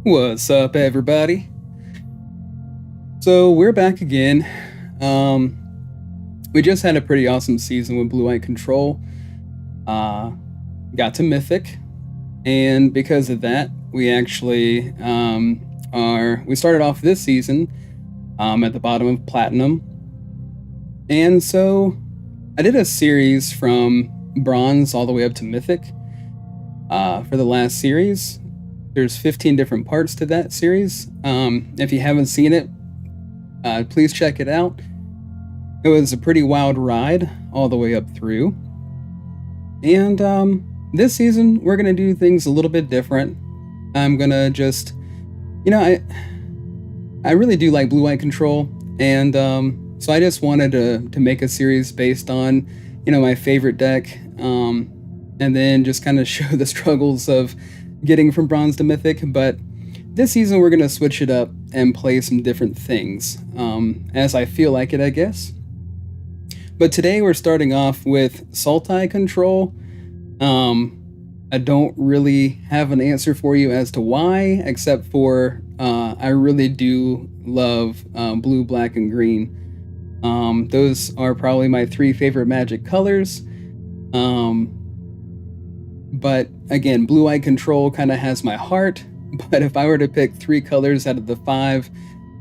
What's up, everybody? So we're back again. We just had a pretty awesome season with Blue Eye Control. Got to Mythic, and because of that, we actually we started off this season at the bottom of Platinum, and so I did a series from Bronze all the way up to Mythic for the last series. There's 15 different parts to that series. If you haven't seen it, please check it out. It was a pretty wild ride all the way up through. And this season, we're going to do things a little bit different. I'm going to just, I really do like Blue Eye Control. And so I just wanted to make a series based on, my favorite deck. And then just kind of show the struggles of getting from Bronze to Mythic. But this season we're going to switch it up and play some different things, as I feel like it, I guess. But today we're starting off with Sultai Control. I don't really have an answer for you as to why, except for I really do love blue, black, and green. Those are probably my three favorite Magic colors. But again, Blue Eye Control kind of has my heart. But if I were to pick three colors out of the five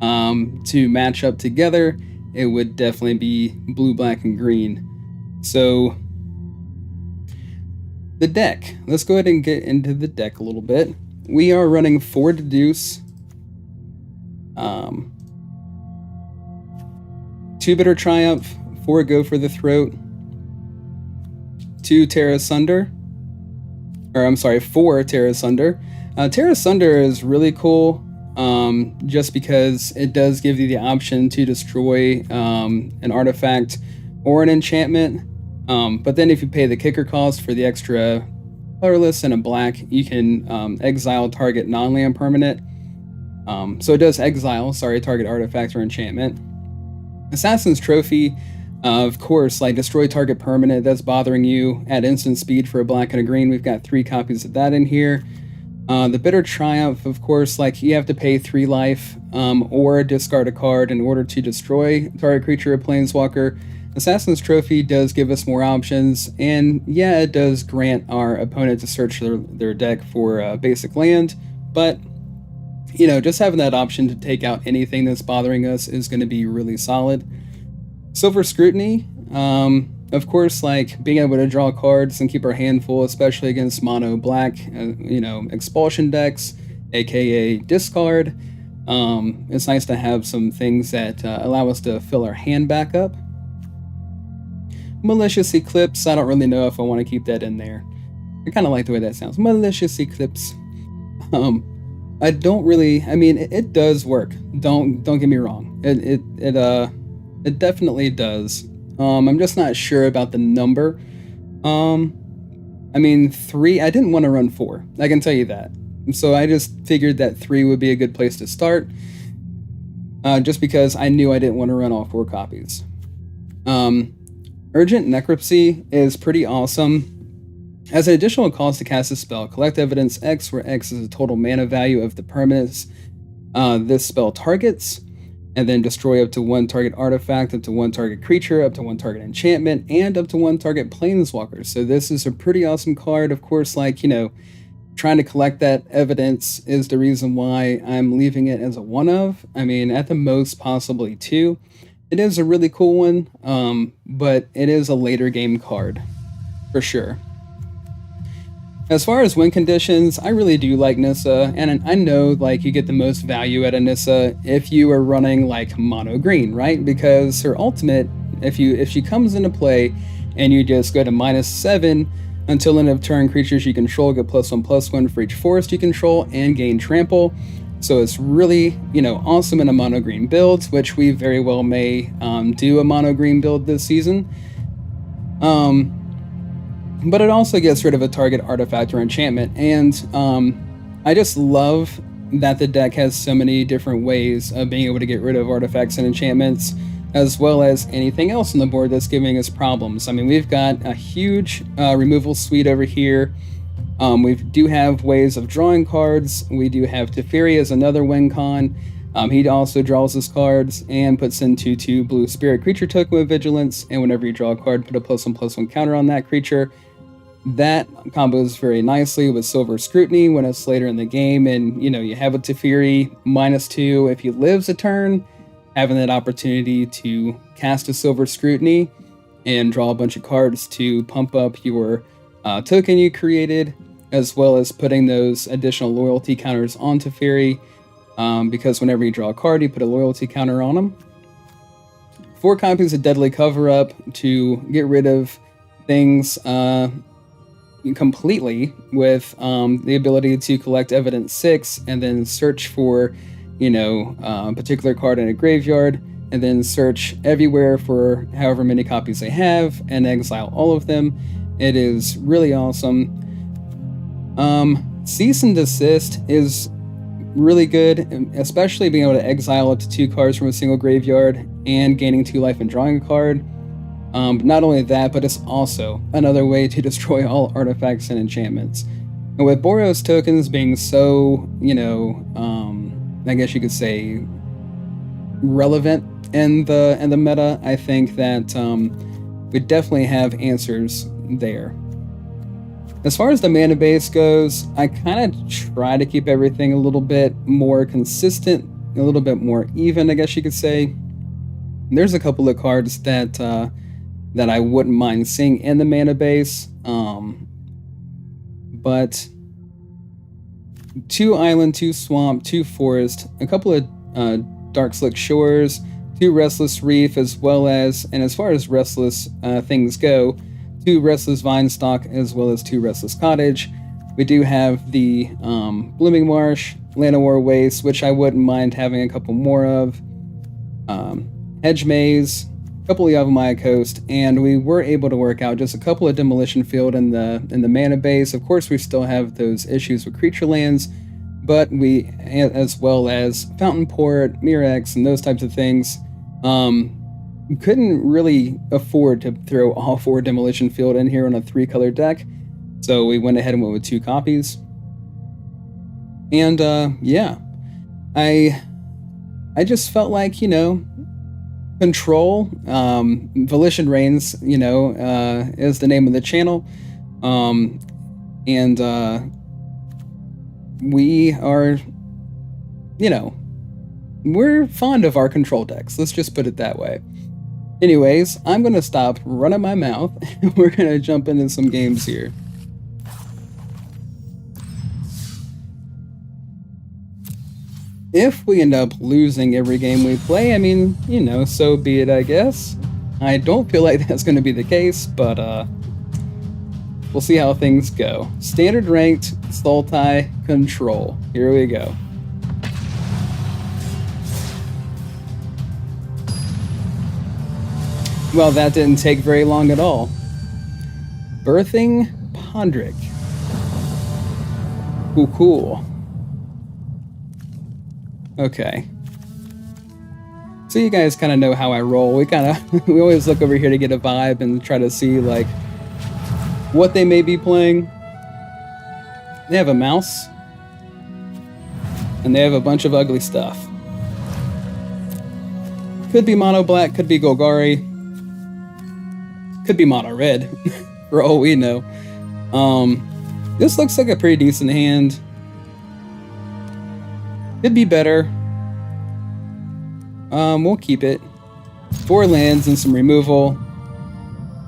to match up together, it would definitely be blue, black, and green. So the deck. Let's go ahead and get into the deck a little bit. We are running 4 Deduce, 2 Bitter Triumph, 4 Go for the Throat, 2 Terra Sunder. 4 Terra Sunder. Terra Sunder is really cool, just because it does give you the option to destroy an artifact or an enchantment. But then if you pay the kicker cost for the extra colorless and a black, you can exile target non-land permanent. So it does exile, target artifact or enchantment. Assassin's Trophy, of course, destroy target permanent that's bothering you at instant speed for a black and a green. We've got 3 copies of that in here. The Bitter Triumph, of course, you have to pay 3 life or discard a card in order to destroy target creature or planeswalker. Assassin's Trophy does give us more options, and yeah, it does grant our opponent to search their deck for basic land, but just having that option to take out anything that's bothering us is going to be really solid. Silver Scrutiny, of course, being able to draw cards and keep our hand full, especially against mono black, expulsion decks, aka discard. It's nice to have some things that allow us to fill our hand back up. Malicious Eclipse, I don't really know if I want to keep that in there. I kind of like the way that sounds. Malicious Eclipse. I don't really, it does work. Don't get me wrong. It definitely does. I'm just not sure about the number. 3, I didn't want to run 4. I can tell you that. So I just figured that 3 would be a good place to start. Just because I knew I didn't want to run all 4 copies. Urgent Necropsy is pretty awesome. As an additional cost to cast a spell, collect evidence X, where X is the total mana value of the permanents this spell targets, and then destroy up to 1 target artifact, up to 1 target creature, up to 1 target enchantment, and up to 1 target planeswalker. So this is a pretty awesome card. Of course, trying to collect that evidence is the reason why I'm leaving it as a 1 of. At the most, possibly 2. It is a really cool one, but it is a later game card, for sure. As far as win conditions, I really do like Nissa, and I know you get the most value out of Nissa if you are running mono green, right? Because her ultimate, if she comes into play and you just go to -7 until end of turn, creatures you control get +1/+1 for each forest you control and gain trample. So it's really, awesome in a mono green build, which we very well may do a mono green build this season. But it also gets rid of a target artifact or enchantment, and I just love that the deck has so many different ways of being able to get rid of artifacts and enchantments, as well as anything else on the board that's giving us problems. We've got a huge removal suite over here. We do have ways of drawing cards. We do have Teferi as another win con. He also draws his cards and puts into 2 blue spirit creature token with vigilance, and whenever you draw a card, put a +1/+1 counter on that creature. That combos very nicely with Silver Scrutiny when it's later in the game, and you have a Teferi -2 if he lives a turn, having that opportunity to cast a Silver Scrutiny and draw a bunch of cards to pump up your token you created, as well as putting those additional loyalty counters on Teferi. Because whenever you draw a card, you put a loyalty counter on them. 4 copies of Deadly Cover-Up to get rid of things completely, with the ability to collect Evidence 6 and then search for, a particular card in a graveyard, and then search everywhere for however many copies they have and exile all of them. It is really awesome. Cease and Desist is really good, especially being able to exile up to 2 cards from a single graveyard and gaining 2 life and drawing a card. Not only that, but it's also another way to destroy all artifacts and enchantments. And with Boros tokens being so, I guess you could say relevant in the meta, I think that we definitely have answers there. As far as the mana base goes, I kind of try to keep everything a little bit more consistent, a little bit more even, I guess you could say. There's a couple of cards that I wouldn't mind seeing in the mana base, but 2 island, 2 swamp, 2 forest, a couple of Dark Slick Shores, 2 Restless Reef, as well as, and as far as restless things go, 2 Restless Vinestock, as well as 2 Restless Cottage. We do have the Blooming Marsh, Llanowar Waste, which I wouldn't mind having a couple more of, Hedge Maze, a couple of Yavimaya Coast, and we were able to work out just a couple of Demolition Field in the mana base. Of course, we still have those issues with creature lands, but we, as well as Fountain Port, Mirex, and those types of things, couldn't really afford to throw all 4 Demolition Field in here on a 3-color deck, so we went ahead and went with 2 copies. And yeah, I just felt like, Control, Volition Reigns, is the name of the channel, and we are, we're fond of our control decks, let's just put it that way. Anyways, I'm going to stop running my mouth, and we're going to jump into some games here. If we end up losing every game we play, I mean, so be it, I guess. I don't feel like that's going to be the case, but we'll see how things go. Standard ranked, Sultai, Control. Here we go. Well, that didn't take very long at all. Birthing Pondrick. Ooh, cool. Okay. So you guys kind of know how I roll. We always look over here to get a vibe and try to see, like, what they may be playing. They have a mouse. And they have a bunch of ugly stuff. Could be mono black, could be Golgari. Could be mono red, for all we know. This looks like a pretty decent hand. Could be better. We'll keep it. 4 lands and some removal.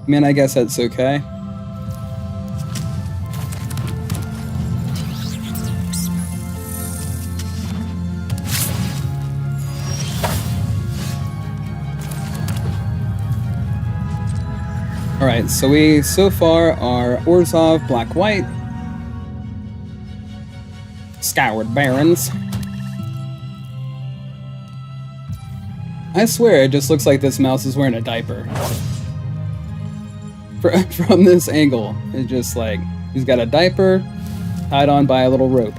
Man, I guess that's okay. Alright, so we so far are Orzhov, Black-White, Skyward Barrens. I swear it just looks like this mouse is wearing a diaper. From this angle, it's just like he's got a diaper tied on by a little rope.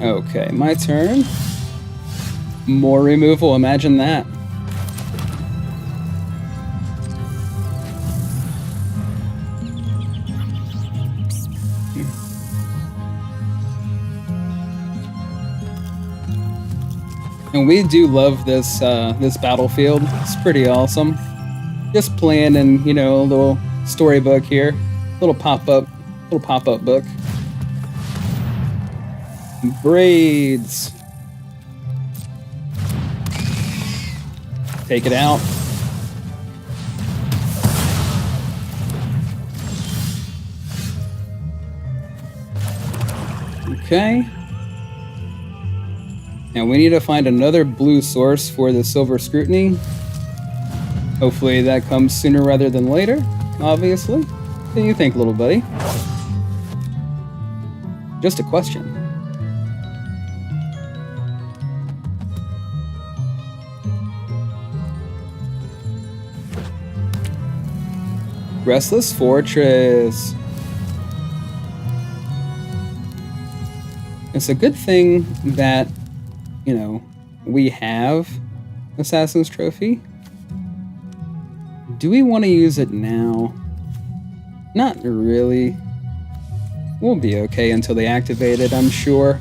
Okay, my turn. More removal, imagine that. And we do love this this battlefield. It's pretty awesome. Just playing in, you know, a little storybook here, little pop-up book. Braids. Take it out. Okay. And we need to find another blue source for the silver scrutiny. Hopefully that comes sooner rather than later, obviously. What do you think, little buddy? Just a question. Restless Fortress. It's a good thing that, you know, we have Assassin's Trophy. Do we want to use it now? Not really. We'll be okay until they activate it, I'm sure.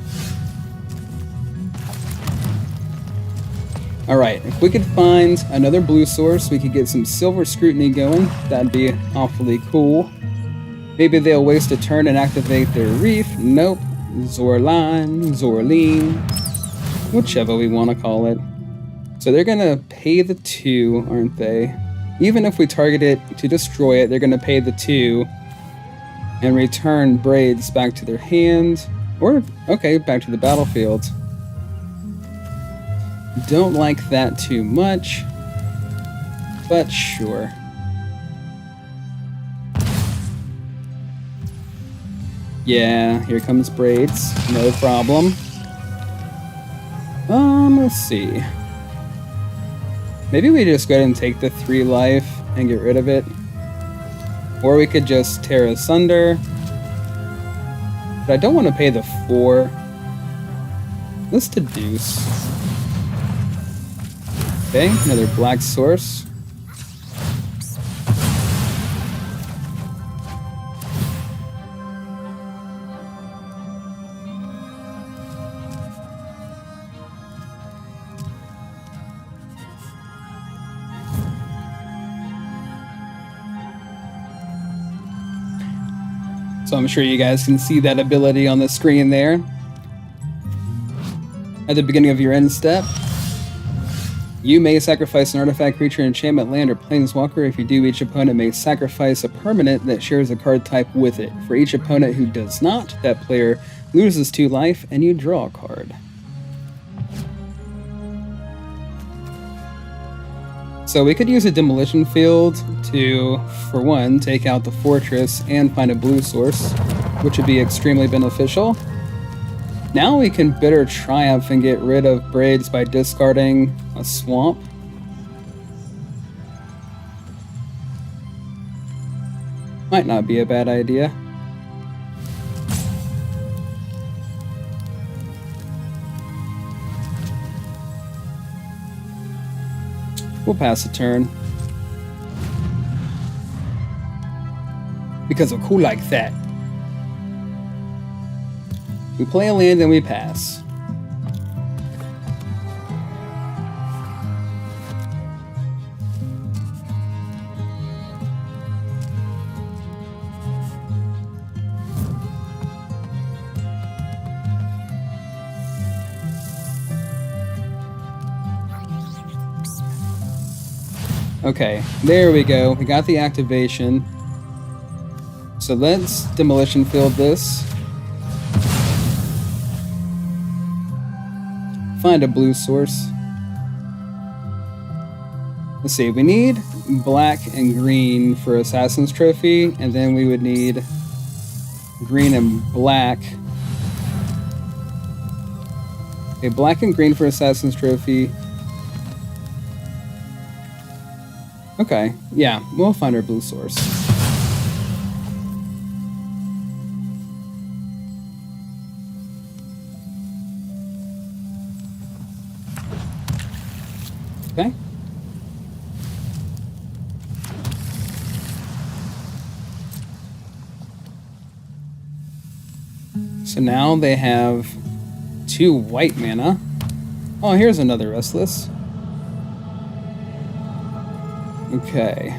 Alright, if we could find another blue source, we could get some silver scrutiny going. That'd be awfully cool. Maybe they'll waste a turn and activate their reef. Nope. Zorline, whichever we want to call it. So they're gonna pay the 2, aren't they? Even if we target it to destroy it, they're gonna pay the 2 and return braids back to their hand. Or, okay, back to the battlefield. Don't like that too much, but sure. Yeah, here comes braids. No problem. Let's see. Maybe we just go ahead and take the 3 life and get rid of it. Or we could just tear asunder. But I don't want to pay the 4. Let's deduce. Okay, another black source. So I'm sure you guys can see that ability on the screen there. At the beginning of your end step, you may sacrifice an artifact, creature, enchantment, land, or planeswalker. If you do, each opponent may sacrifice a permanent that shares a card type with it. For each opponent who does not, that player loses 2 life and you draw a card. So we could use a demolition field to, for one, take out the fortress and find a blue source, which would be extremely beneficial. Now we can bitter triumph and get rid of braids by discarding a swamp. Might not be a bad idea. We'll pass a turn. Because we're cool like that. We play a land and we pass. Okay, there we go. We got the activation. So let's demolition field this. Find a blue source. Let's see, we need black and green for Assassin's Trophy, and then we would need green and black. Okay, black and green for Assassin's Trophy. Okay, yeah, we'll find our blue source. Okay. So now they have 2 white mana. Oh, here's another restless. Okay.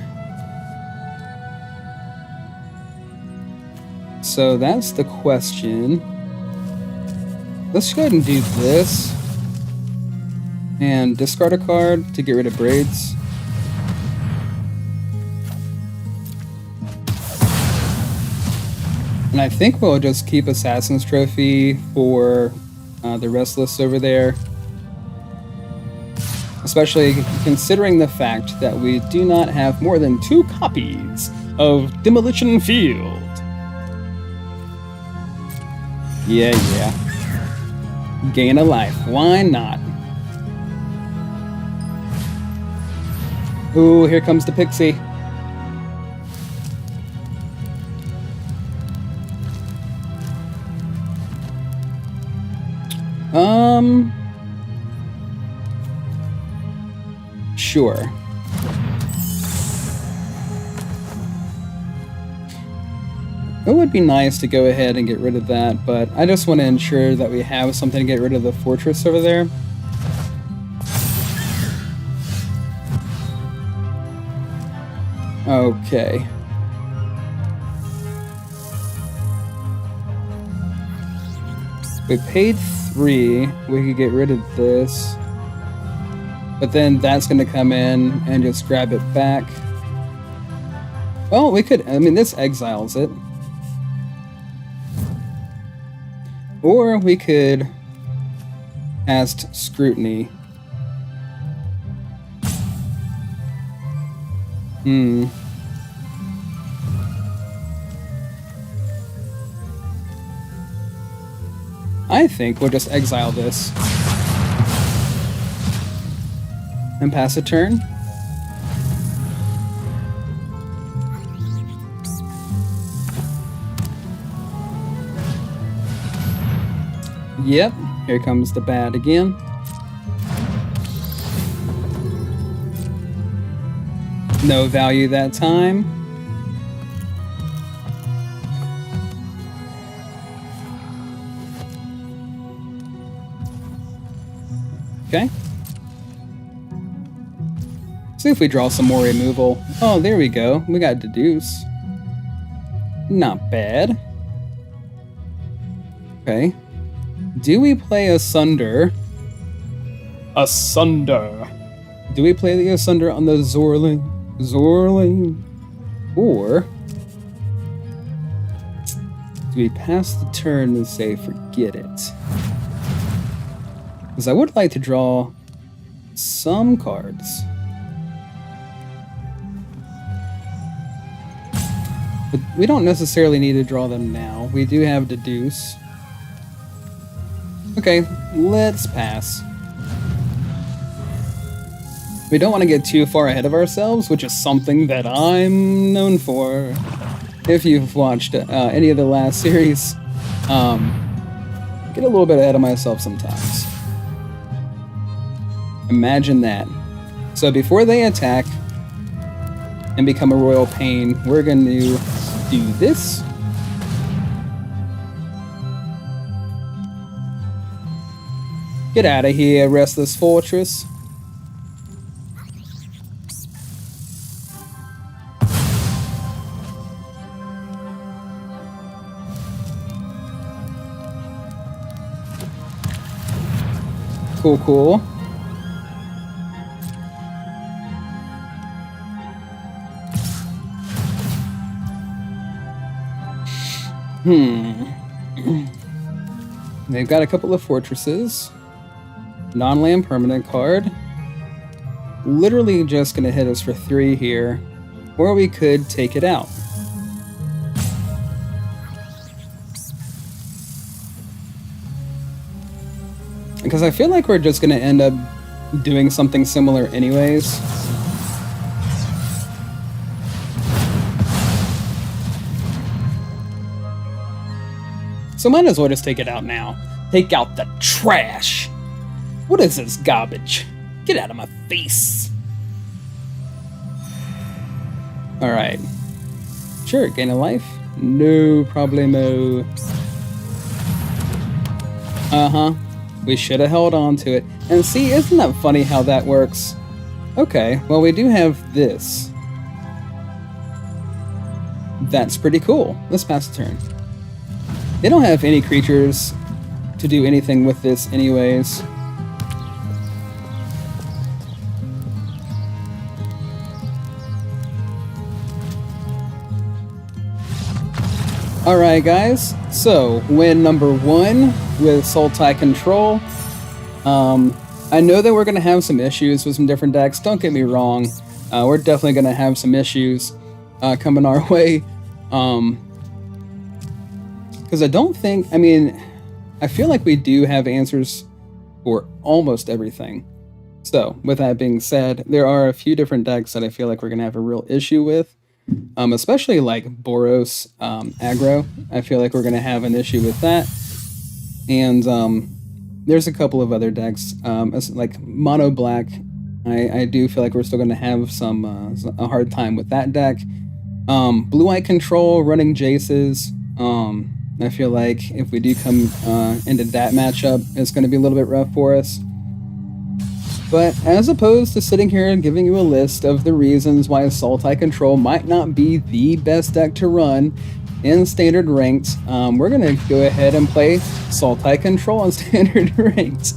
So that's the question. Let's go ahead and do this. And discard a card to get rid of braids. And I think we'll just keep Assassin's Trophy for the Restless over there. Especially considering the fact that we do not have more than 2 copies of Demolition Field. Yeah. Gain a life. Why not? Ooh, here comes the pixie. Sure. It would be nice to go ahead and get rid of that, but I just want to ensure that we have something to get rid of the fortress over there. Okay. We paid 3. We could get rid of this. But then that's going to come in and just grab it back. Well, we could... I mean, this exiles it. Or we could cast Scrutiny. I think we'll just exile this. And pass a turn. Yep, here comes the bat again. No value that time. Okay. See if we draw some more removal. Oh, there we go. We got Deduce. Not bad. Okay. Do we play Asunder? Asunder. Do we play the Asunder on the Zorling? Or do we pass the turn and say forget it? Because I would like to draw some cards. But we don't necessarily need to draw them now. We do have Deduce. Okay, let's pass. We don't want to get too far ahead of ourselves, which is something that I'm known for. If you've watched any of the last series, get a little bit ahead of myself sometimes. Imagine that. So before they attack and become a royal pain, we're going to do this. Get out of here, Restless Fortress. Cool. They've got a couple of fortresses. Non-land permanent card. Literally just gonna hit us for 3 here. Or we could take it out. Because I feel like we're just gonna end up doing something similar anyways. So might as well just take it out now. Take out the trash. What is this garbage? Get out of my face. Alright. Sure, gain a life. No problemo. We should have held on to it. And see, isn't that funny how that works? Okay, well, we do have this. That's pretty cool. Let's pass the turn. They don't have any creatures to do anything with this anyways. Alright guys, so win number 1 with Sultai control. I know that we're going to have some issues with some different decks, don't get me wrong. We're definitely going to have some issues coming our way. Because I don't think, I mean, I feel like we do have answers for almost everything. So, with that being said, there are a few different decks that I feel like we're going to have a real issue with. Especially like Boros aggro. I feel like we're going to have an issue with that. And there's a couple of other decks, like Mono Black. I do feel like we're still going to have a hard time with that deck. Blue Eye Control, running Jaces. I feel like if we do come into that matchup, it's going to be a little bit rough for us. But as opposed to sitting here and giving you a list of the reasons why Sultai Control might not be the best deck to run in Standard Ranked, we're going to go ahead and play Sultai Control on Standard Ranked.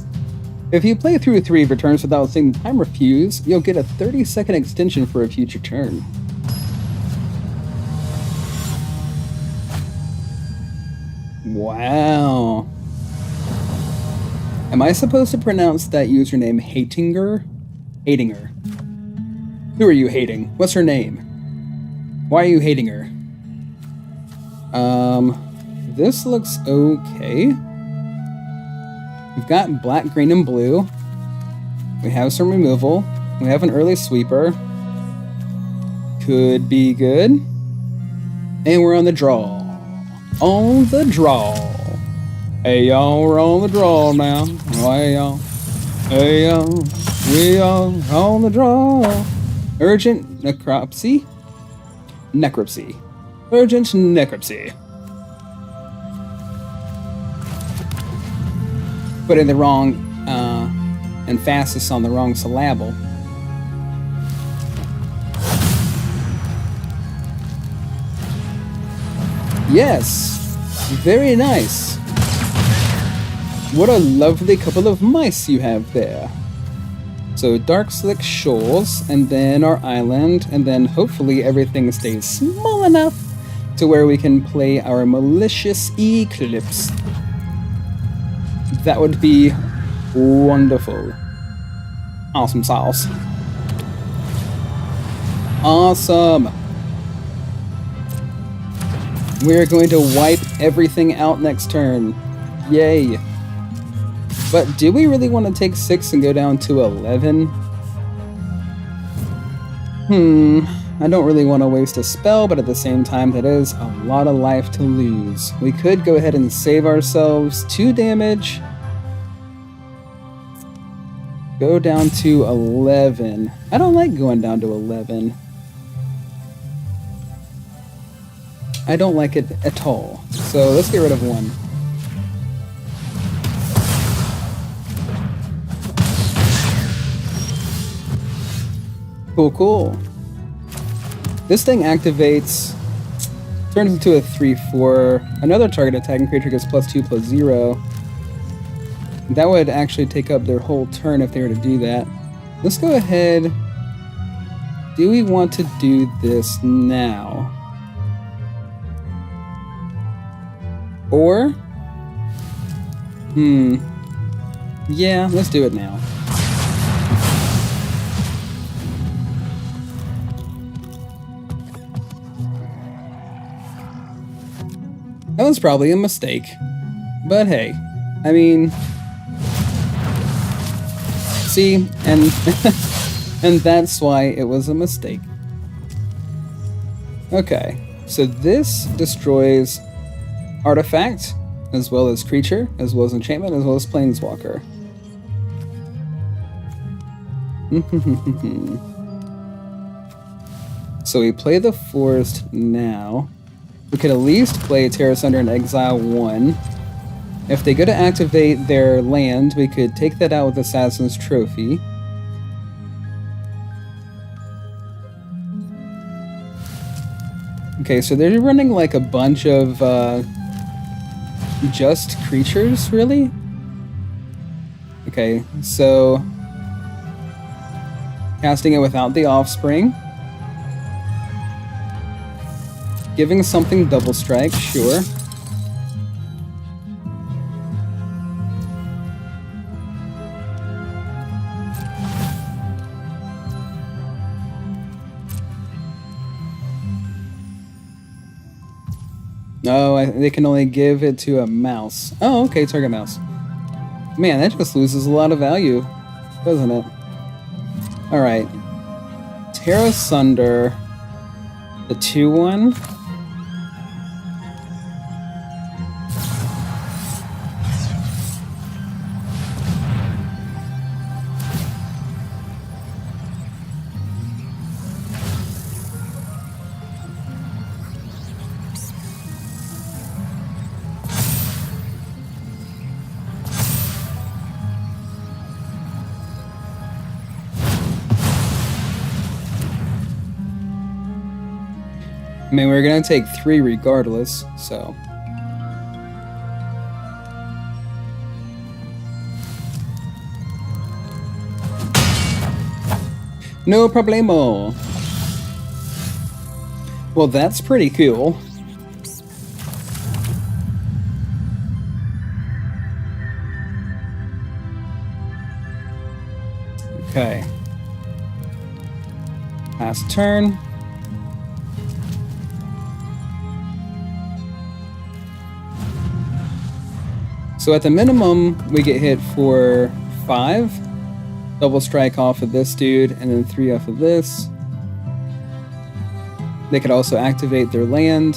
If you play through 3 returns without seeing the time refuse, you'll get a 30-second extension for a future turn. Wow. Am I supposed to pronounce that username Hatinger? Hatinger. Who are you hating? What's her name? Why are you hating her? This looks okay. We've got black, green, and blue. We have some removal. We have an early sweeper. Could be good. And we're on the draw. On the draw. Hey y'all, we're on the draw now. Hey y'all. Hey y'all. We are on the draw. Urgent necropsy? Necropsy. Urgent necropsy. Putting the wrong emphasis on the wrong syllable. Yes. Very nice. What a lovely couple of mice you have there. So Dark Slick Shoals, and then our island, and then hopefully everything stays small enough to where we can play our Malicious Eclipse. That would be wonderful. Awesome sauce. Awesome. We're going to wipe everything out next turn. Yay. But do we really want to take 6 and go down to 11? I don't really want to waste a spell, but at the same time, that is a lot of life to lose. We could go ahead and save ourselves 2 damage. Go down to 11. I don't like going down to 11. I don't like it at all. So let's get rid of 1. Cool, cool. This thing activates, turns into a 3/4. Another target attacking creature gets +2/+0. That would actually take up their whole turn if they were to do that. Let's go ahead. Do we want to do this now? Or? Yeah, let's do it now. That was probably a mistake. But hey, I mean... See, and and that's why it was a mistake. Okay, so this destroys artifact, as well as creature, as well as enchantment, as well as planeswalker. So we play the forest now. We could at least play Terra Sunder and Exile 1. If they go to activate their land, we could take that out with Assassin's Trophy. Okay, so they're running like a bunch of just creatures, really? Okay, so casting it without the offspring. Giving something double strike, sure. Oh, they can only give it to a mouse. Oh, okay, target mouse. Man, that just loses a lot of value, doesn't it? Alright. Tear Asunder. The 2-1. I mean, we're gonna take 3 regardless, so. No problemo. Well, that's pretty cool. Okay. Last turn. So at the minimum, we get hit for 5. Double strike off of this dude, and then 3 off of this. They could also activate their land.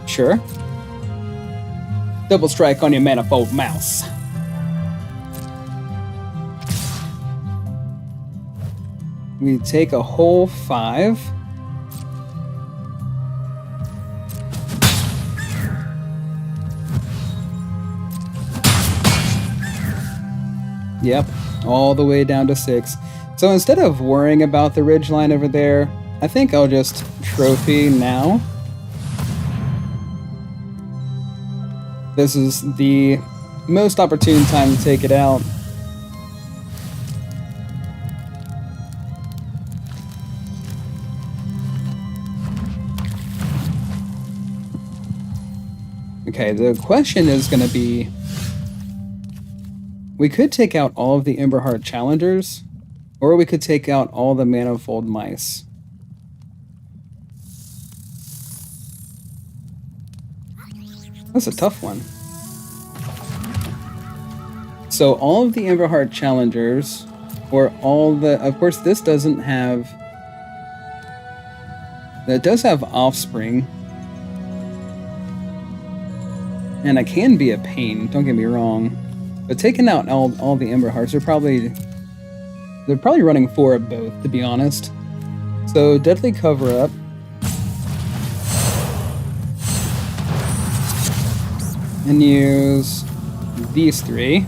Sure. Double strike on your manifold mouse. We take a whole 5. Yep, all the way down to 6. So instead of worrying about the ridgeline over there, I think I'll just trophy now. This is the most opportune time to take it out. Okay, the question is going to be, we could take out all of the Emberheart Challengers, or we could take out all the Manifold Mice. That's a tough one. So all of the Emberheart Challengers, or all the... Of course, this doesn't have... That does have Offspring. And it can be a pain, don't get me wrong. But taking out all the Emberhearts, they're probably running 4 of both, to be honest. So Deadly Cover-Up. And use these 3.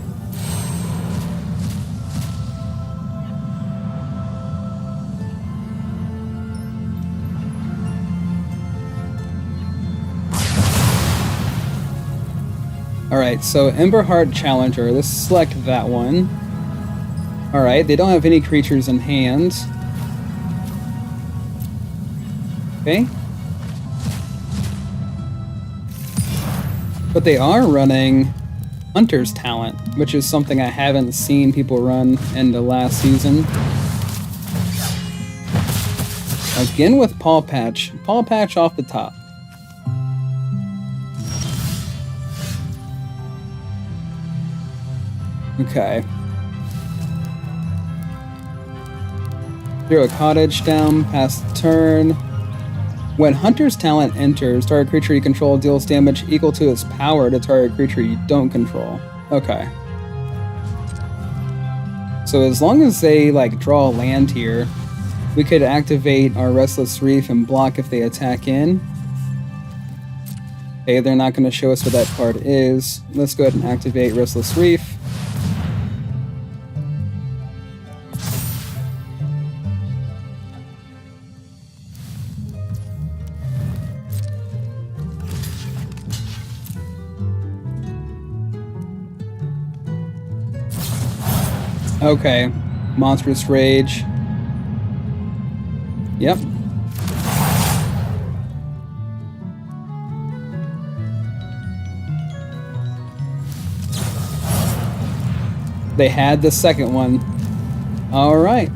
Alright, so Emberheart Challenger, let's select that one. Alright, they don't have any creatures in hand. Okay. But they are running Hunter's Talent, which is something I haven't seen people run in the last season. Again with Paw Patch. Paw Patch off the top. Okay. Throw a cottage down, pass the turn. When Hunter's Talent enters, target creature you control deals damage equal to its power to target creature you don't control. Okay. So as long as they, like, draw a land here, We could activate our Restless Reef and block if they attack in. Okay, they're not going to show us what that card is. Let's go ahead and activate Restless Reef. Okay, Monstrous Rage. Yep. They had the second one. Alright.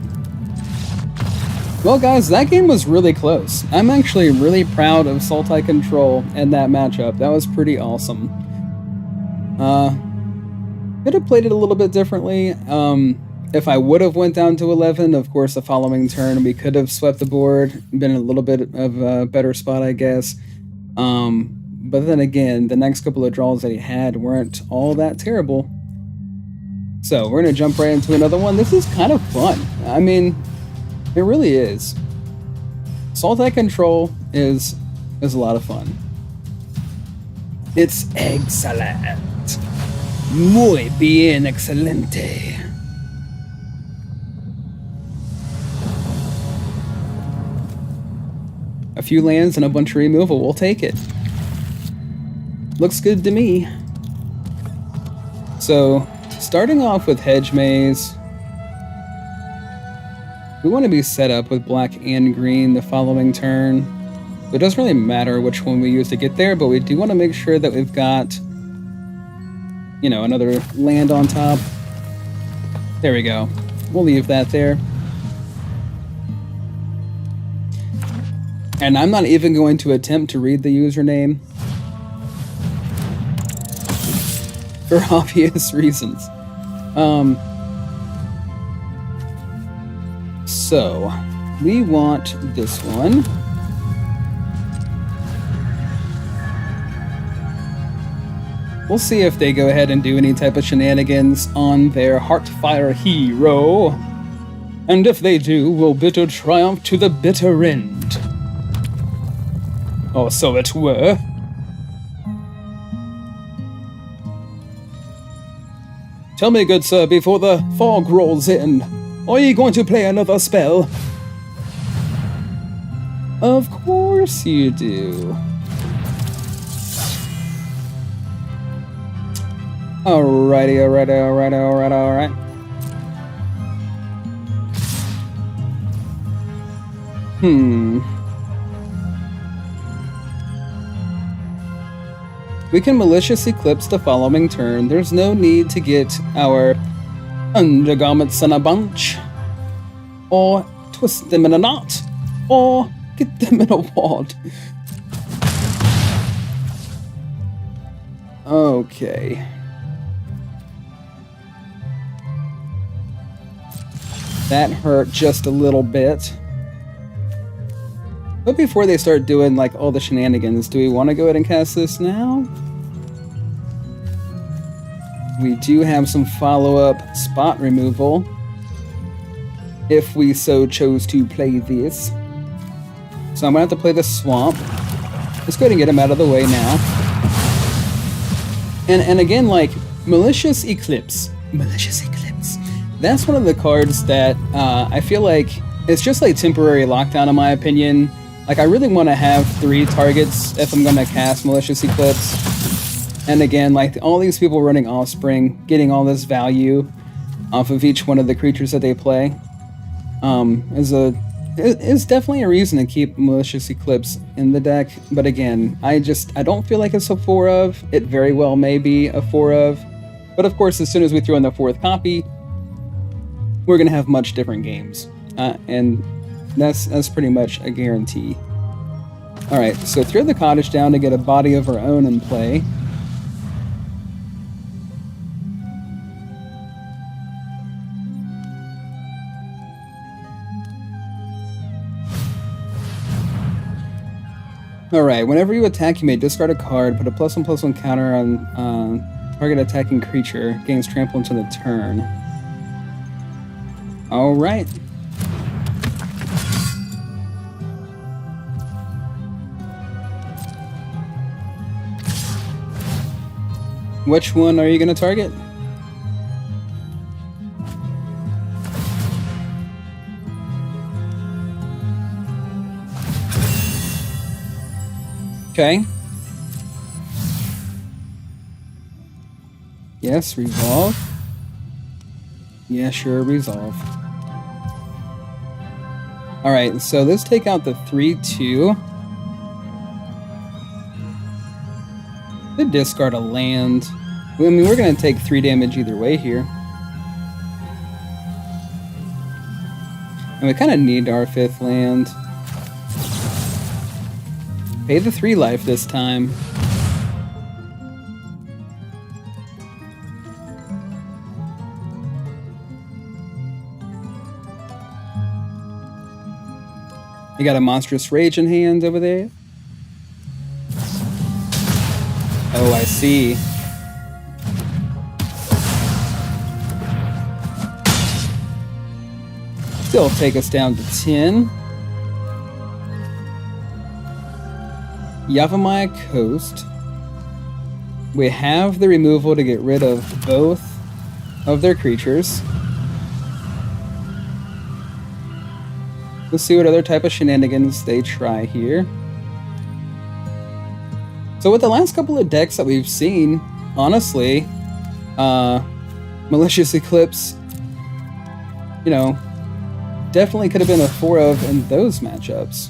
Well guys, that game was really close. I'm actually really proud of Sultai Control and that matchup. That was pretty awesome. Could have played it a little bit differently. If I would have went down to 11, of course the following turn we could have swept the board, been in a little bit of a better spot, I guess. But then again, the next couple of draws that he had weren't all that terrible. So we're going to jump right into another one. This is kind of fun. I mean, it really is. Sultai Control is a lot of fun. It's excellent. Muy bien, excelente. A few lands and a bunch of removal, we'll take it. Looks good to me. So, starting off with Hedge Maze, we want to be set up with black and green the following turn. It doesn't really matter which one we use to get there, but we do want to make sure that we've got, you know, another land on top. There we go. We'll leave that there. And I'm not even going to attempt to read the username. For obvious reasons. So, we want this one. We'll see if they go ahead and do any type of shenanigans on their Heartfire hero. And if they do, we'll bid a triumph to the bitter end. Or so it were. Tell me, good sir, before the fog rolls in, are you going to play another spell? Of course you do. Alrighty, alright. We can Malicious Eclipse the following turn. There's no need to get our undergarments in a bunch, or twist them in a knot, or get them in a wad. Okay. That hurt just a little bit. But before they start doing like all the shenanigans, do we want to go ahead and cast this now? We do have some follow-up spot removal, if we so chose to play this. So I'm gonna have to play the swamp. Let's go ahead and get him out of the way now. And again, like Malicious Eclipse. That's one of the cards that I feel like it's just like temporary lockdown in my opinion. Like I really want to have 3 targets if I'm going to cast Malicious Eclipse. And again, like all these people running Offspring, getting all this value off of each one of the creatures that they play, is definitely a reason to keep Malicious Eclipse in the deck. But again, I don't feel like it's a 4 of. It very well may be a 4 of. But of course, as soon as we throw in the 4th copy, we're going to have much different games. And that's pretty much a guarantee. Alright, so throw the cottage down to get a body of our own in play. Alright, whenever you attack, you may discard a card, put a +1/+1 counter on target attacking creature, gains trample until the turn. Alright. Which one are you going to target? Okay. Yes, resolve. Yeah, sure, resolve. Alright, so let's take out the 3/2. Could discard a land. I mean, we're going to take 3 damage either way here. And we kind of need our 5th land. Pay the 3 life this time. You got a monstrous rage in hand over there. Oh, I see. Still take us down to 10. Yavimaya Coast. We have the removal to get rid of both of their creatures. Let's see what other type of shenanigans they try here. So with the last couple of decks that we've seen, honestly, Malicious Eclipse, you know, definitely could have been a 4-of in those matchups.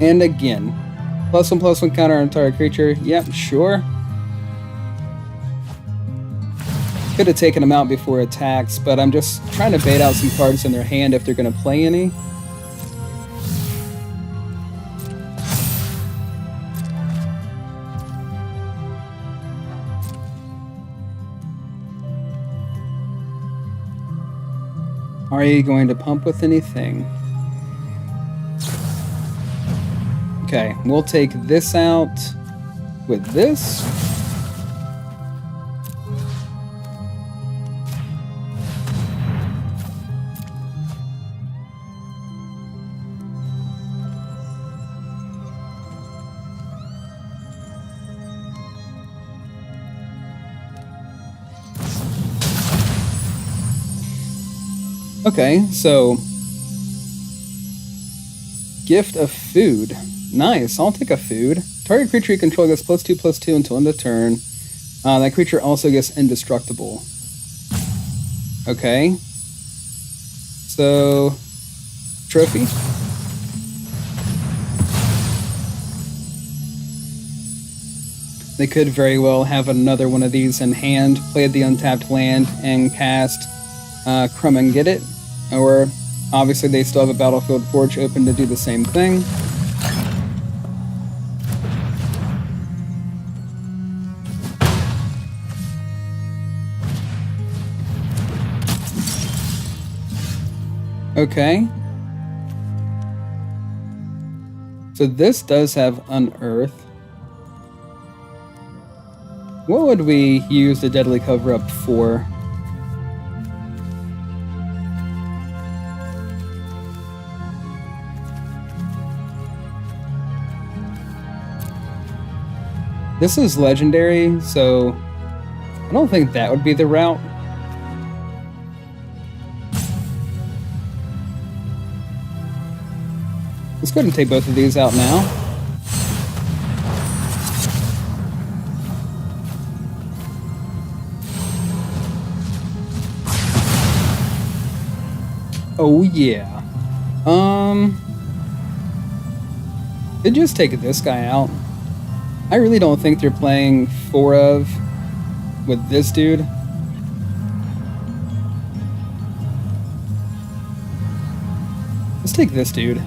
And again, +1/+1 counter on target creature. Yep, sure. Could have taken them out before attacks, but I'm just trying to bait out some cards in their hand if they're going to play any. Are you going to pump with anything? Okay, we'll take this out with this. Okay, so gift of food. Nice, I'll take a food. Target creature you control gets +2/+2 until end of turn. That creature also gets indestructible. Okay. So, trophy. They could very well have another one of these in hand, play the untapped land, and cast Crumb and Get It. Or, obviously, they still have a Battlefield Forge open to do the same thing. Okay. So this does have Unearth. What would we use the Deadly Cover-Up for? This is legendary, so I don't think that would be the route. Let's go ahead and take both of these out now. Oh yeah. Could just take this guy out. I really don't think they're playing 4-of with this dude. Let's take this dude.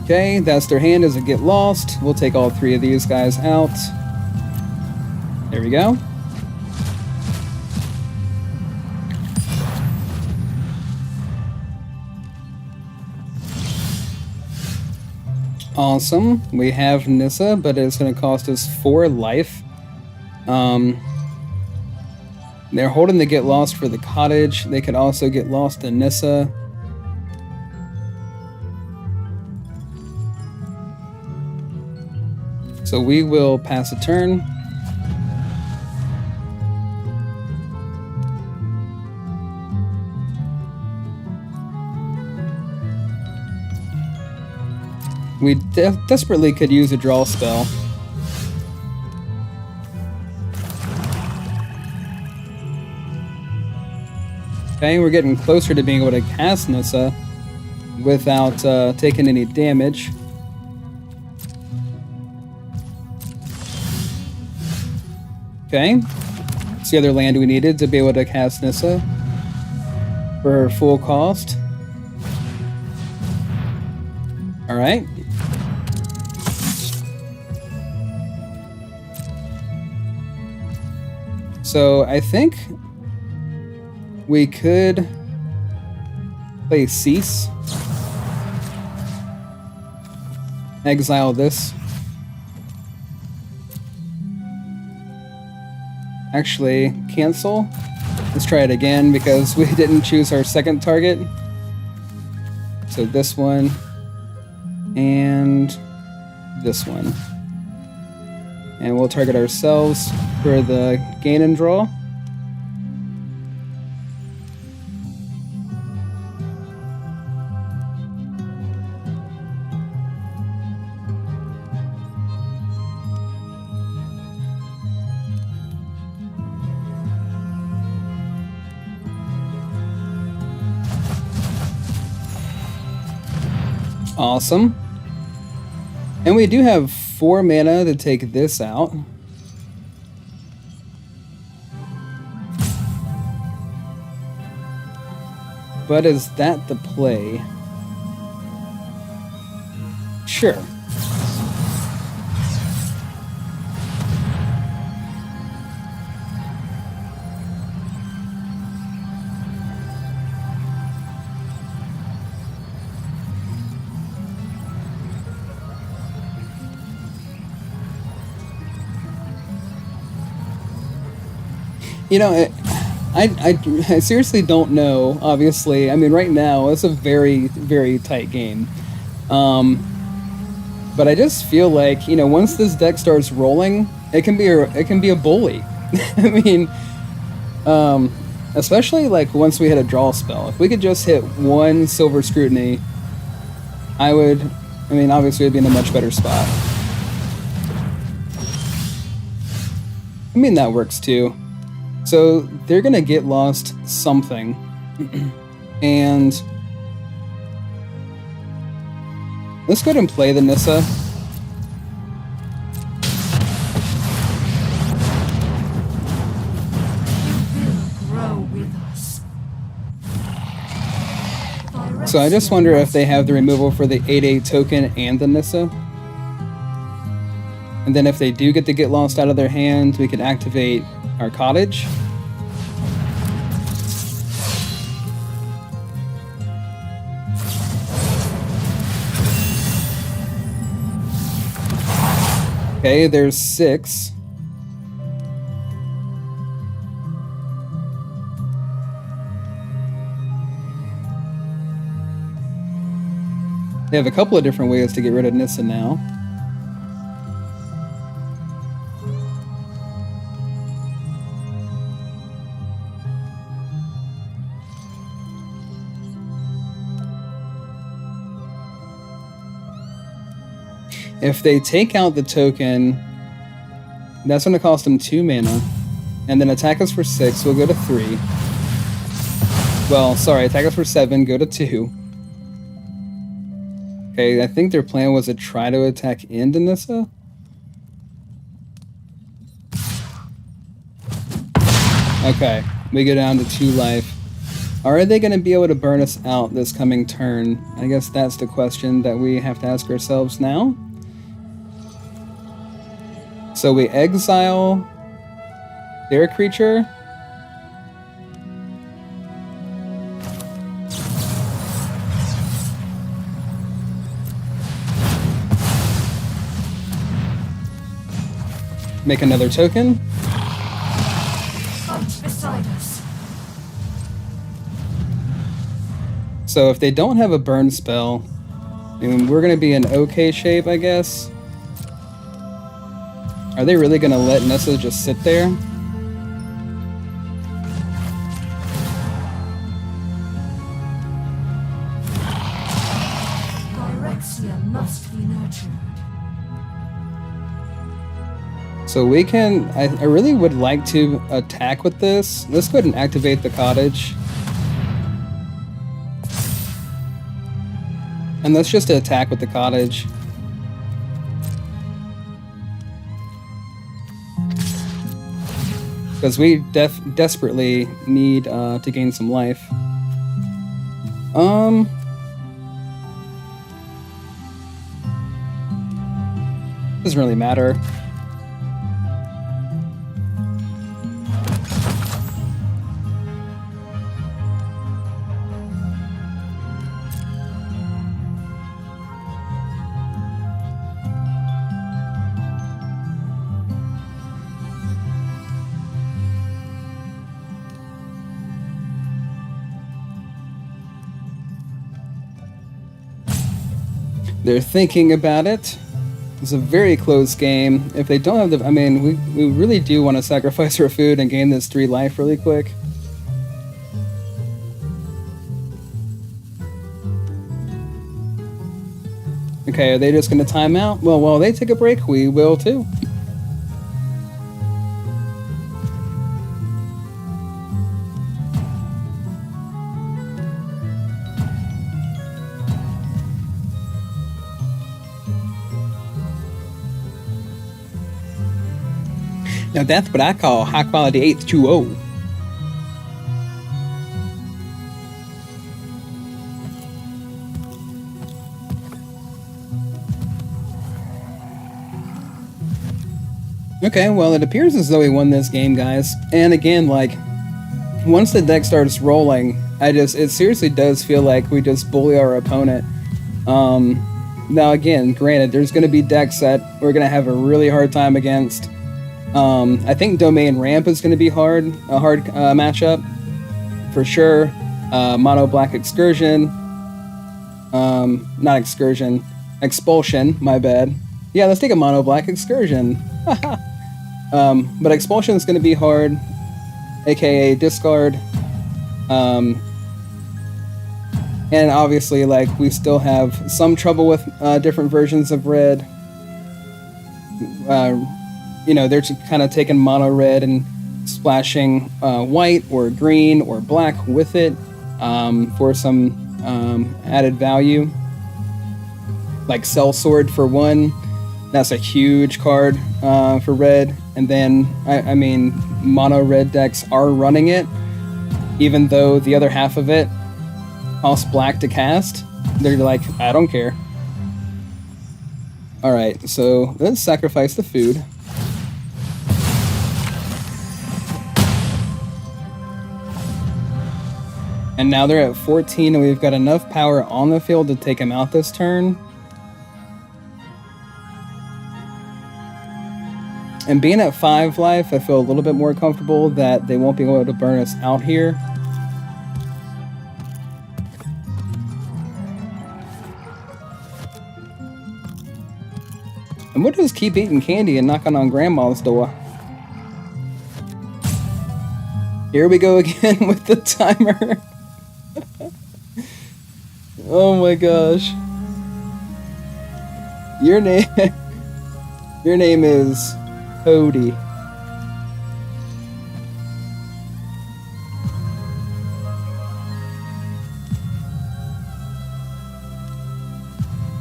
Okay, that's their hand. Does it get lost? We'll take all 3 of these guys out. There we go. Awesome. We have Nissa, but it's going to cost us 4 life. They're holding the Get Lost for the cottage. They could also get lost in Nissa. So we will pass a turn. We desperately could use a draw spell. Okay, we're getting closer to being able to cast Nissa without taking any damage. Okay, it's the other land we needed to be able to cast Nissa for full cost. Alright. So I think we could play Cease. Exile this. Actually, cancel. Let's try it again because we didn't choose our second target. So this one and this one. And we'll target ourselves for the gain and draw. Awesome. And we do have 4 mana to take this out. But is that the play? Sure. You know, I seriously don't know, obviously. I mean, right now, it's a very, very tight game. But I just feel like, you know, once this deck starts rolling, it can be a bully. I mean, especially, like, once we hit a draw spell. If we could just hit 1 Silver Scrutiny, I mean, obviously, we'd be in a much better spot. I mean, that works, too. So they're gonna get lost something, and let's go ahead and play the Nissa. So I just wonder if they have the removal for the 8/8 token and the Nissa. And then if they do get lost out of their hand, we can activate our cottage. Okay, there's 6. They have a couple of different ways to get rid of Nissa now. If they take out the token, that's going to cost them 2 mana. And then attack us for 6, we'll go to 3. Well, sorry, attack us for 7, go to 2. Okay, I think their plan was to try to attack into Nissa. Okay, we go down to 2 life. Are they going to be able to burn us out this coming turn? I guess that's the question that we have to ask ourselves now. So we exile their creature. Make another token. Fight beside us. So if they don't have a burn spell, I mean, we're going to be in okay shape, I guess. Are they really going to let Nissa just sit there? Phyrexia must be So we can, I really would like to attack with this. Let's go ahead and activate the cottage. And let's just attack with the cottage. Because we desperately need to gain some life. Doesn't really matter. They're thinking about it. It's a very close game. If they don't have the... I mean, we really do want to sacrifice our food and gain this 3 life really quick. Okay, are they just going to time out? Well, while they take a break, we will too. Now that's what I call high quality H2O. Okay, well, it appears as though we won this game, guys. And again, like, once the deck starts rolling, it seriously does feel like we just bully our opponent. Now again, granted, there's going to be decks that we're going to have a really hard time against. I think Domain Ramp is going to be a hard matchup, for sure. Mono Black Excursion. Not Excursion. Expulsion, my bad. Yeah, let's take a Mono Black Excursion. But Expulsion is going to be hard, aka discard. And obviously, like, we still have some trouble with different versions of red. You know, they're kind of taking mono red and splashing white or green or black with it for some added value. Like Cell Sword for 1. That's a huge card for red. And then, I mean, mono red decks are running it, even though the other half of it costs black to cast. They're like, I don't care. Alright, so let's sacrifice the food. And now they're at 14, and we've got enough power on the field to take him out this turn. And being at 5 life, I feel a little bit more comfortable that they won't be able to burn us out here. And we'll just keep eating candy and knocking on Grandma's door. Here we go again with the timer. Oh my gosh. Your name is Cody.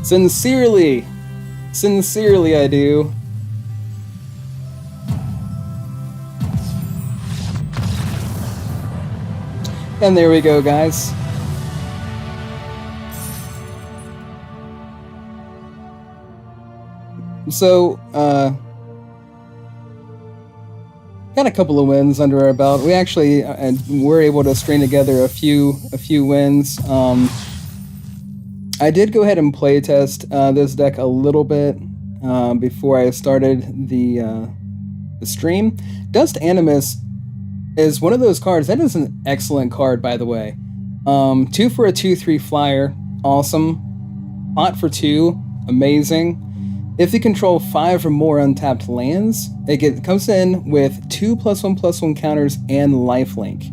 Sincerely I do. And there we go, guys. So, got a couple of wins under our belt. We actually were able to string together a few wins. I did go ahead and play test this deck a little bit before I started the stream. Dust Animus is one of those cards. That is an excellent card, by the way. 2 for a 2/3 flyer, awesome. Hot for 2, amazing. If you control 5 or more untapped lands, it comes in with 2 +1/+1 counters and lifelink.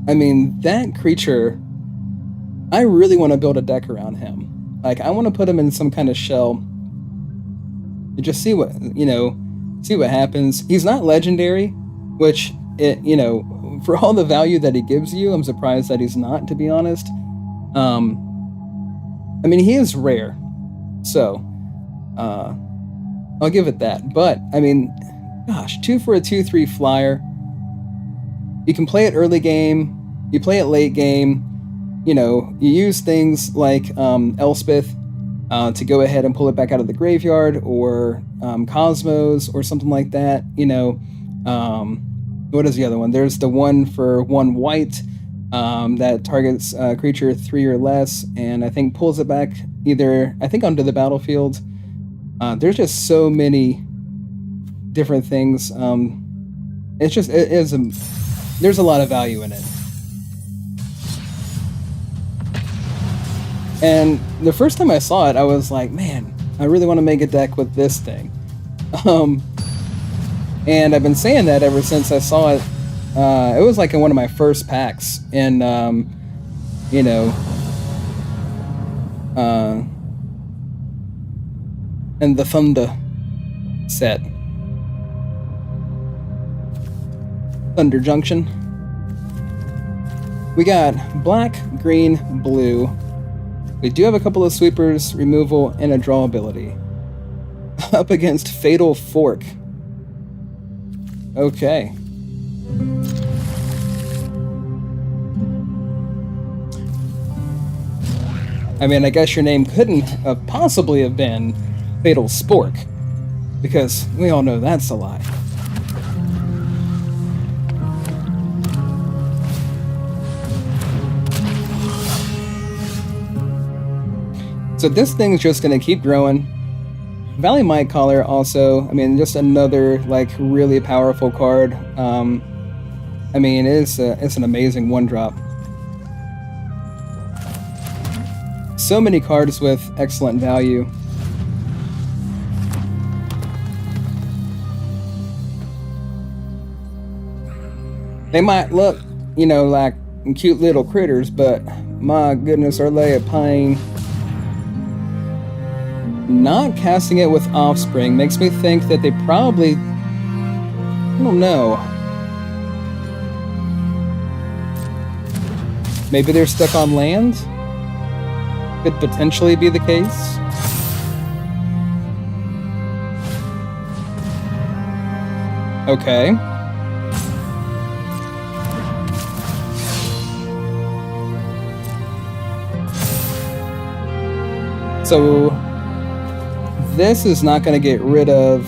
I mean, that creature, I really want to build a deck around him. Like, I want to put him in some kind of shell. You just see what, you know, see what happens. He's not legendary, which, for all the value that he gives you, I'm surprised that he's not, to be honest. I mean, he is rare, so I'll give it that. But, I mean, gosh, 2 for a 2/3 flyer. You can play it early game, you play it late game, you use things like Elspeth to go ahead and pull it back out of the graveyard, or Cosmos, or something like that. What is the other one? There's the one for 1 white that targets a creature 3 or less, and I think pulls it back either, onto the battlefield. There's just so many different things. There's a lot of value in it. And the first time I saw it, I was like, man, I really want to make a deck with this thing. And I've been saying that ever since I saw it. It was like in one of my first packs in, in the Thunder set. Thunder Junction. We got black, green, blue. We do have a couple of sweepers, removal, and a draw ability. Up against Fatal Fork. Okay. I mean, I guess your name couldn't have possibly have been Fatal Spork, because we all know that's a lie. So this thing's just going to keep growing. Valley Might Caller also, I mean, just another, like, really powerful card. I mean, it's an amazing 1-drop. So many cards with excellent value. They might look, like cute little critters, but my goodness, are they a pain. Not casting it with Offspring makes me think that they probably, I don't know. Maybe they're stuck on land? Could potentially be the case. Okay. So this is not going to get rid of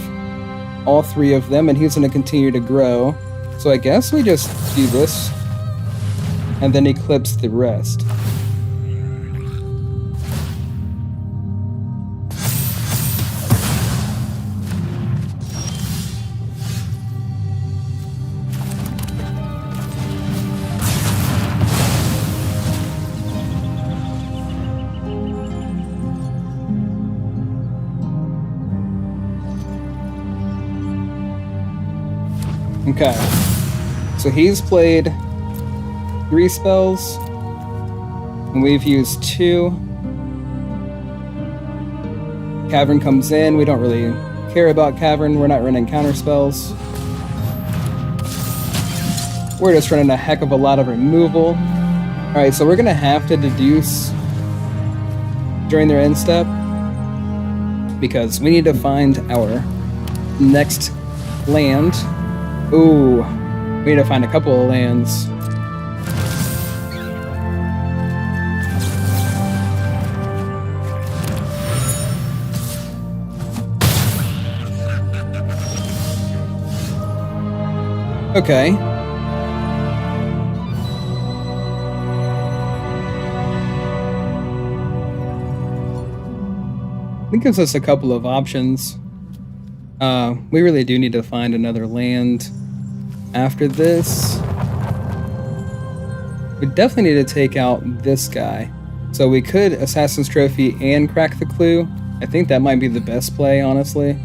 all 3 of them, and he's going to continue to grow. So I guess we just do this and then eclipse the rest. Okay, so he's played 3 spells, and we've used 2. Cavern comes in, we don't really care about Cavern, we're not running counter spells. We're just running a heck of a lot of removal. Alright, so we're going to have to deduce during their end step, because we need to find our next land. Ooh, we need to find a couple of lands. Okay. It gives us a couple of options. We really do need to find another land after this. We definitely need to take out this guy. So we could Assassin's Trophy and crack the clue. I think that might be the best play, honestly.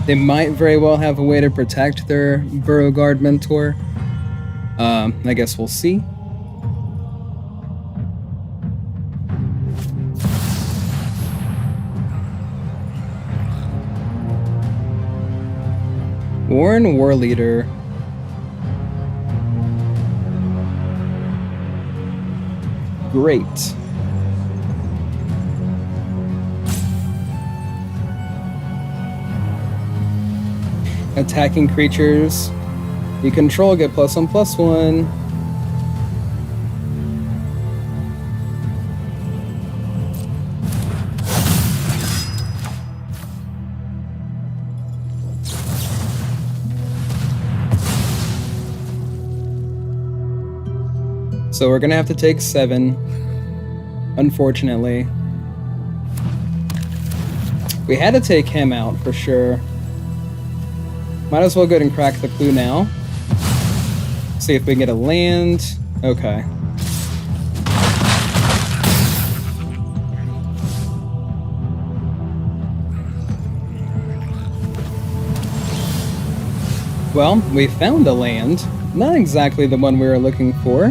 They might very well have a way to protect their Burrow Guard mentor. I guess we'll see. Warren War Leader. Great. Attacking creatures you control get +1/+1. So we're gonna have to take 7, unfortunately. We had to take him out for sure. Might as well go ahead and crack the clue now. See if we can get a land. Okay. Well, we found a land. Not exactly the one we were looking for.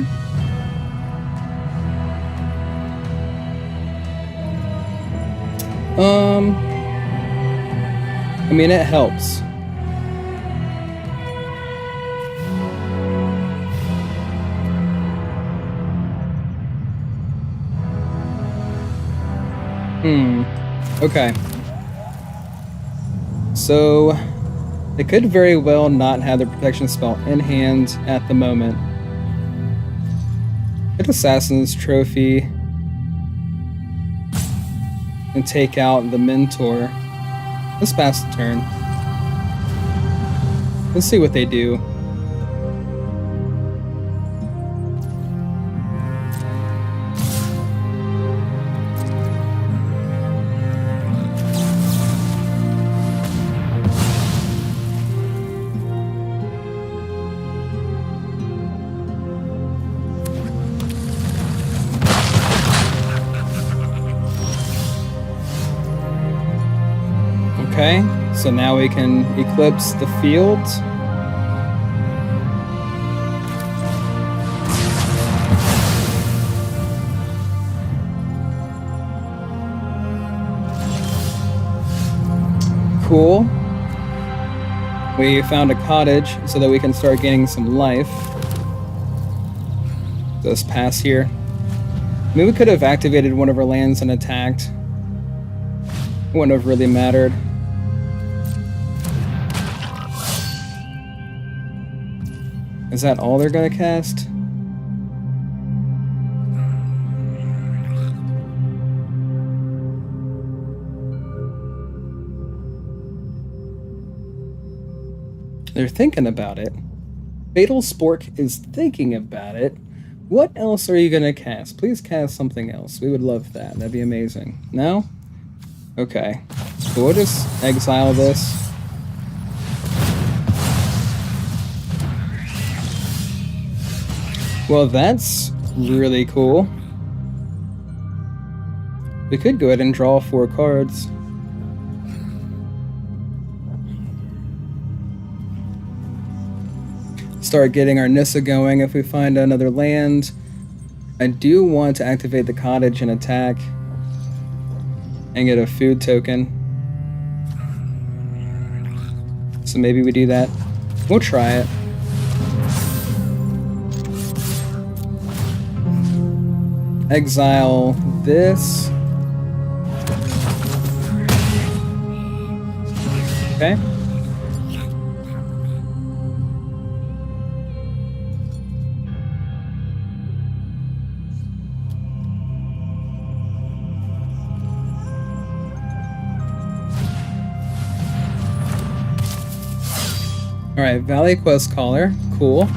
I mean, it helps. Okay. So, it could very well not have the protection spell in hand at the moment. Get Assassin's Trophy and take out the Mentor. Let's pass the turn. Let's see what they do. Okay, so now we can eclipse the field. Cool. We found a cottage so that we can start gaining some life. Let's pass here. I mean, we could have activated one of our lands and attacked. It wouldn't have really mattered. Is that all they're gonna cast? They're thinking about it. Fatal Spork is thinking about it. What else are you gonna cast? Please cast something else. We would love that. That'd be amazing. No? Okay. So we'll just exile this. Well, that's really cool. We could go ahead and draw 4 cards. Start getting our Nissa going if we find another land. I do want to activate the cottage and attack and get a food token. So maybe we do that. We'll try it. Exile this. Okay. Alright, Valley Quest Caller. Cool.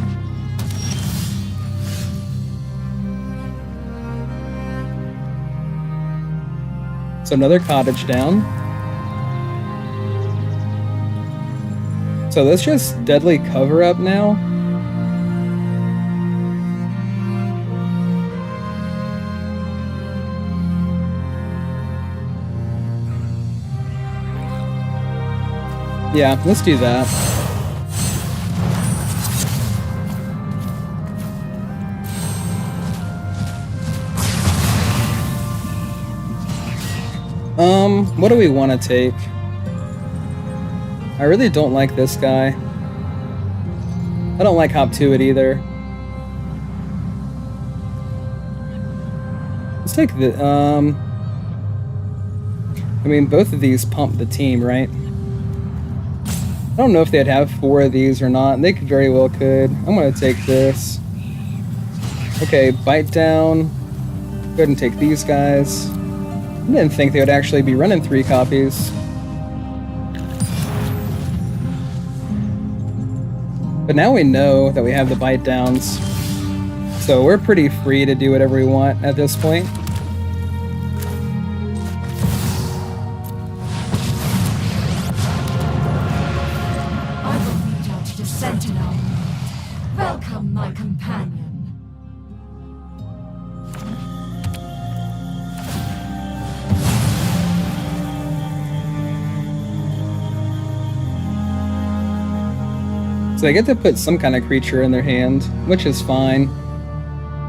So another cottage down. So let's just deadly cover up now. Yeah, let's do that. What do we want to take? I really don't like this guy. I don't like hop to it either. Let's take the, I mean, both of these pump the team, right? I don't know if they'd have 4 of these or not. They could very well could. I'm gonna take this. Okay, bite down. Go ahead and take these guys. I didn't think they would actually be running 3 copies. But now we know that we have the bite downs. So we're pretty free to do whatever we want at this point. I will lead out to Sentinel. Welcome, my companion. So they get to put some kind of creature in their hand, which is fine.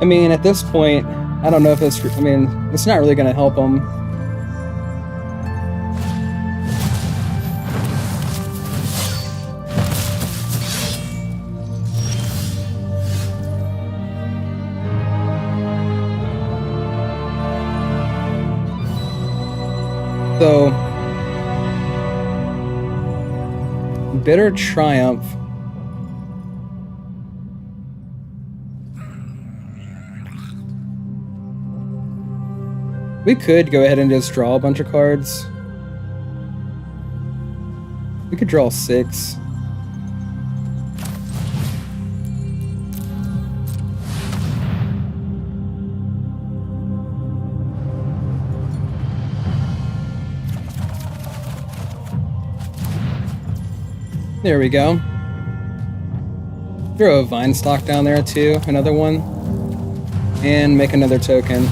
I mean, at this point, I don't know if it's... I mean, it's not really going to help them. So... Bitter Triumph. We could go ahead and just draw a bunch of cards. We could draw 6. There we go. Throw a vine stock down there too, another one. And make another token.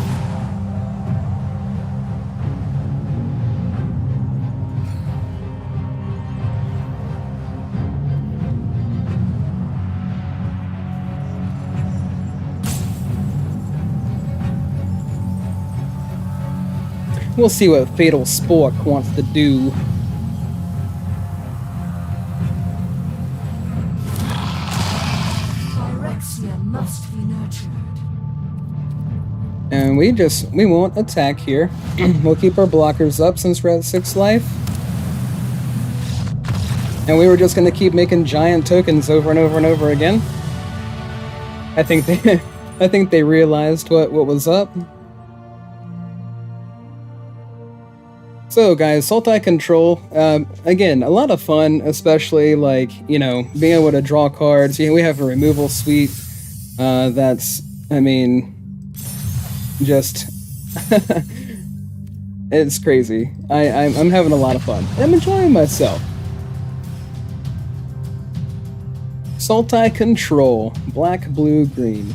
We'll see what Fatal Spork wants to do. Phyrexia must be nurtured. And we won't attack here. We'll keep our blockers up since we're at 6 life. And we were just gonna keep making giant tokens over and over and over again. I think they realized what was up. So guys, Sultai control, again, a lot of fun, especially like, you know, being able to draw cards. You know, we have a removal suite that's, I mean, just, it's crazy. I'm having a lot of fun. I'm enjoying myself. Sultai control, black, blue, green.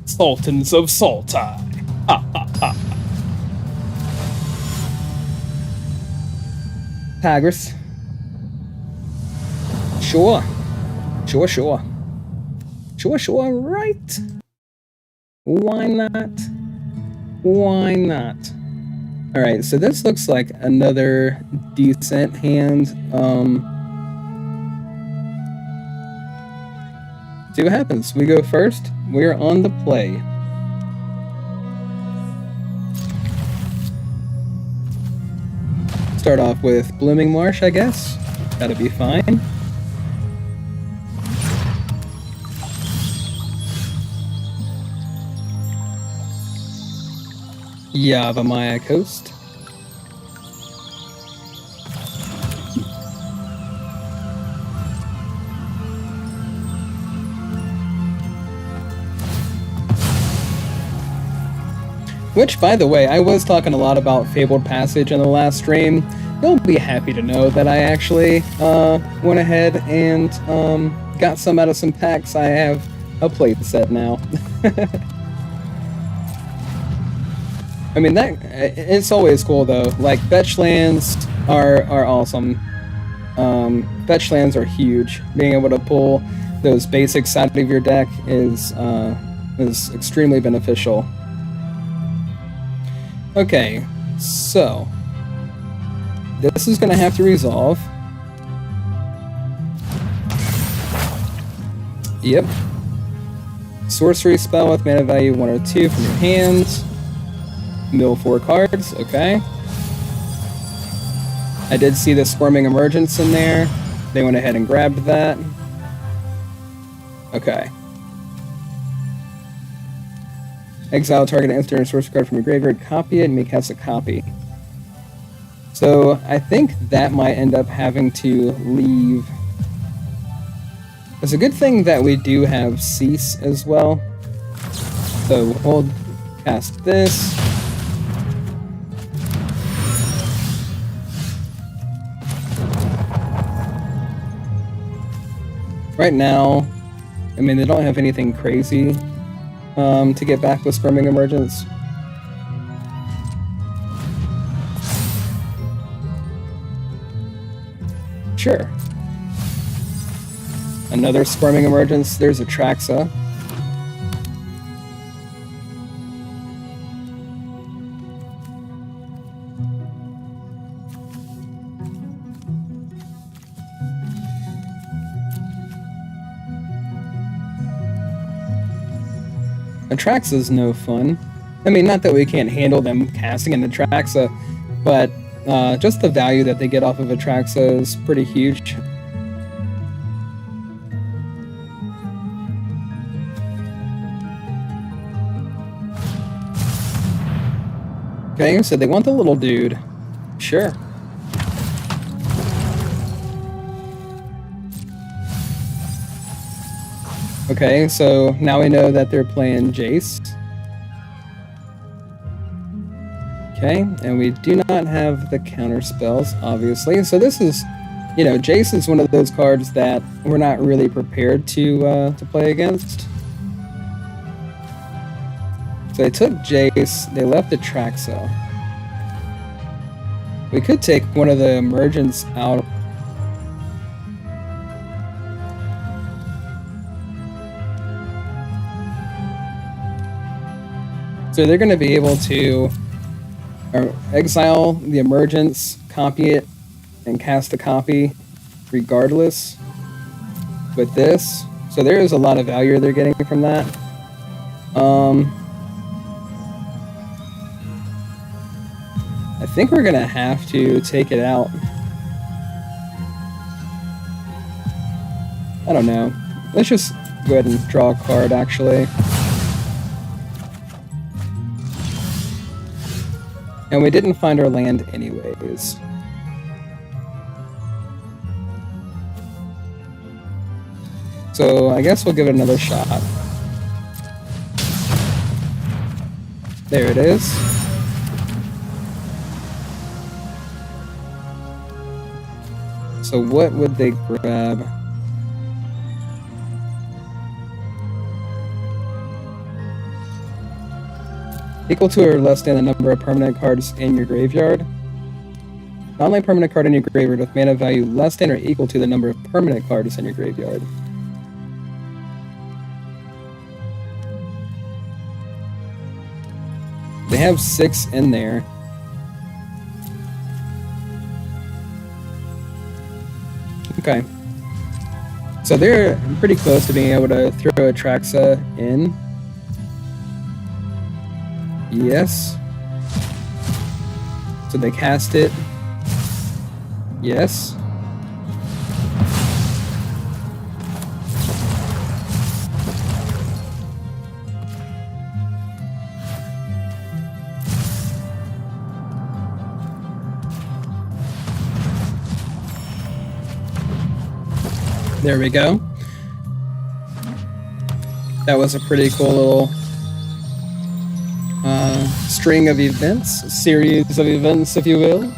Sultans of Sultai. Ha ha ha. Tigris. Sure, right? Why not? Why not? Alright, so this looks like another decent hand. See what happens. We go first. We're on the play. Start off with Blooming Marsh, I guess. That'll be fine. Yavimaya Coast. Which, by the way, I was talking a lot about Fabled Passage in the last stream. You'll be happy to know that I actually went ahead and got some out of some packs. I have a play set now. I mean, it's always cool though. Like, fetch lands are awesome. Fetch lands are huge. Being able to pull those basics out of your deck is extremely beneficial. Okay, so this is going to have to resolve. Yep. Sorcery spell with mana value 1 or 2 from your hand. Mill 4 cards, okay. I did see the Squirming Emergence in there. They went ahead and grabbed that. Okay. Exile target instant or sorcery card from your graveyard, copy it, and may cast a copy. So I think that might end up having to leave. It's a good thing that we do have Cease as well. So we'll cast this. Right now, I mean, they don't have anything crazy to get back with Squirming Emergence. Sure. Another Squirming Emergence. There's Atraxa. Atraxa's no fun. I mean, not that we can't handle them casting an Atraxa, but just the value that they get off of Atraxa is pretty huge. Okay, so they want the little dude. Sure. Okay, so now we know that they're playing Jace. Okay, and we do not have the counter spells, obviously. So this is, you know, Jace is one of those cards that we're not really prepared to play against. So they took Jace, they left Atraxa. We could take one of the Emergence out. So they're going to be able to exile the Emergence, copy it, and cast a copy regardless with this. So there is a lot of value they're getting from that. I think we're going to have to take it out. I don't know. Let's just go ahead and draw a card, actually. And we didn't find our land anyways. So I guess we'll give it another shot. There it is. So what would they grab? Equal to or less than the number of permanent cards in your graveyard. Non-land permanent card in your graveyard with mana value less than or equal to the number of permanent cards in your graveyard. They have 6 in there. Okay. So they're pretty close to being able to throw Atraxa in. Yes. So they cast it. Yes. There we go. That was a pretty cool little string of events, a series of events, if you will.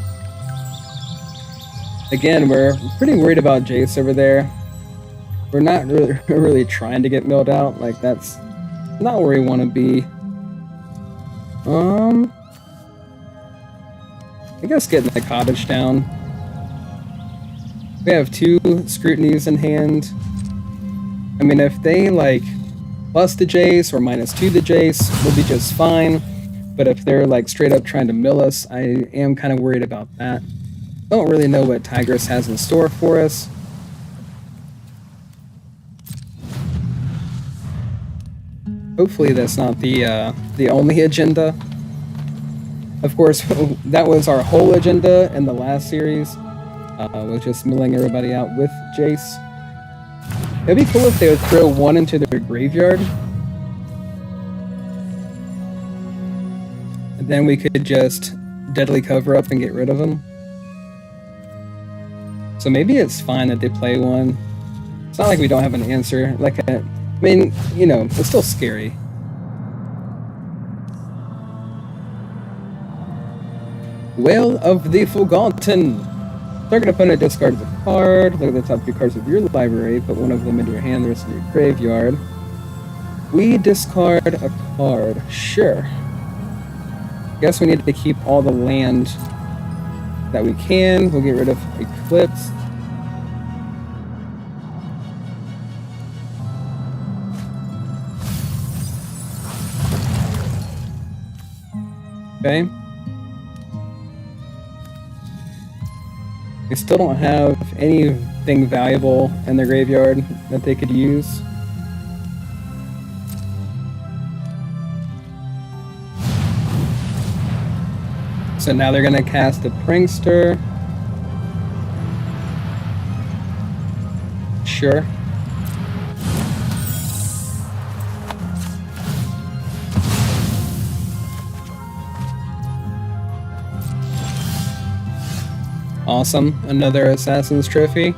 Again, we're pretty worried about Jace over there. We're not really trying to get milled out. Like, that's not where we want to be. I guess getting the cottage down. We have 2 scrutinies in hand. I mean, if they, like, plus the Jace or -2 the Jace, we'll be just fine. But if they're, like, straight up trying to mill us, I am kind of worried about that. Don't really know what Tigris has in store for us. Hopefully that's not the only agenda. Of course, that was our whole agenda in the last series. Was just milling everybody out with Jace. It'd be cool if they would throw one into their graveyard. And then we could just deadly cover up and get rid of them. So maybe it's fine that they play one. It's not like we don't have an answer. I mean, you know, it's still scary. Well of the Forgotten. Target opponent discards a card. Look at the top 2 cards of your library. Put one of them into your hand, the rest in your graveyard. We discard a card. Sure. Guess we need to keep all the land that we can. We'll get rid of Eclipse. Okay. They still don't have anything valuable in their graveyard that they could use. So now they're gonna cast a Prankster. Sure. Awesome, another Assassin's Trophy.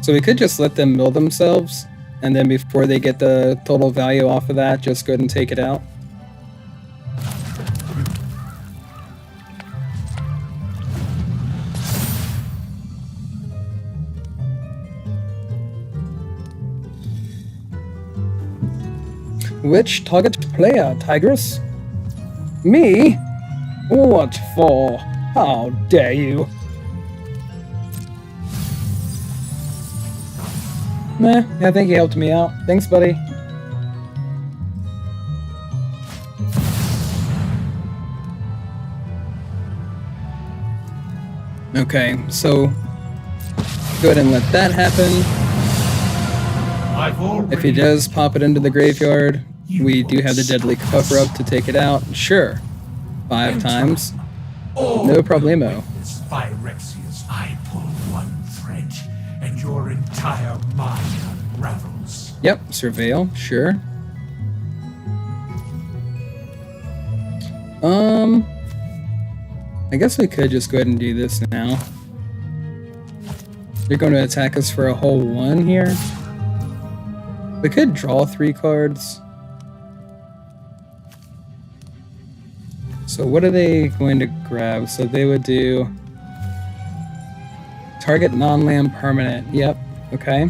So we could just let them mill themselves, and then before they get the total value off of that, just go ahead and take it out. Which target player, Tigress? Me? What for? How dare you? Meh, I think he helped me out. Thanks, buddy. Okay, so go ahead and let that happen. If he does pop it into the graveyard, we do have the deadly cover-up to take it out. Sure. 5 times. No problemo. Phyrexia's I pull one thread, and your entire mind unravels. Yep, surveil, sure. I guess we could just go ahead and do this now. They're going to attack us for a whole 1 here. We could draw 3 cards. So what are they going to grab? So they would do target non-land permanent. Yep, okay.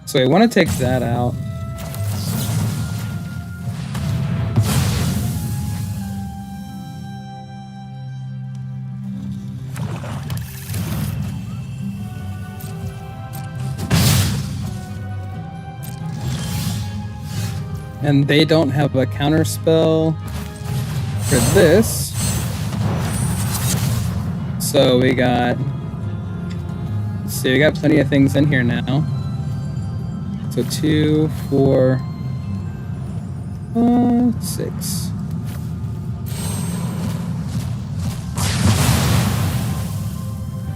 So I want to take that out. And they don't have a counter spell for this. So we got, let's see, we got plenty of things in here now. So 2, 4, 6.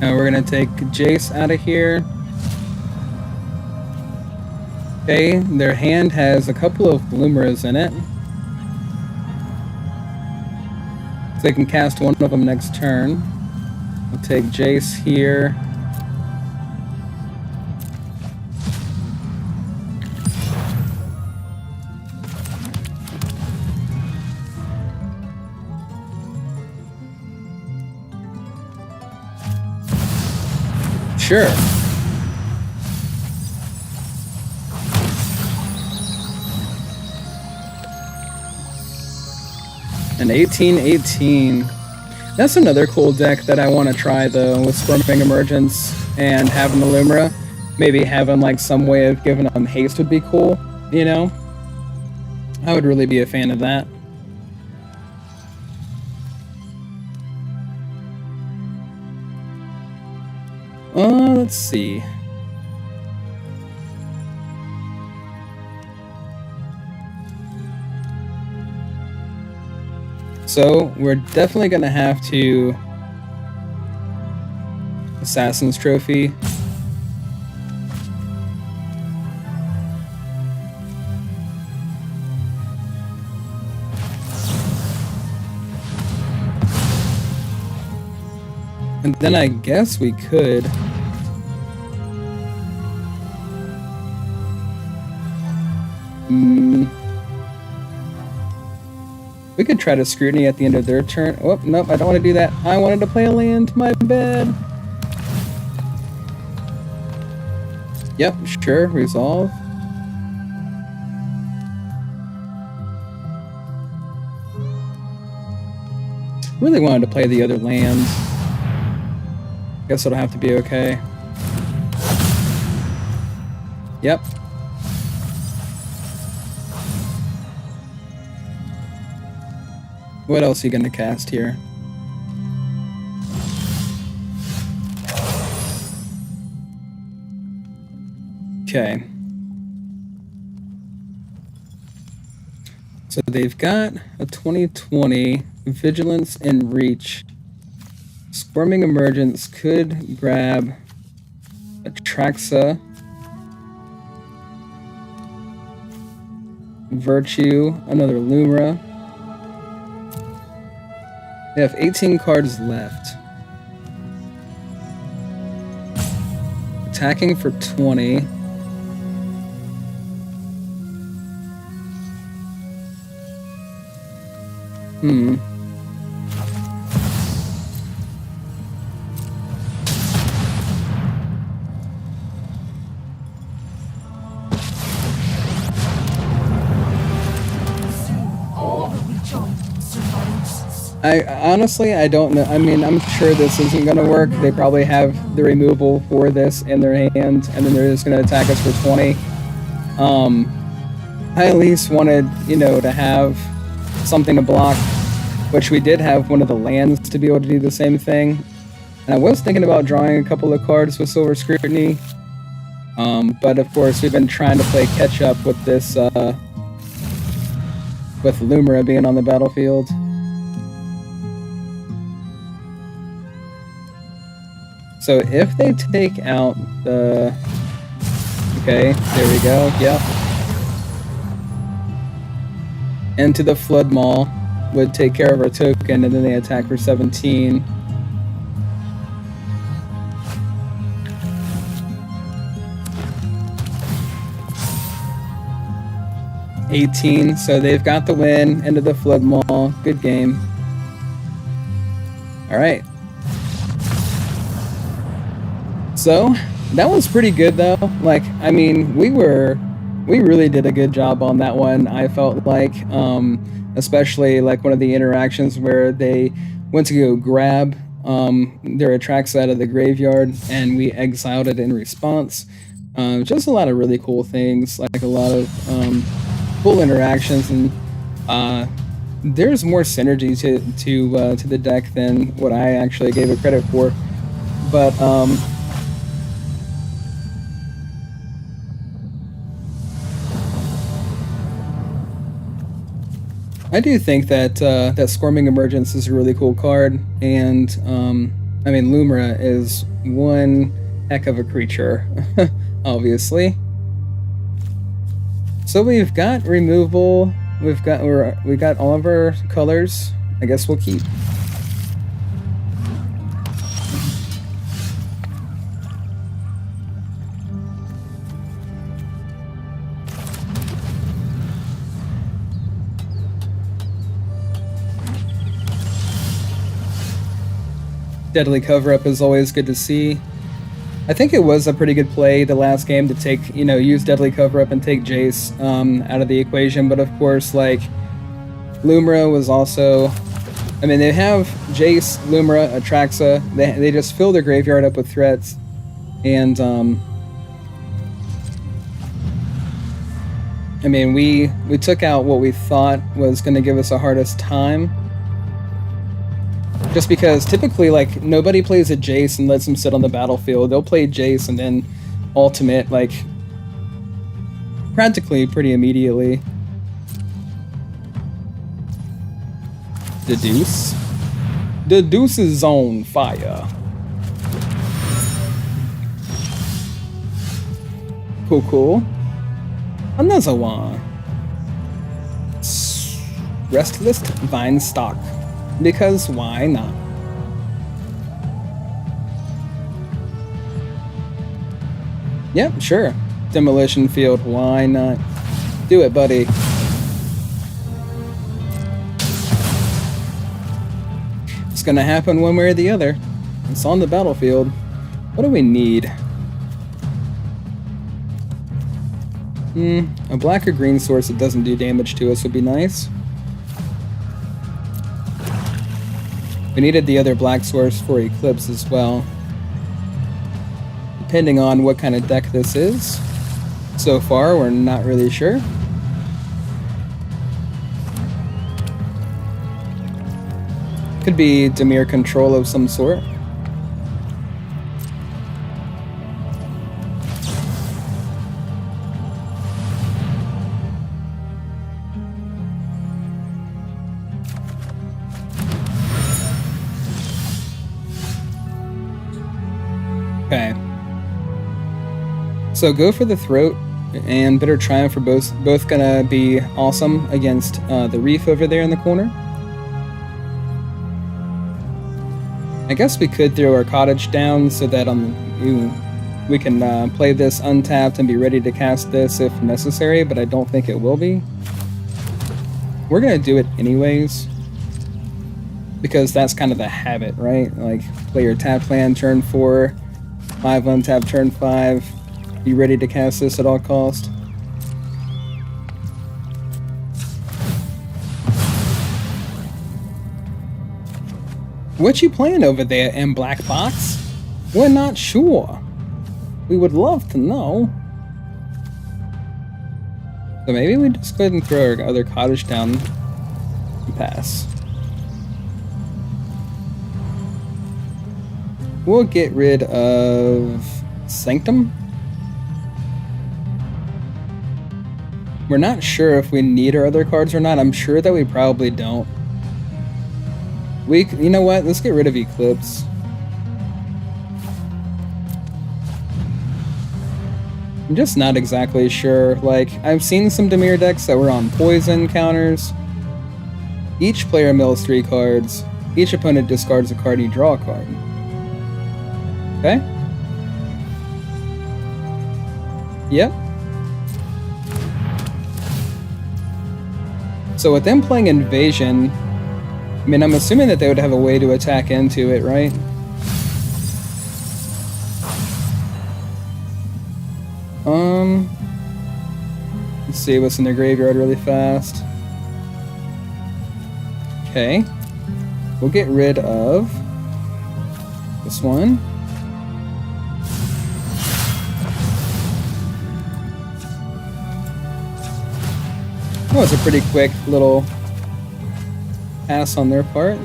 Now we're gonna take Jace out of here. Okay, their hand has a couple of Bloomeras in it. So they can cast one of them next turn. We'll take Jace here. Sure. An 18-18. That's another cool deck that I want to try though, with Squirming Emergence and having the Lumira. Maybe having like some way of giving them haste would be cool, you know? I would really be a fan of that. Let's see. So we're definitely gonna have to Assassin's Trophy. And then I guess we could we could try to scrutiny at the end of their turn. Oh, nope, I don't want to do that. I wanted to play a land, my bad. Yep, sure, resolve. Really wanted to play the other lands. Guess it'll have to be okay. Yep. What else are you gonna cast here? Okay. So they've got a 2020 Vigilance and Reach. Squirming Emergence could grab Atraxa, Virtue, another Lumra. They have 18 cards left. Attacking for 20. I don't know. I mean, I'm sure this isn't going to work. They probably have the removal for this in their hand, and then they're just going to attack us for 20. I at least wanted, you know, to have something to block, which we did have one of the lands to be able to do the same thing. And I was thinking about drawing a couple of cards with Silver Scrutiny, but of course we've been trying to play catch up with this, with Lumra being on the battlefield. So if they take out the... Okay, there we go, yep. Into the Flood Maul would take care of our token, and then they attack for 17. $18, so they've got the win into the Flood Maul. Good game. Alright. So, that was pretty good though. Like, I mean, we really did a good job on that one, I felt like. Especially like one of the interactions where they went to go grab their Atraxa out of the graveyard and we exiled it in response. Just a lot of really cool things, like a lot of cool interactions, and there's more synergy to the deck than what I actually gave it credit for. But I do think that that Squirming Emergence is a really cool card, and I mean, Lumra is one heck of a creature, obviously. So we've got removal, we got all of our colors. I guess we'll keep. Deadly Cover-Up is always good to see. I think it was a pretty good play the last game to take, you know, use Deadly Cover-Up and take Jace out of the equation, but of course, like, Lumra was also... I mean, they have Jace, Lumra, Atraxa, they just fill their graveyard up with threats, and, I mean, we took out what we thought was going to give us the hardest time. Just because typically, like, nobody plays a Jace and lets him sit on the battlefield. They'll play Jace and then ultimate, like, practically pretty immediately. The deuce. The deuce is on fire. Cool, cool. Another one. Restless vine stock. Because why not? Yep, sure. Demolition field, why not? Do it, buddy. It's gonna happen one way or the other. It's on the battlefield. What do we need? A black or green source that doesn't do damage to us would be nice. We needed the other black source for Eclipse as well. Depending on what kind of deck this is. So far, we're not really sure. Could be Dimir control of some sort. Okay. So go for the throat and Bitter Triumph are both gonna be awesome against the Reef over there in the corner. I guess we could throw our Cottage down so that we can play this untapped and be ready to cast this if necessary, but I don't think it will be. We're gonna do it anyways, because that's kind of the habit, right? Like, play your tap land turn 4, 5 untap turn 5, be ready to cast this at all cost. What you playing over there in Black Box? We're not sure. We would love to know. So maybe we just go ahead and throw our other Cottage down and pass. We'll get rid of Sanctum. We're not sure if we need our other cards or not. I'm sure that we probably don't. You know what? Let's get rid of Eclipse. I'm just not exactly sure. Like, I've seen some Dimir decks that were on poison counters. Each player mills 3 cards. Each opponent discards a card, you draw a card. Okay? Yep. So with them playing Invasion, I mean, I'm assuming that they would have a way to attack into it, right? Let's see what's in their graveyard really fast. Okay. We'll get rid of this one. Oh, it's a pretty quick little pass on their part.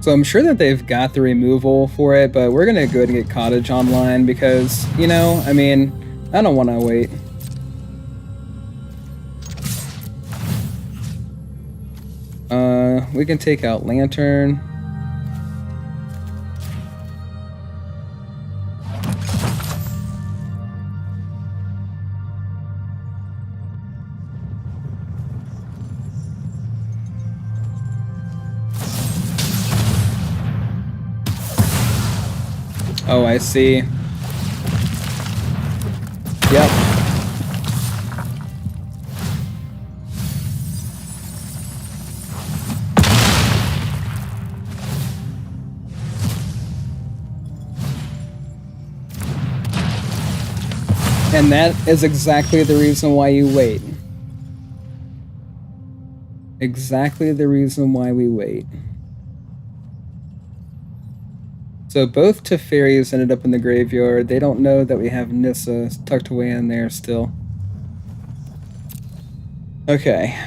So I'm sure that they've got the removal for it, but we're gonna go ahead and get Cottage online because, you know, I mean, I don't want to wait. We can take out Lantern. Oh, I see. Yep. And that is exactly the reason why you wait. Exactly the reason why we wait. So both Teferis ended up in the graveyard. They don't know that we have Nissa tucked away in there still. Okay.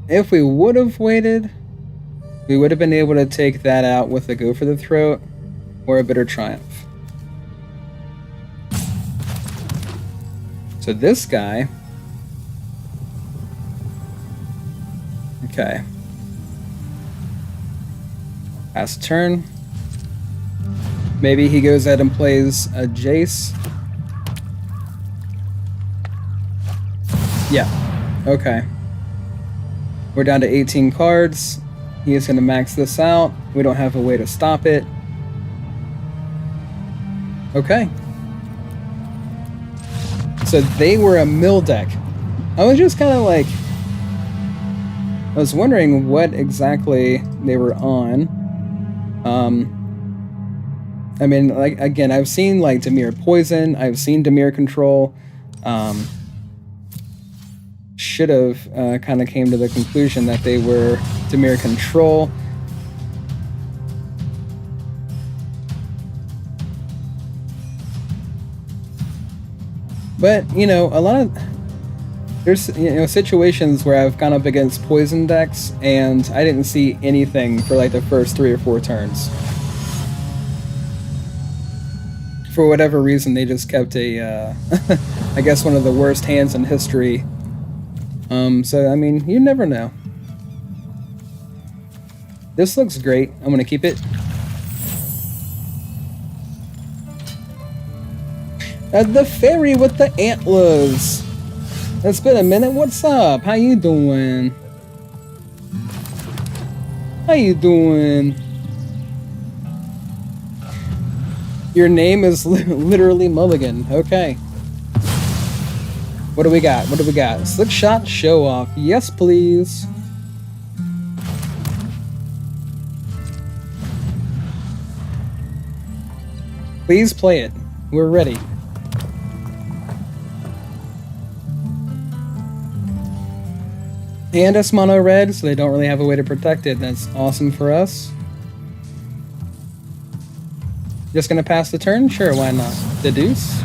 If we would have waited, we would have been able to take that out with a Go for the Throat. or a bitter triumph. So this guy... Okay. Pass a turn. Maybe he goes ahead and plays a Jace. Yeah. Okay. We're down to 18 cards. He is going to max this out. We don't have a way to stop it. Okay. So they were a mill deck. I was just kind of like... I was wondering what exactly they were on. I mean, like, again, I've seen, like, Dimir Poison. I've seen Dimir Control. Should have kind of came to the conclusion that they were Dimir Control. But, you know, a lot of... There's, you know, situations where I've gone up against poison decks and I didn't see anything for like the first 3 or 4 turns. For whatever reason, they just kept a, I guess one of the worst hands in history. So, I mean, you never know. This looks great. I'm gonna keep it. The fairy with the antlers. It's been a minute. What's up? How you doing? How you doing? Your name is literally Mulligan. Okay. What do we got? What do we got? Slick shot, show off. Yes, please. Please play it. We're ready. And it's mono red, so they don't really have a way to protect it. That's awesome for us. Just gonna pass the turn? Sure, why not? The deuce?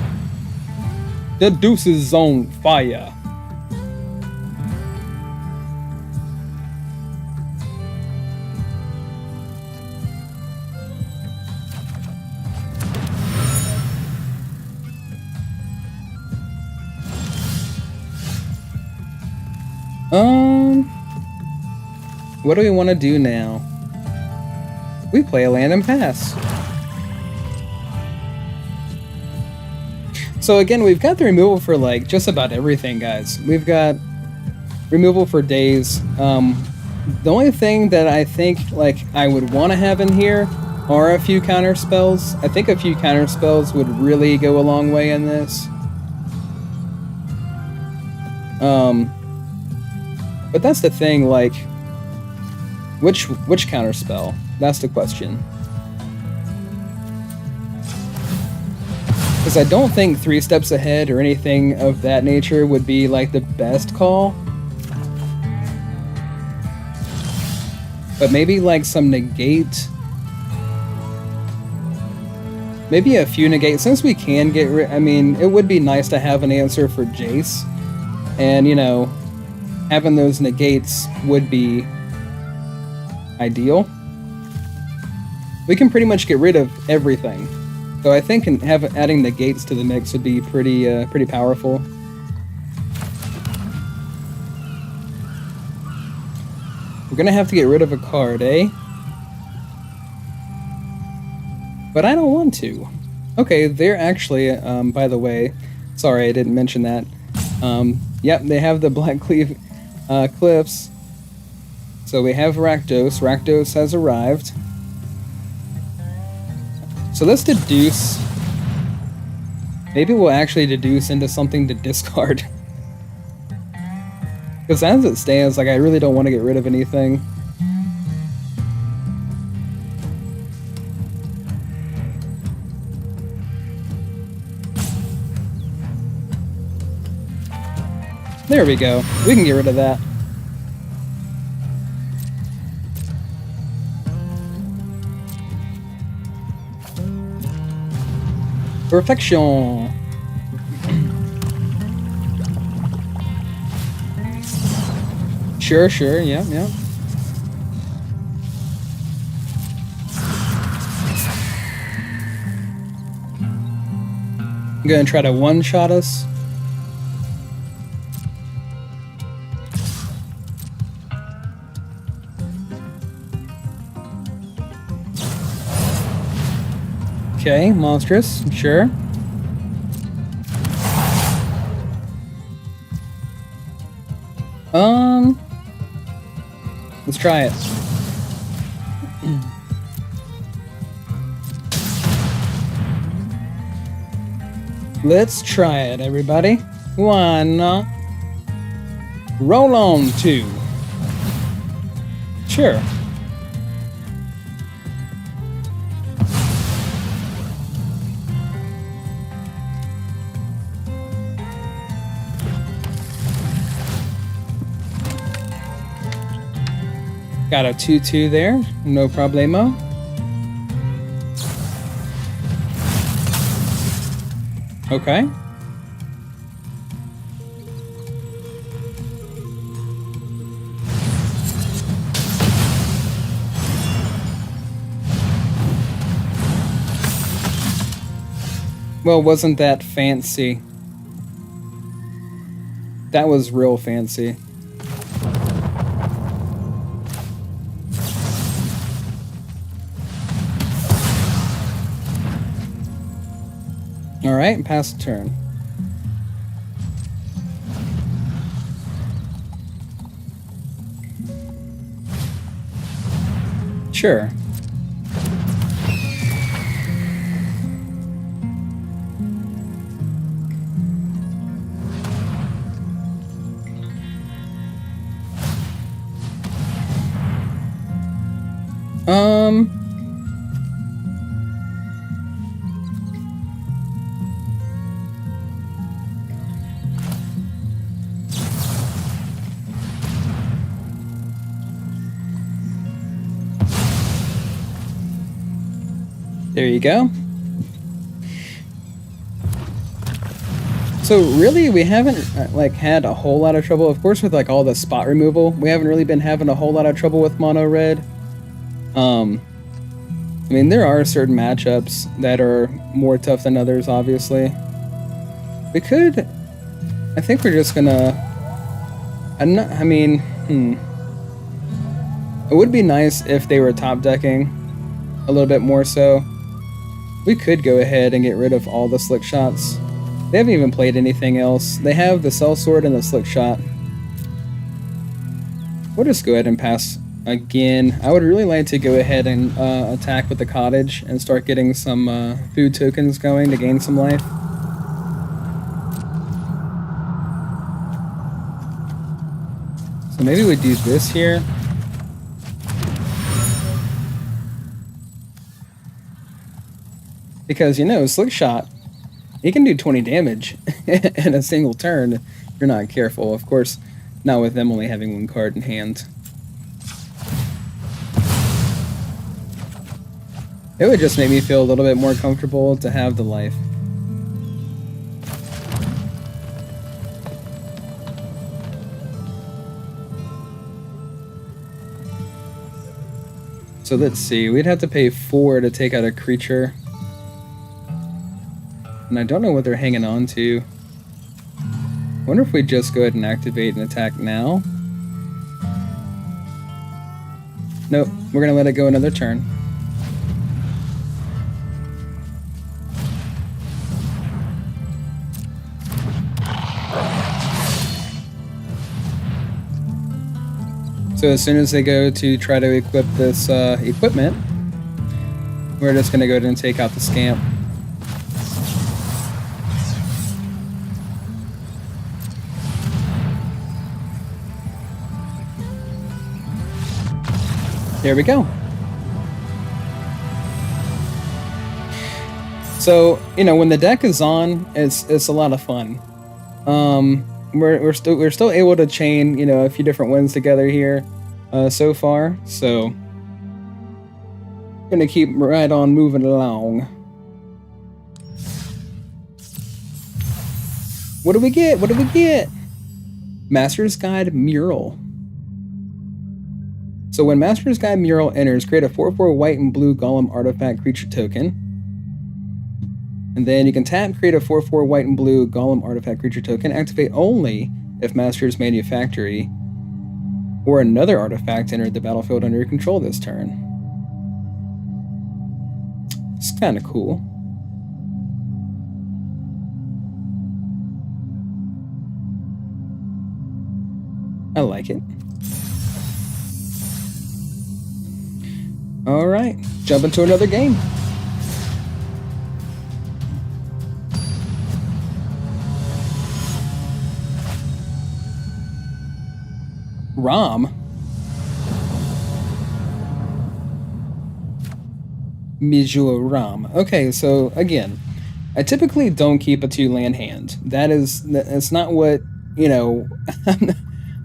The deuce is on fire. What do we want to do now? We play a land and pass. So again, we've got the removal for like just about everything, guys. We've got removal for days. The only thing that I think like I would want to have in here are a few counter spells. I think a few counter spells would really go a long way in this. But that's the thing, like, which counter spell? That's the question. Because I don't think 3 steps ahead or anything of that nature would be like the best call. But maybe like some negate. Maybe a few negate. Since we can get rid, I mean, it would be nice to have an answer for Jace. And, you know, having those negates would be ideal. We can pretty much get rid of everything. So I think adding negates to the mix would be pretty powerful. We're gonna have to get rid of a card, eh? But I don't want to. Okay, they're actually, by the way, sorry I didn't mention that. Yep, they have the Black Cliffs. So we have Rakdos. Rakdos has arrived. So let's deduce. Maybe we'll actually deduce into something to discard. Because as it stands, like, I really don't want to get rid of anything. There we go. We can get rid of that. Perfection. Sure, yeah. Gonna try to one-shot us. Okay, monstrous, sure. Let's try it. Let's try it, everybody. Why not? Roll on 2. Sure. Got a 2-2 there, no problemo. Okay. Well, wasn't that fancy? That was real fancy. Alright, pass the turn. Sure. There you go. So really, we haven't like had a whole lot of trouble. Of course, with like all the spot removal, we haven't really been having a whole lot of trouble with mono red. I mean, there are certain matchups that are more tough than others, obviously. We could... I think we're just gonna... I mean, It would be nice if they were top decking a little bit more so. We could go ahead and get rid of all the slick shots. They haven't even played anything else. They have the Cell Sword and the slick shot. We'll just go ahead and pass again. I would really like to go ahead and attack with the cottage and start getting some food tokens going to gain some life. So maybe we do this here. Because, you know, Slick Shot, he can do 20 damage in a single turn if you're not careful. Of course, not with them only having one card in hand. It would just make me feel a little bit more comfortable to have the life. So let's see, we'd have to pay 4 to take out a creature. And I don't know what they're hanging on to. I wonder if we just go ahead and activate and attack now. Nope, we're gonna let it go another turn. So as soon as they go to try to equip this equipment, we're just gonna go ahead and take out the scamp. There we go. So, you know, when the deck is on, it's a lot of fun. We're still able to chain, you know, a few different wins together here so far. So, gonna keep right on moving along. What do we get? What do we get? Master's Guide Mural. So when Master's Guide Mural enters, create a 4/4 white and blue golem artifact creature token. And then you can tap, create a 4/4 white and blue Golem artifact creature token. Activate only if Master's Manufactory or another artifact entered the battlefield under your control this turn. It's kind of cool. I like it. All right, jump into another game. Rom. Mijou Rom. Okay, so again, I typically don't keep a 2-land hand. That's not what, you know,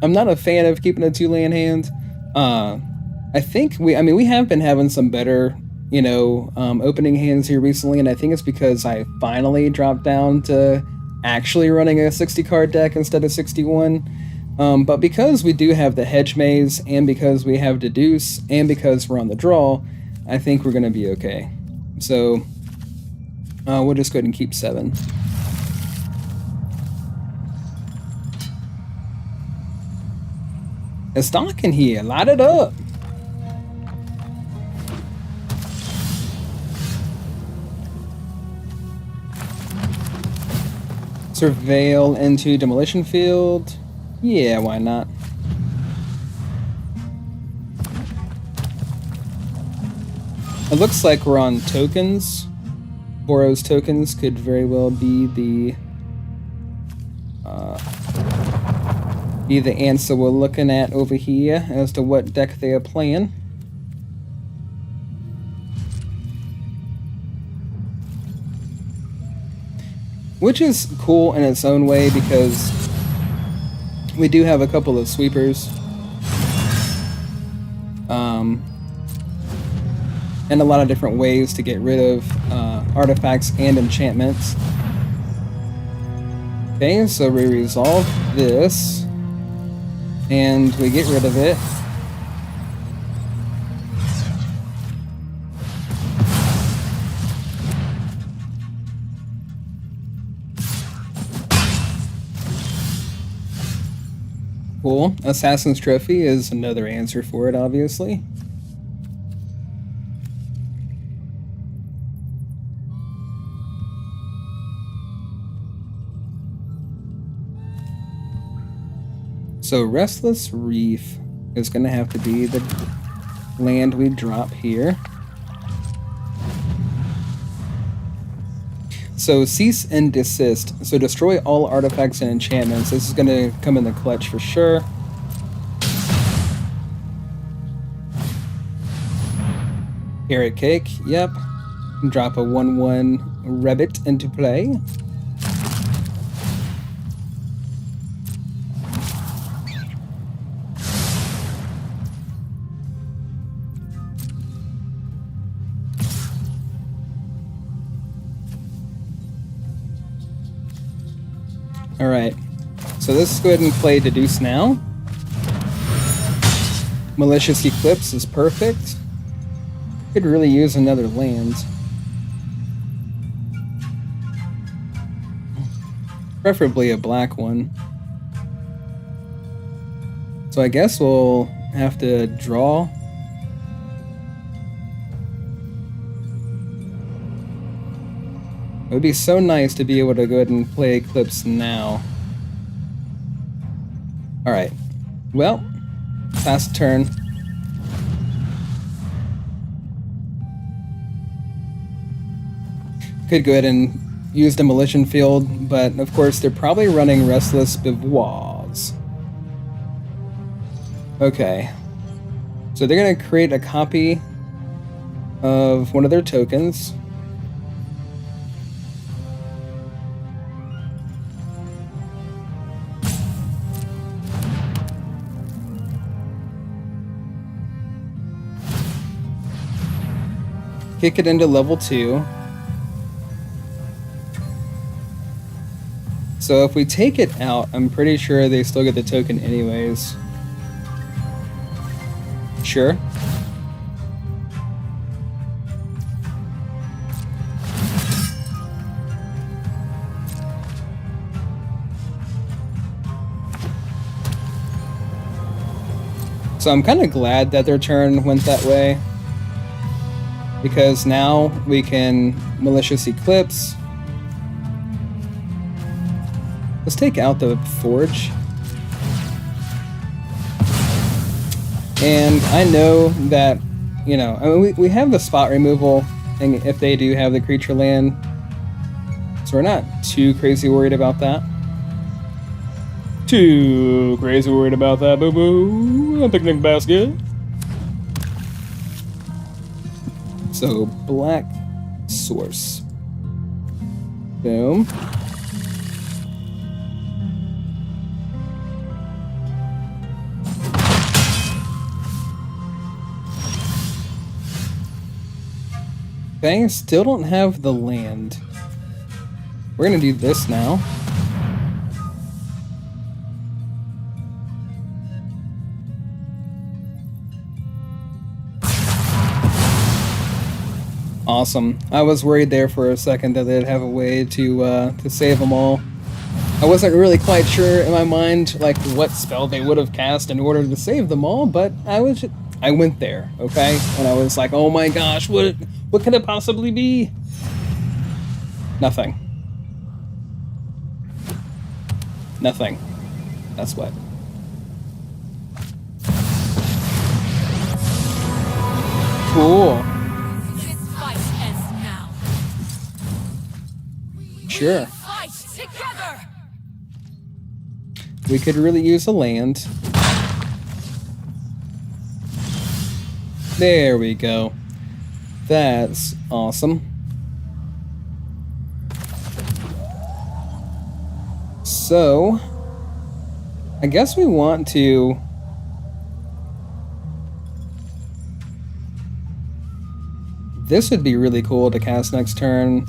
I'm not a fan of keeping a 2-land hand. I think we have been having some better, you know, opening hands here recently, and I think it's because I finally dropped down to actually running a 60-card deck instead of 61. But because we do have the Hedge Maze, and because we have Deduce, and because we're on the draw, I think we're going to be okay. So we'll just go ahead and keep 7. It's dark in here. Light it up. Surveil into Demolition Field. Yeah, why not? It looks like we're on tokens. Boros tokens could very well be the answer we're looking at over here as to what deck they are playing. Which is cool in its own way because we do have a couple of sweepers. And a lot of different ways to get rid of artifacts and enchantments. Okay, so we resolve this. And we get rid of it. Cool. Assassin's Trophy is another answer for it, obviously. So Restless Reef is going to have to be the land we drop here. So cease and desist. So destroy all artifacts and enchantments. This is going to come in the clutch for sure. Carrot Cake, yep. Drop a 1/1 Rabbit into play. Alright, so let's go ahead and play Deduce now. Malicious Eclipse is perfect. Could really use another land. Preferably a black one. So I guess we'll have to draw. It would be so nice to be able to go ahead and play Eclipse now. Alright. Well, pass the turn. Could go ahead and use Demolition Field, but of course they're probably running Restless Bivouacs. Okay. So they're going to create a copy of one of their tokens. Kick it into level 2. So if we take it out, I'm pretty sure they still get the token anyways. Sure. So I'm kind of glad that their turn went that way, because now we can malicious eclipse. Let's take out the forge. And I know that, you know, I mean, we have the spot removal thing if they do have the creature land. So we're not too crazy worried about that. Too crazy worried about that, boo-boo. A picnic basket. So, black source. Boom. Okay, still don't have the land. We're gonna do this now. Awesome. I was worried there for a second that they'd have a way to save them all. I wasn't really quite sure in my mind like what spell they would have cast in order to save them all, but I went there, okay? And I was like, oh my gosh, what could it possibly be? Nothing. Nothing. That's what. Cool. This fight ends now. Sure. Fight together. We could really use a land. There we go. That's awesome. So, I guess we want to... This would be really cool to cast next turn.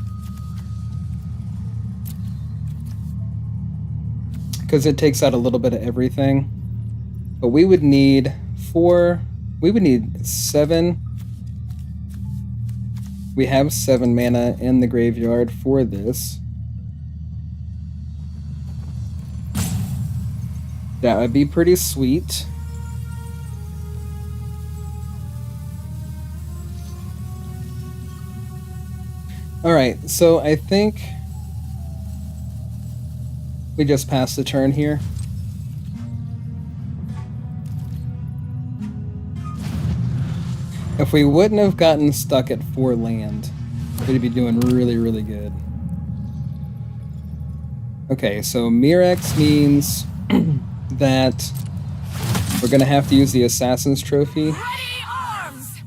Because it takes out a little bit of everything. But we would need 4... We would need 7. We have 7 mana in the graveyard for this. That would be pretty sweet. Alright, so I think we just passed the turn here. If we wouldn't have gotten stuck at 4 land, we'd be doing really, really good. Okay, so Mirex means that we're gonna have to use the Assassin's Trophy. Ready arms.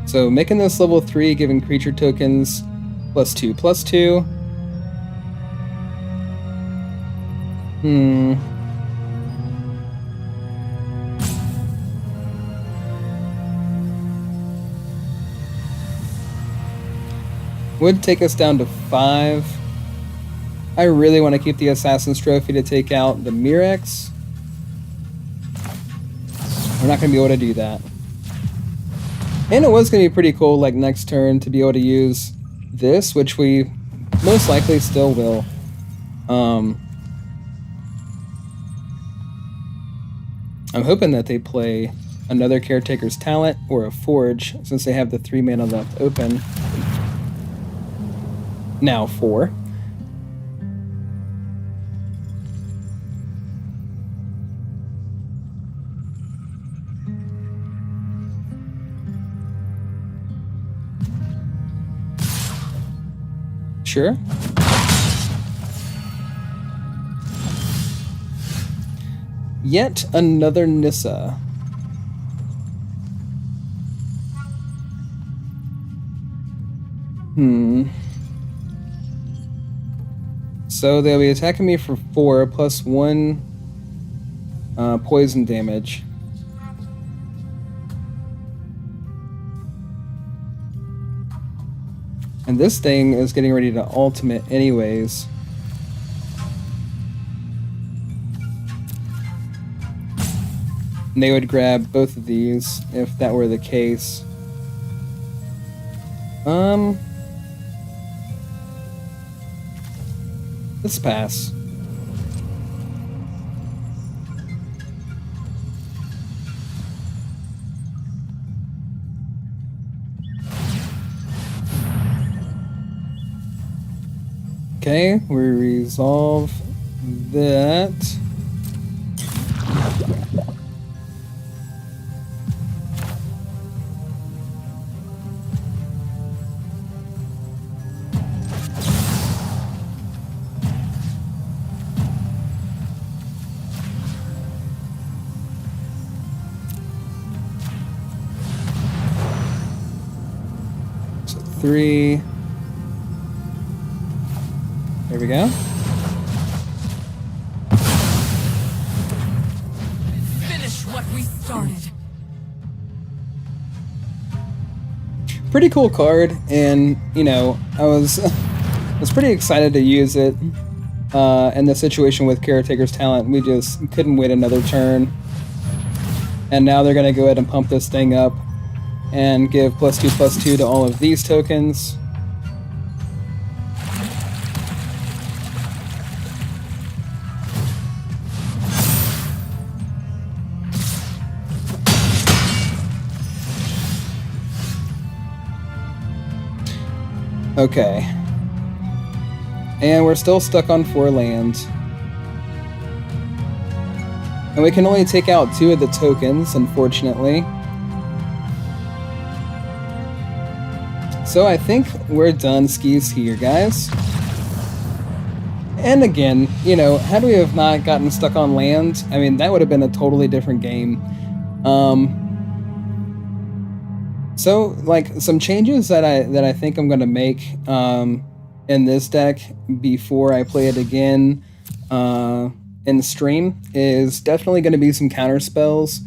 So making this level 3, giving creature tokens +2/+2. Would take us down to 5. I really want to keep the Assassin's Trophy to take out the Mirex. We're not going to be able to do that. And it was going to be pretty cool, like, next turn to be able to use this, which we most likely still will. I'm hoping that they play another Caretaker's Talent or a Forge, since they have the 3 mana left open. Now 4. Sure. Yet another Nissa. So they'll be attacking me for 4 plus 1 poison damage. And this thing is getting ready to ultimate anyways. And they would grab both of these if that were the case. Let's pass. Okay, we resolve that. So 3. There we go. Finish what we started. Pretty cool card, and you know, I was pretty excited to use it in the situation with Caretaker's Talent. We just couldn't wait another turn, and now they're gonna go ahead and pump this thing up and give +2/+2 to all of these tokens. Okay. And we're still stuck on 4 lands. And we can only take out 2 of the tokens, unfortunately. So I think we're done skis here, guys. And again, you know, had we have not gotten stuck on land, I mean, that would have been a totally different game. So, like, some changes that I think I'm gonna make in this deck before I play it again in stream is definitely going to be some counter spells.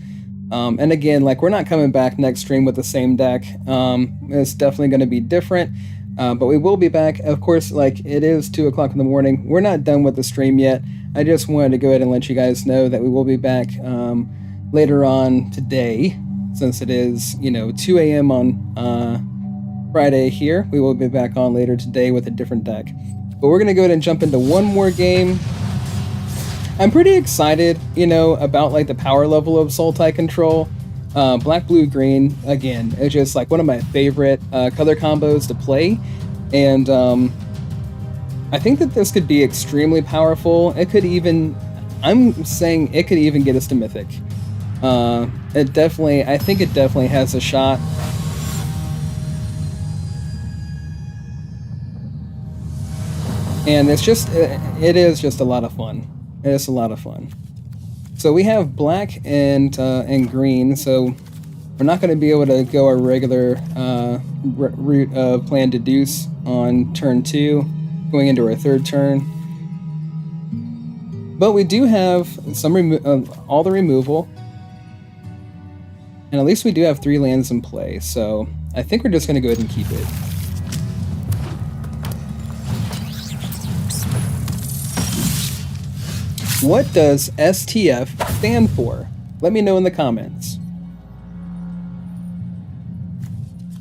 And again, like, we're not coming back next stream with the same deck. It's definitely going to be different, but we will be back. Of course, like, it is 2 o'clock in the morning. We're not done with the stream yet. I just wanted to go ahead and let you guys know that we will be back later on today. Since it is, you know, 2 a.m. on Friday here, we will be back on later today with a different deck. But we're going to go ahead and jump into one more game. I'm pretty excited, you know, about, like, the power level of Sultai control. Black, blue, green, again, it's just, like, one of my favorite color combos to play. And I think that this could be extremely powerful. It could even, I'm saying it could even get us to Mythic. I think it definitely has a shot. And it's just, it is just a lot of fun. It is a lot of fun. So we have black and green, so we're not going to be able to go our regular route of plan deduce on turn 2, going into our 3rd turn. But we do have some all the removal. And at least we do have 3 lands in play, so I think we're just going to go ahead and keep it. What does STF stand for? Let me know in the comments.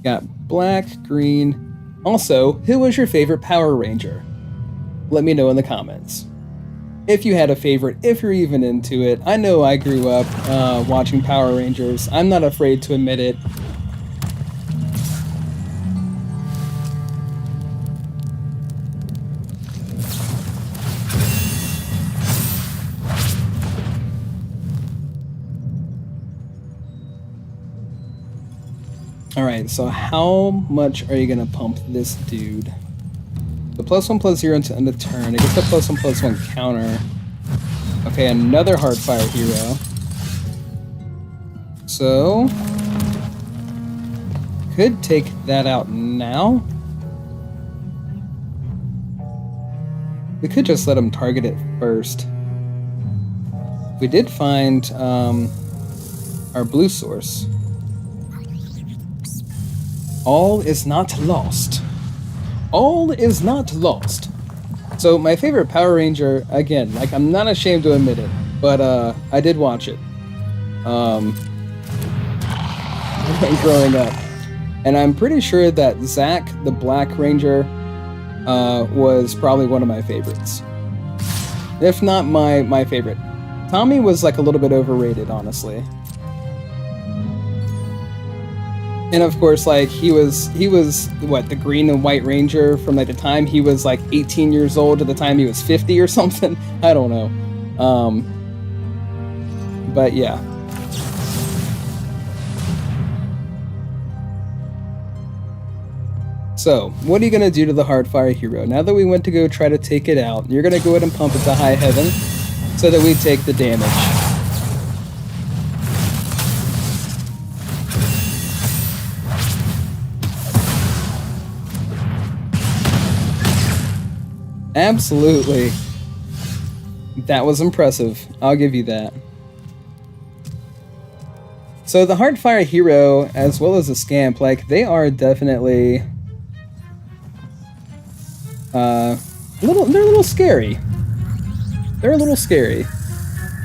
Got black, green. Also, who was your favorite Power Ranger? Let me know in the comments. If you had a favorite, if you're even into it. I know I grew up watching Power Rangers. I'm not afraid to admit it. Alright, so how much are you going to pump this dude? The +1/+0 to end the turn. It gets the +1/+1 counter. Okay, another Heartfire hero. So could take that out now. We could just let him target it first. We did find our blue source. All is not lost. All is not lost. So my favorite Power Ranger, again, like, I'm not ashamed to admit it, but I did watch it growing up. And I'm pretty sure that Zack, the Black Ranger, was probably one of my favorites. if not my favorite. Tommy was like a little bit overrated, honestly. And of course, like he was what, the Green and White Ranger from like the time he was like 18 years old to the time he was 50 or something. I don't know. But yeah. So, what are you gonna do to the Hardfire Hero? Now that we went to go try to take it out, you're gonna go ahead and pump it to high heaven so that we take the damage. Absolutely. That was impressive. I'll give you that. So the Heartfire Hero, as well as the Scamp, like, they are definitely they're a little scary. They're a little scary.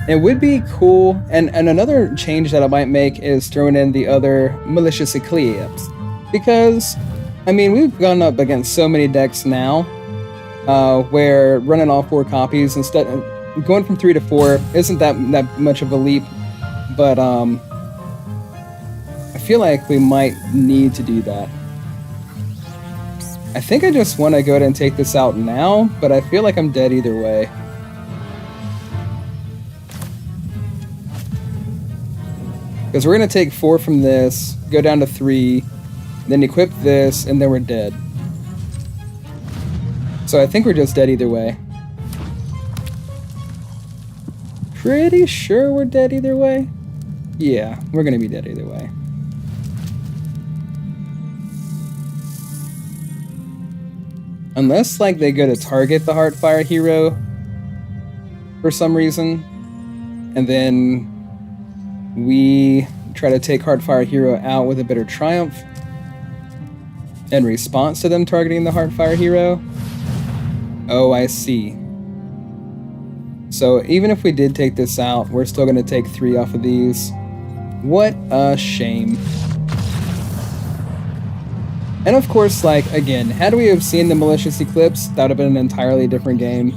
It would be cool, and another change that I might make is throwing in the other Malicious Eclipse. Because, I mean, we've gone up against so many decks now, where running all 4 copies instead of going from 3 to 4 isn't that much of a leap, but I feel like we might need to do that. I think I just want to go ahead and take this out now, but I feel like I'm dead either way. Because we're going to take 4 from this, go down to 3, then equip this, and then we're dead. So I think we're just dead either way. Pretty sure we're dead either way? Yeah, we're going to be dead either way. Unless, like, they go to target the Heartfire Hero for some reason, and then we try to take Heartfire Hero out with a Bitter Triumph in response to them targeting the Heartfire Hero. Oh, I see. So even if we did take this out, we're still going to take 3 off of these. What a shame. And of course, like, again, had we have seen the Malicious Eclipse, that would have been an entirely different game.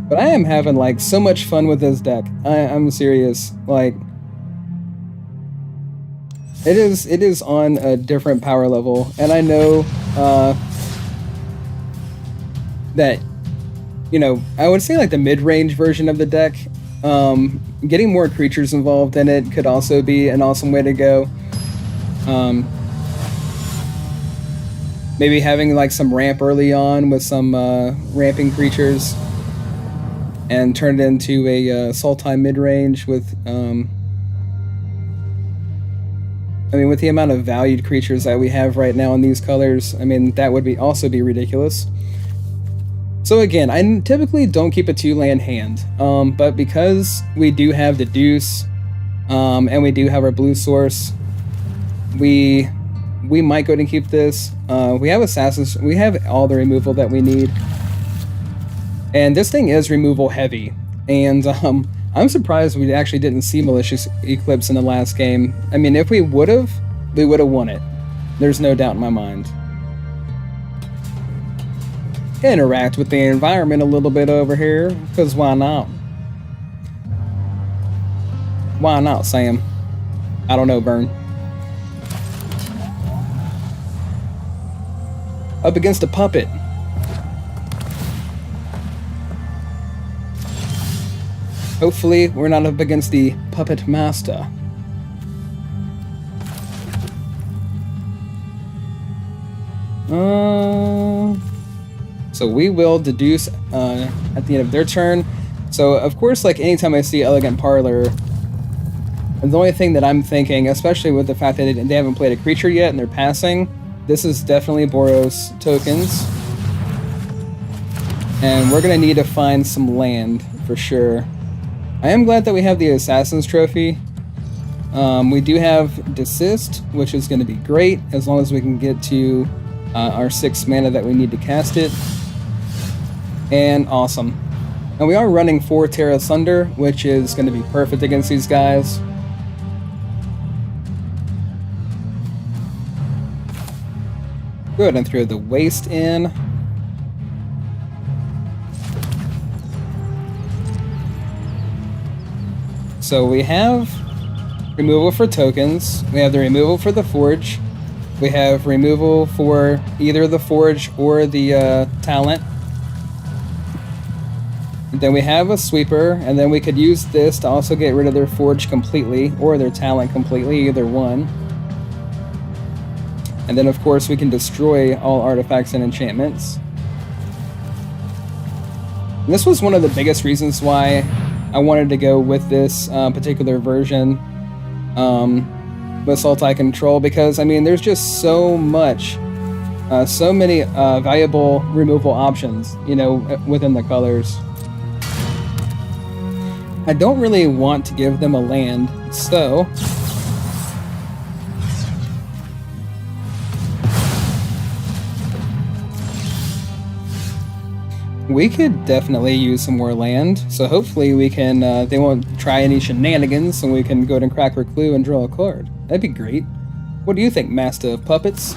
But I am having, like, so much fun with this deck. I'm serious. Like, it is on a different power level. And I know that, you know, I would say, like, the mid-range version of the deck, getting more creatures involved in it could also be an awesome way to go. Maybe having like some ramp early on with some ramping creatures and turn it into a Sultai mid-range with, I mean, with the amount of valued creatures that we have right now in these colors, I mean, that would also be ridiculous. So again, I typically don't keep a 2-land hand, but because we do have the Deuce, and we do have our blue source, we might go ahead and keep this. We have Assassins. We have all the removal that we need. And this thing is removal heavy. And I'm surprised we actually didn't see Malicious Eclipse in the last game. I mean, if we would have won it. There's no doubt in my mind. Interact with the environment a little bit over here, because why not? Why not, Sam? I don't know, Burn. Up against a puppet. Hopefully, we're not up against the Puppet Master. So we will deduce at the end of their turn. So, of course, like anytime I see Elegant Parlor, the only thing that I'm thinking, especially with the fact that they haven't played a creature yet and they're passing, this is definitely Boros tokens. And we're going to need to find some land for sure. I am glad that we have the Assassin's Trophy. We do have Desist, which is going to be great as long as we can get to our 6 mana that we need to cast it. And awesome. And we are running 4 Terra Sunder, which is going to be perfect against these guys. Go ahead and throw the Waste in. So we have removal for tokens. We have the removal for the forge. We have removal for either the forge or the talent. And then we have a sweeper, and then we could use this to also get rid of their forge completely or their talent completely, either one. And then of course we can destroy all artifacts and enchantments. And this was one of the biggest reasons why I wanted to go with this particular version with Sultai control, because I mean there's just so much, so many valuable removal options, you know, within the colors. I don't really want to give them a land, so we could definitely use some more land. So hopefully we can, they won't try any shenanigans, and we can go to Cracker Clue and draw a card. That'd be great. What do you think, Master of Puppets?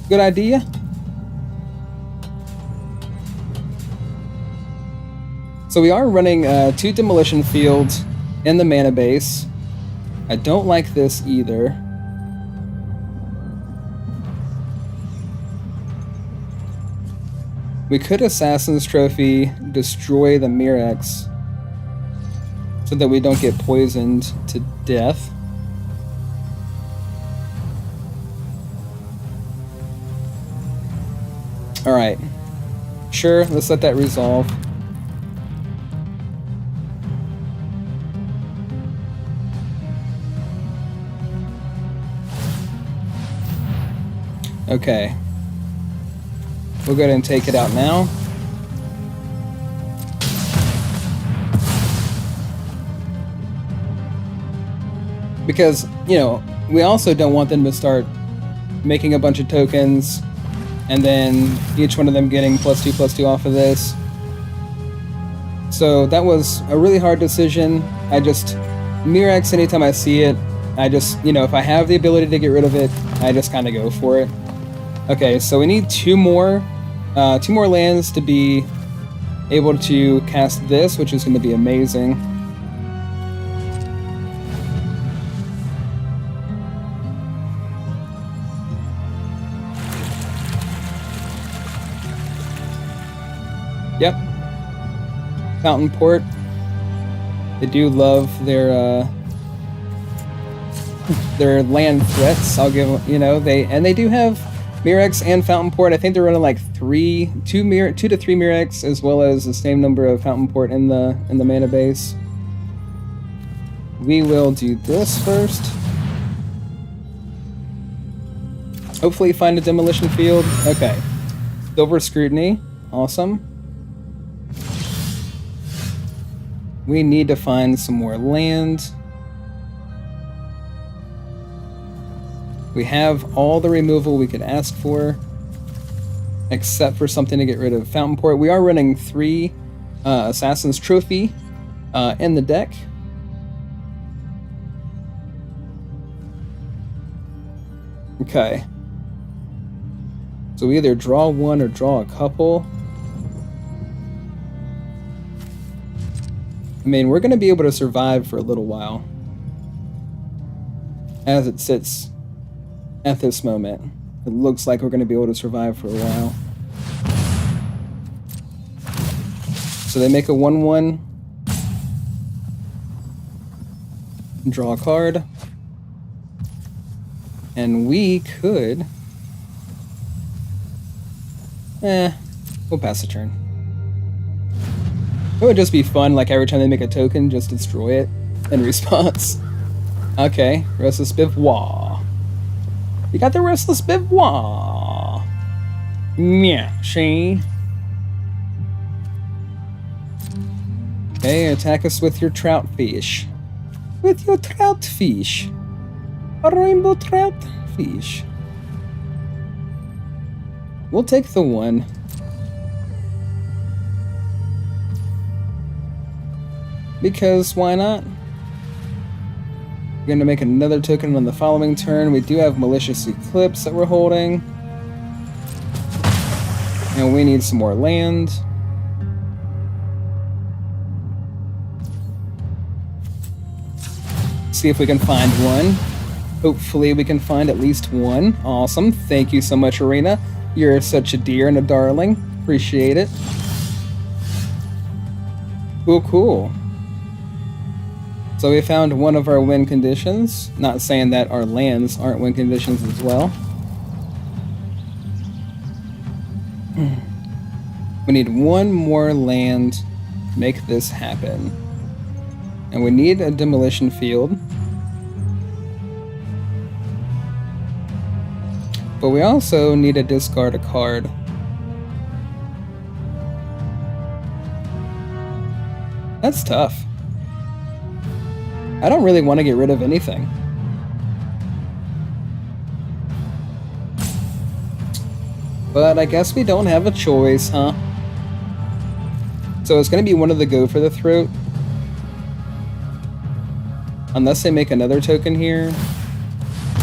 Good idea? So we are running 2 Demolition Fields in the mana base. I don't like this either. We could Assassin's Trophy destroy the Mirex so that we don't get poisoned to death. Alright. Sure, let's let that resolve. Okay. We'll go ahead and take it out now. Because, you know, we also don't want them to start making a bunch of tokens and then each one of them getting +2/+2 off of this. So that was a really hard decision. I just, Mirex, anytime I see it, I just, you know, if I have the ability to get rid of it, I just kind of go for it. Okay, so we need 2 more lands to be able to cast this, which is going to be amazing. Yep. Fountain Port. They do love their land threats. I'll give, you know, they do have Mirex and Fountain Port. I think they're running like 2 to 3 Mirex, as well as the same number of Fountain Port in the mana base. We will do this first. Hopefully find a Demolition Field. Okay. Silver Scrutiny. Awesome. We need to find some more land. We have all the removal we could ask for, except for something to get rid of Fountain Port. We are running 3 Assassin's Trophy in the deck. Okay. So we either draw one or draw a couple. I mean, we're going to be able to survive for a little while as it sits at this moment. It looks like we're going to be able to survive for a while. So they make a 1/1. Draw a card. And we could... we'll pass the turn. It would just be fun, like every time they make a token, just destroy it in response. Okay, Restless Bivouac. You got the Restless Bivouac. Yeah, she. Okay, attack us with your trout fish. With your trout fish. A rainbow trout fish. We'll take the 1. Because why not? We're going to make another token on the following turn. We do have Malicious Eclipse that we're holding. And we need some more land. See if we can find one. Hopefully we can find at least one. Awesome. Thank you so much, Arena. You're such a dear and a darling. Appreciate it. Cool, cool. So we found one of our win conditions. Not saying that our lands aren't win conditions as well. We need one more land to make this happen. And we need a demolition field. But we also need to discard a card. That's tough. I don't really want to get rid of anything. But I guess we don't have a choice, huh? So it's going to be one of the go for the throat. Unless they make another token here.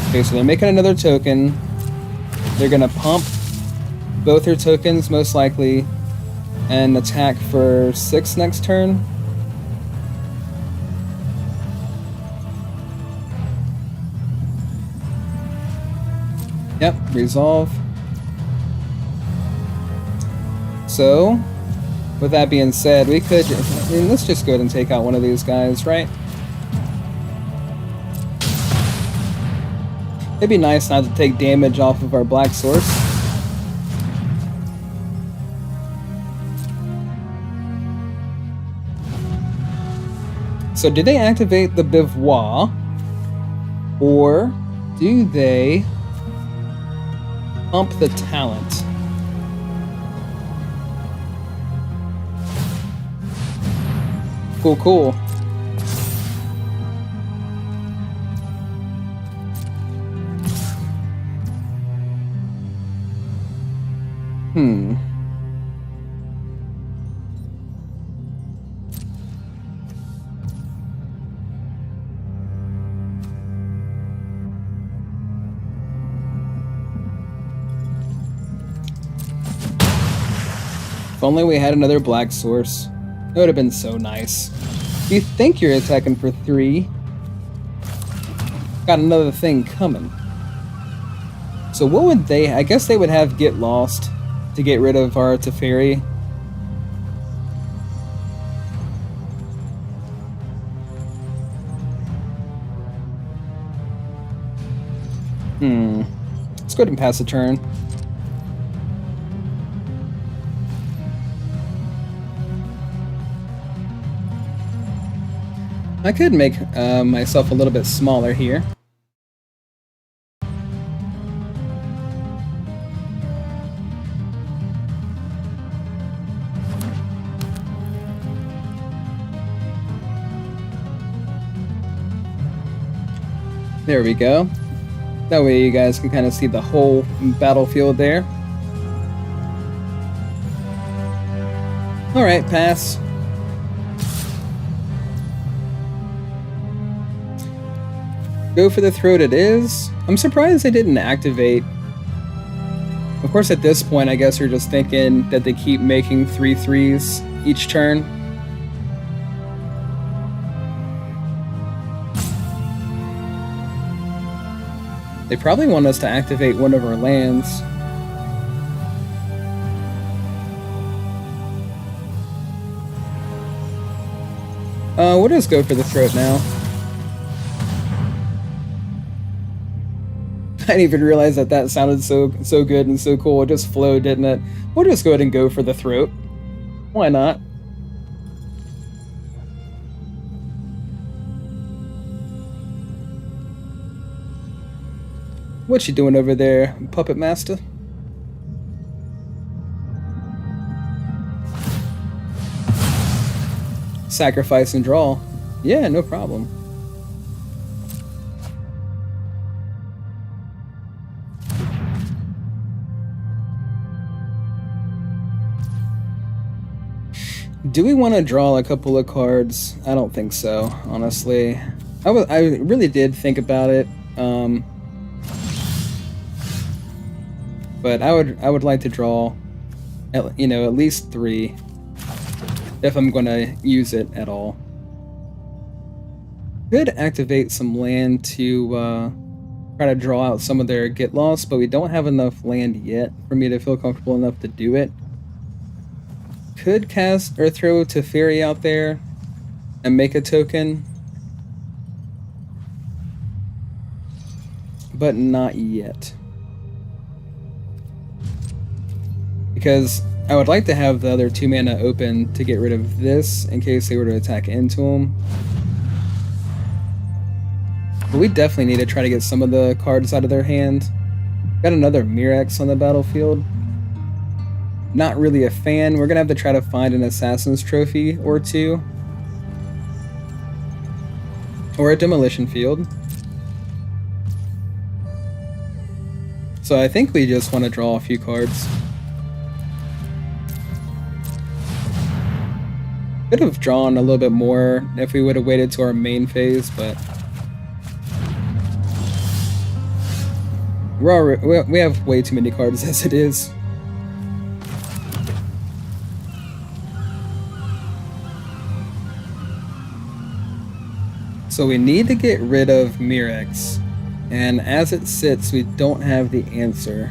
Okay, so they're making another token. They're gonna pump both their tokens, most likely, and attack for 6 next turn. Yep, resolve. So, with that being said, we could... I mean, let's just go ahead and take out one of these guys, right? It'd be nice not to take damage off of our black source. So do they activate the Bivouac? Or do they pump the talent? Cool, cool. If only we had another black source. It would have been so nice. You think you're attacking for 3. Got another thing coming. So what would they... I guess they would have Get Lost to get rid of our Teferi. Let's go ahead and pass the turn. I could make myself a little bit smaller here. There we go. That way you guys can kind of see the whole battlefield there. Alright, pass. Go for the throat it is. I'm surprised they didn't activate. Of course, at this point, I guess you're just thinking that they keep making 3/3s each turn. They probably want us to activate one of our lands. We'll just go for the throat now. I didn't even realize that that sounded so good and so cool. It just flowed, didn't it? We'll just go ahead and go for the throat. Why not? What you doing over there, Puppet Master? Sacrifice and draw. Yeah, no problem. Do we want to draw a couple of cards? I don't think so, honestly. I really did think about it. But I would like to draw, at least 3, if I'm gonna use it at all. Could activate some land to try to draw out some of their get lost, but we don't have enough land yet for me to feel comfortable enough to do it. Could cast or throw Teferi out there and make a token, but not yet. Because I would like to have the other 2 mana open to get rid of this in case they were to attack into them. But we definitely need to try to get some of the cards out of their hand. Got another Mirex on the battlefield. Not really a fan. We're gonna have to try to find an Assassin's Trophy or 2. Or a Demolition Field. So I think we just want to draw a few cards. Could have drawn a little bit more if we would have waited to our main phase, but we have way too many cards as it is. So we need to get rid of Mirex, and as it sits, we don't have the answer.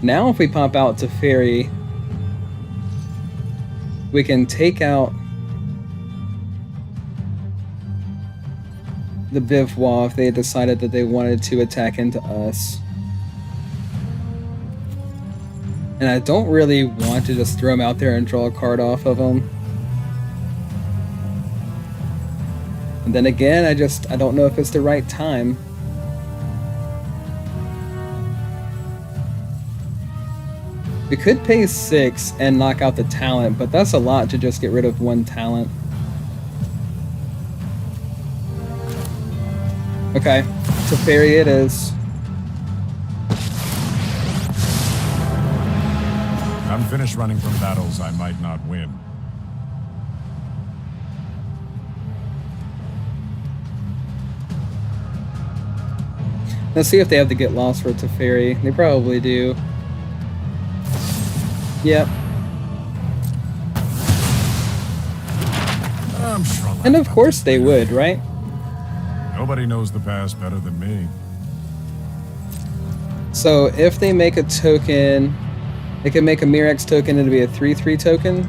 Now if we pop out Teferi, we can take out the Bivouac if they had decided that they wanted to attack into us. And I don't really want to just throw them out there and draw a card off of them. And then again, I don't know if it's the right time. We could pay 6 and knock out the talent, but that's a lot to just get rid of 1 talent. Okay, Teferi it is. I'm finished running from battles I might not win. Let's see if they have to get lost for Teferi. They probably do. Yep. I'm sure. And of course they would, right? Nobody knows the past better than me. So if they make a token, they can make a Mirex token and it'll be a 3/3 token.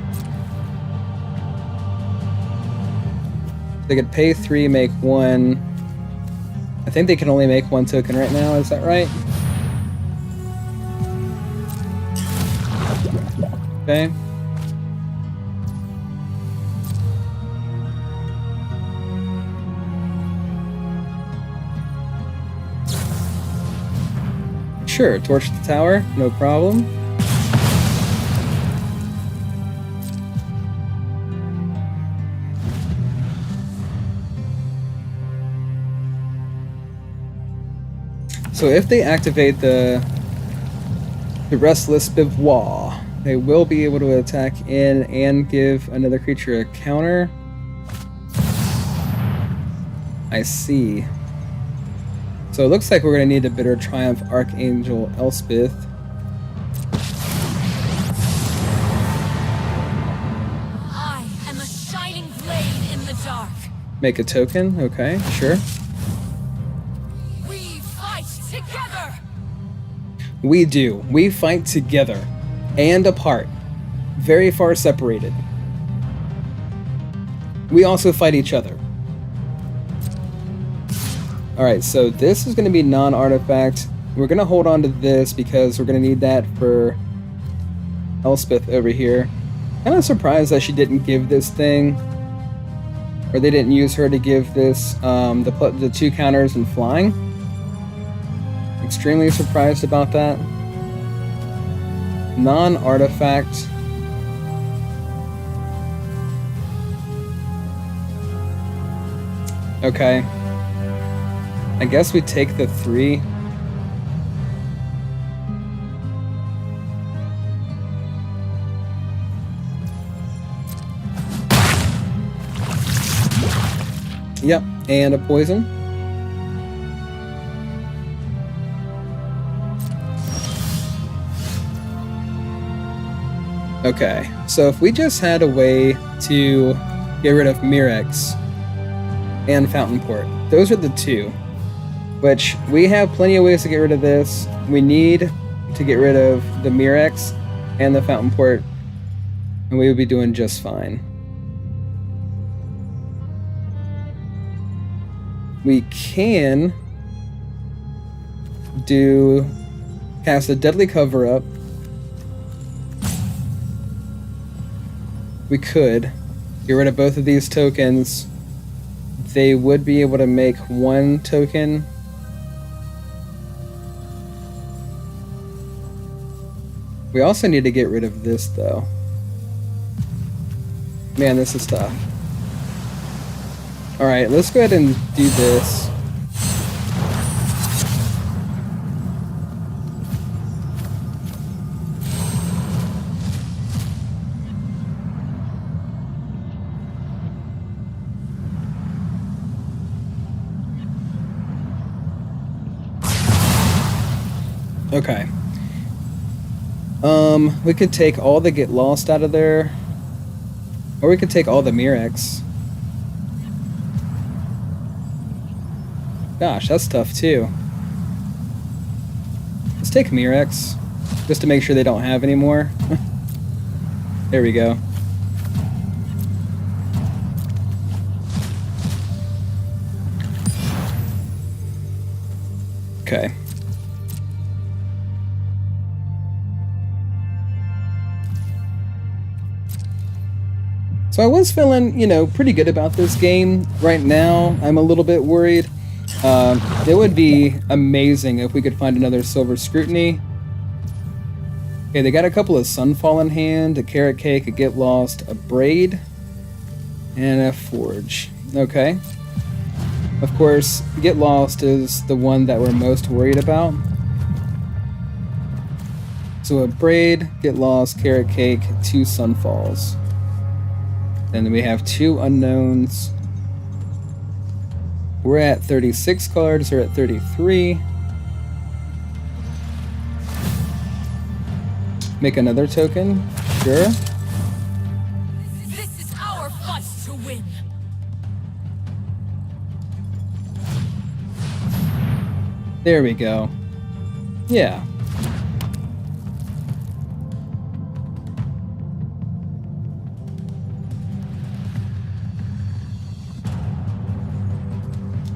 They could pay 3, make 1. I think they can only make 1 token right now, is that right? Okay. Sure, torch the tower, no problem. So if they activate the Restless Bivouac, they will be able to attack in and give another creature a counter. I see. So it looks like we're going to need a Bitter Triumph Archangel Elspeth. I am a shining blade in the dark. Make a token, okay, sure. We fight together. We do. We fight together. And apart. Very far separated. We also fight each other. Alright, so this is going to be non-artifact. We're going to hold on to this because we're going to need that for Elspeth over here. Kind of surprised that she didn't give this thing. Or they didn't use her to give this the 2 counters and flying. Extremely surprised about that. Non-artifact. Okay. I guess we take the 3. Yep, and a poison. Okay, so if we just had a way to get rid of Mirex and Fountain Port. Those are the two. Which, we have plenty of ways to get rid of this. We need to get rid of the Mirex and the Fountain Port, and we would be doing just fine. We can cast a Deadly Cover-Up. We could get rid of both of these tokens. They would be able to make one token. We also need to get rid of this, though. Man, this is tough. Alright, let's go ahead and do this. Okay. We could take all the Get Lost out of there. Or we could take all the Mirex. Gosh, that's tough too. Let's take Mirex, just to make sure they don't have any more. There we go. Okay. So I was feeling, pretty good about this game. Right now, I'm a little bit worried. It would be amazing if we could find another Silver Scrutiny. Okay, they got a couple of Sunfall in hand, a Carrot Cake, a Get Lost, a Braid, and a Forge. Okay. Of course, Get Lost is the one that we're most worried about. So a Braid, Get Lost, Carrot Cake, 2 Sunfalls. Then we have 2 unknowns. We're at 36 cards, we're at 33. Make another token, sure. This is our fight to win. There we go. Yeah.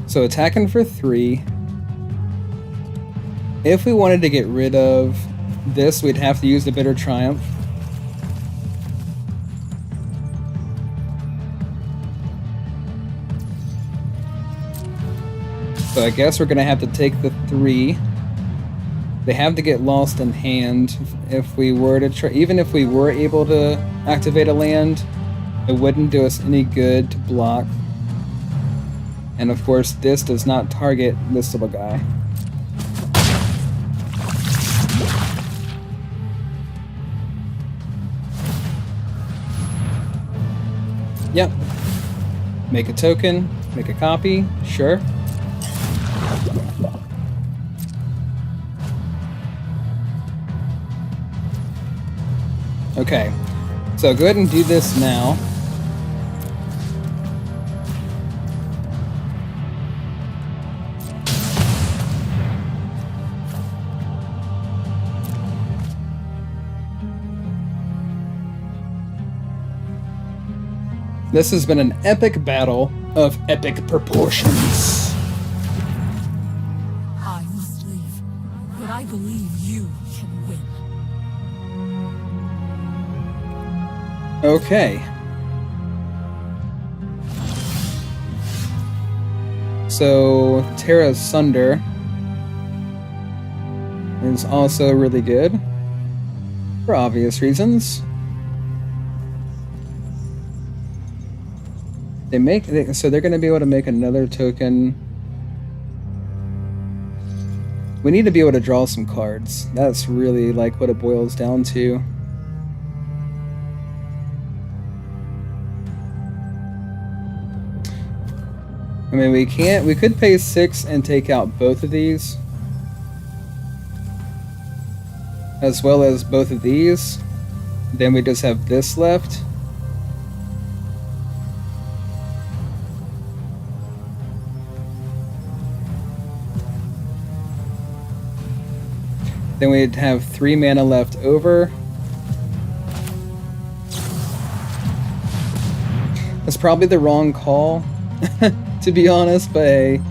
So attacking for 3. If we wanted to get rid of this, we'd have to use the Bitter Triumph. So I guess we're going to have to take the 3. They have to Get Lost in hand. If we were to try, even if we were able to activate a land, it wouldn't do us any good to block. And of course, this does not target this little guy. Yep. Make a token, make a copy, sure. Okay, so go ahead and do this now. This has been an epic battle of epic proportions. I must leave, but I believe you can win. Okay. So, Terra Sunder is also really good, for obvious reasons. So they're going to be able to make another token. We need to be able to draw some cards. That's really like what it boils down to. I mean, we could pay 6 and take out both of these, as well as both of these. Then we just have this left. Then we'd have 3 mana left over. That's probably the wrong call, to be honest, but hey.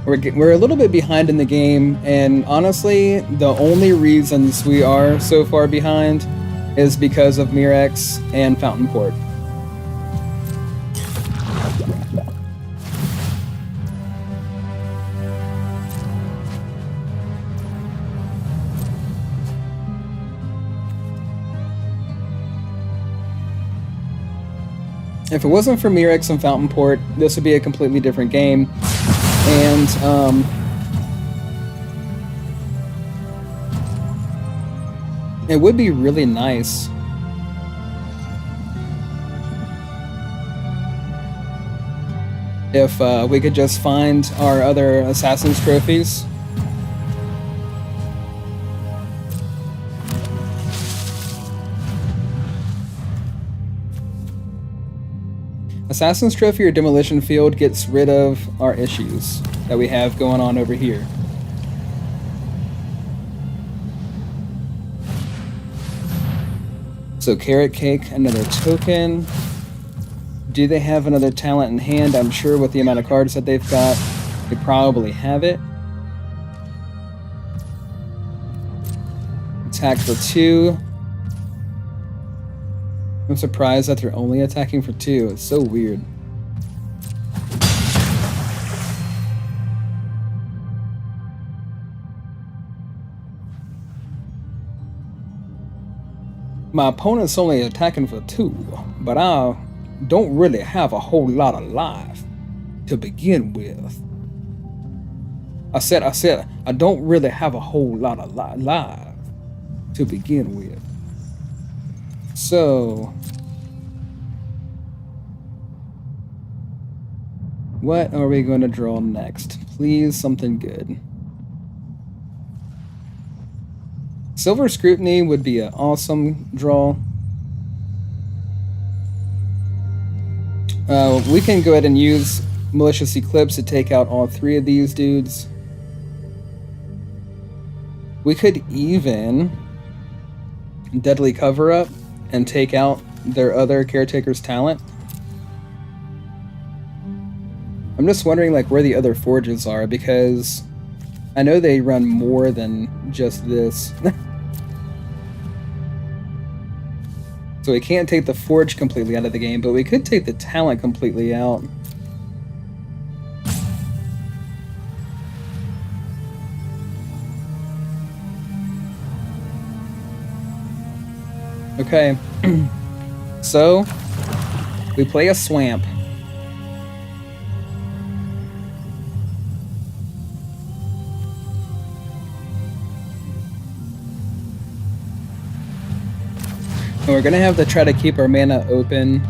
We're a little bit behind in the game, and honestly, the only reasons we are so far behind is because of Mirex and Fountain Port. If it wasn't for Mirex and Fountain Port, this would be a completely different game. And, it would be really nice if we could just find our other Assassin's trophies. Assassin's Trophy or Demolition Field gets rid of our issues that we have going on over here. So Carrot Cake, another token. Do they have another talent in hand? I'm sure with the amount of cards that they've got, they probably have it. Attack for 2. I'm surprised that they're only attacking for 2. It's so weird. My opponent's only attacking for 2, but I don't really have a whole lot of life to begin with. I said, I don't really have a whole lot of life to begin with. So, what are we going to draw next? Please, something good. Silver Scrutiny would be an awesome draw. We can go ahead and use Malicious Eclipse to take out all 3 of these dudes. We could even Deadly Cover-Up and take out their other Caretaker's talent. I'm just wondering like where the other forges are, because I know they run more than just this. So we can't take the forge completely out of the game, but we could take the talent completely out. Okay, so we play a swamp. And we're gonna have to try to keep our mana open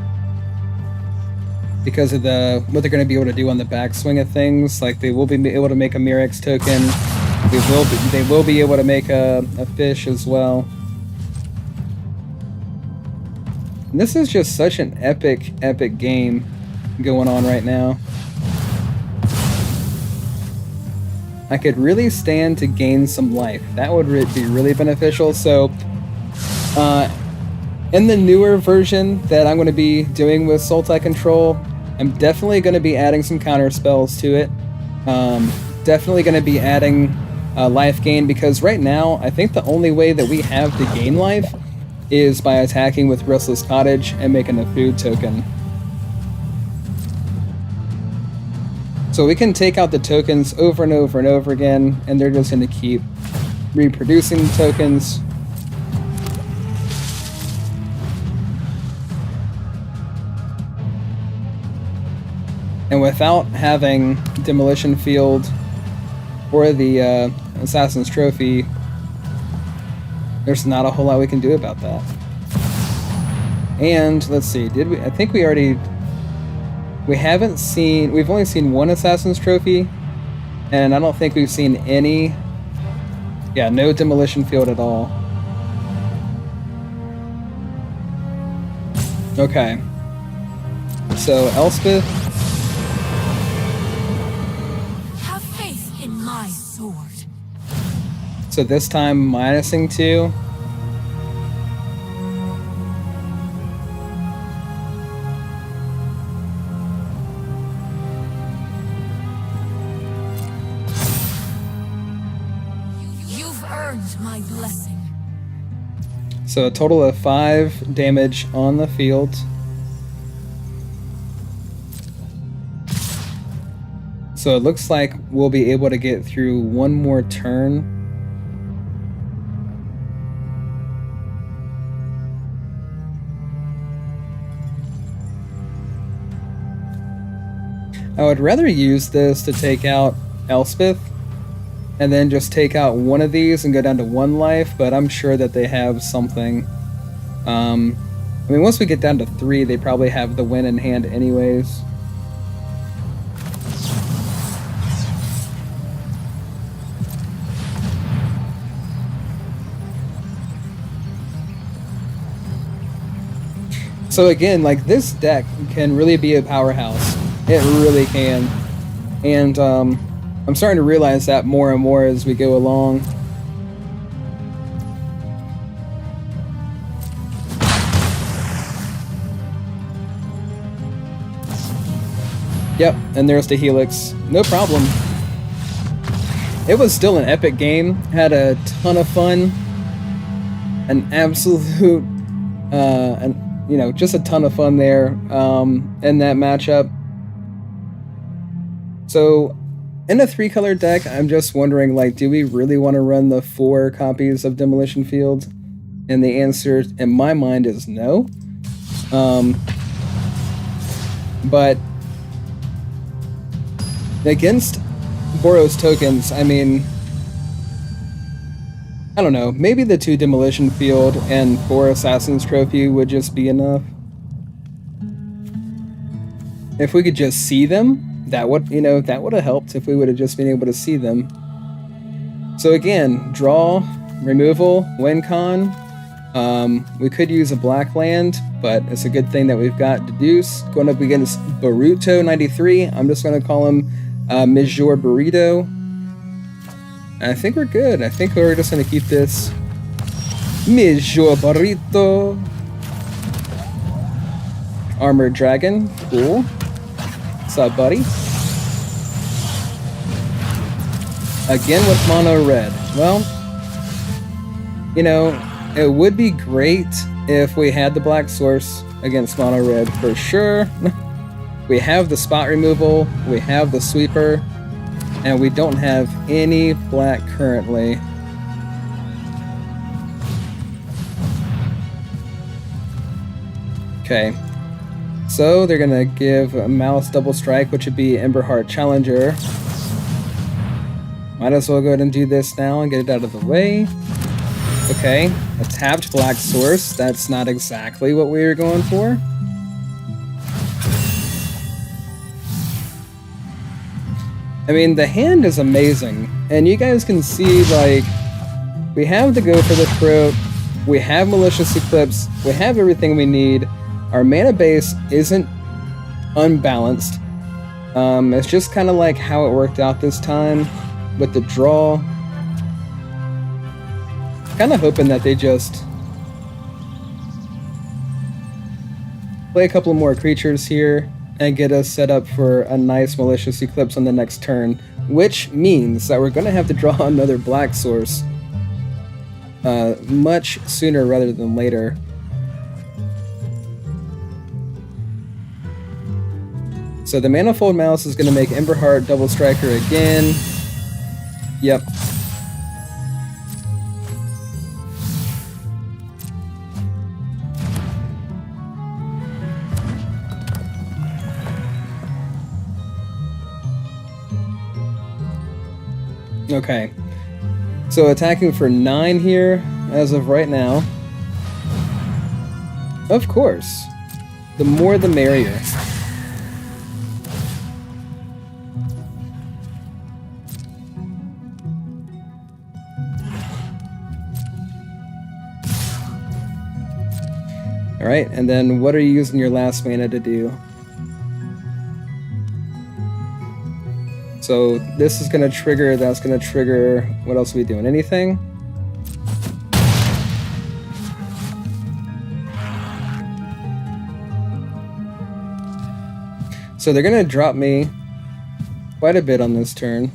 because of what they're gonna be able to do on the backswing of things. Like they will be able to make a Mirex token. They will be able to make a fish as well. And this is just such an epic game going on right now. I could really stand to gain some life. That would be really beneficial. So, in the newer version that I'm going to be doing with Sultai control, I'm definitely going to be adding some counter spells to it. Definitely going to be adding life gain, because right now I think the only way that we have to gain life is by attacking with Restless Cottage and making a food token. So we can take out the tokens over and over and over again, and they're just going to keep reproducing the tokens. And without having Demolition Field or the Assassin's Trophy, there's not a whole lot we can do about that. And let's see, I think we already... We've only seen one Assassin's Trophy, and I don't think we've seen any... Yeah, no Demolition Field at all. Okay. So Elspeth. Have faith in my sword. So this time minusing 2. You've earned my blessing. So a total of 5 damage on the field. So it looks like we'll be able to get through one more turn. I would rather use this to take out Elspeth and then just take out one of these and go down to 1 life, but I'm sure that they have something. I mean, once we get down to 3, they probably have the win in hand anyways. So again, like, this deck can really be a powerhouse. It really can. And I'm starting to realize that more and more as we go along. Yep, and there's the Helix. No problem. It was still an epic game. Had a ton of fun. An absolute, you know, just a ton of fun there in that matchup. So, in a 3-color deck, I'm just wondering, like, do we really want to run the 4 copies of Demolition Field? And the answer, in my mind, is no. But against Boros tokens, I mean, I don't know, maybe the 2 Demolition Field and 4 Assassin's Trophy would just be enough. If we could just see them, that would, you know, that would have helped if we would have just been able to see them. So again, draw, removal, win con. We could use a black land, but it's a good thing that we've got Deduce going up against Boruto 93. I'm just going to call him Major Burrito. I think we're good. I think we're just going to keep this Major Burrito. Armored Dragon. Cool. What's up, buddy? Again with mono red. Well, you know, it would be great if we had the black source against mono red for sure. We have the spot removal, we have the sweeper, and we don't have any black currently. Okay. So they're gonna give a Malice Double Strike, which would be Emberheart Challenger. Might as well go ahead and do this now and get it out of the way. Okay, a tapped black source. That's not exactly what we were going for. I mean, the hand is amazing, and you guys can see, like, we have the Go for the Throat, we have Malicious Eclipse, we have everything we need. Our mana base isn't unbalanced. It's just kind of like how it worked out this time with the draw. Kind of hoping that they just play a couple more creatures here and get us set up for a nice Malicious Eclipse on the next turn, which means that we're going to have to draw another black source much sooner rather than later. So the Manifold Mouse is going to make Emberheart Double Striker again. Yep. Okay. So attacking for 9 here as of right now. Of course. The more the merrier. Alright, and then what are you using your last mana to do? So this is gonna trigger, that's gonna trigger, what else are we doing? Anything? So they're gonna drop me quite a bit on this turn.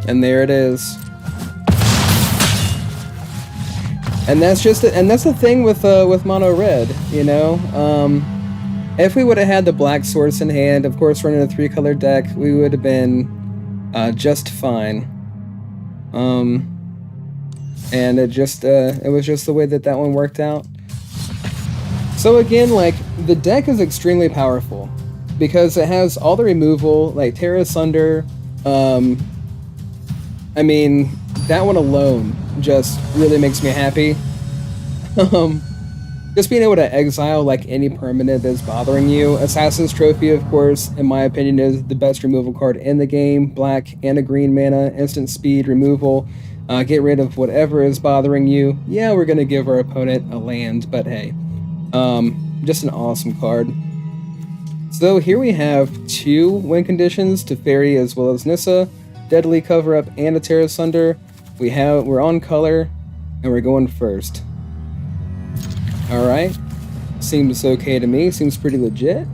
And there it is. And that's just and that's the thing with mono red, you know. If we would have had the black source in hand, of course, running a 3-color deck, we would have been just fine. And it was just the way that one worked out. So again, like, the deck is extremely powerful because it has all the removal, like Tear Asunder. I mean, that one alone just really makes me happy. Just being able to exile like any permanent that's bothering you. Assassin's Trophy, of course, in my opinion, is the best removal card in the game. Black and a green mana, instant speed removal. Get rid of whatever is bothering you. Yeah, we're gonna give our opponent a land, but hey, just an awesome card. So here we have 2 win conditions: Teferi as well as Nissa, Deadly Cover Up, and a Tear Asunder. We're on color, and we're going first. All right, seems okay to me. Seems pretty legit.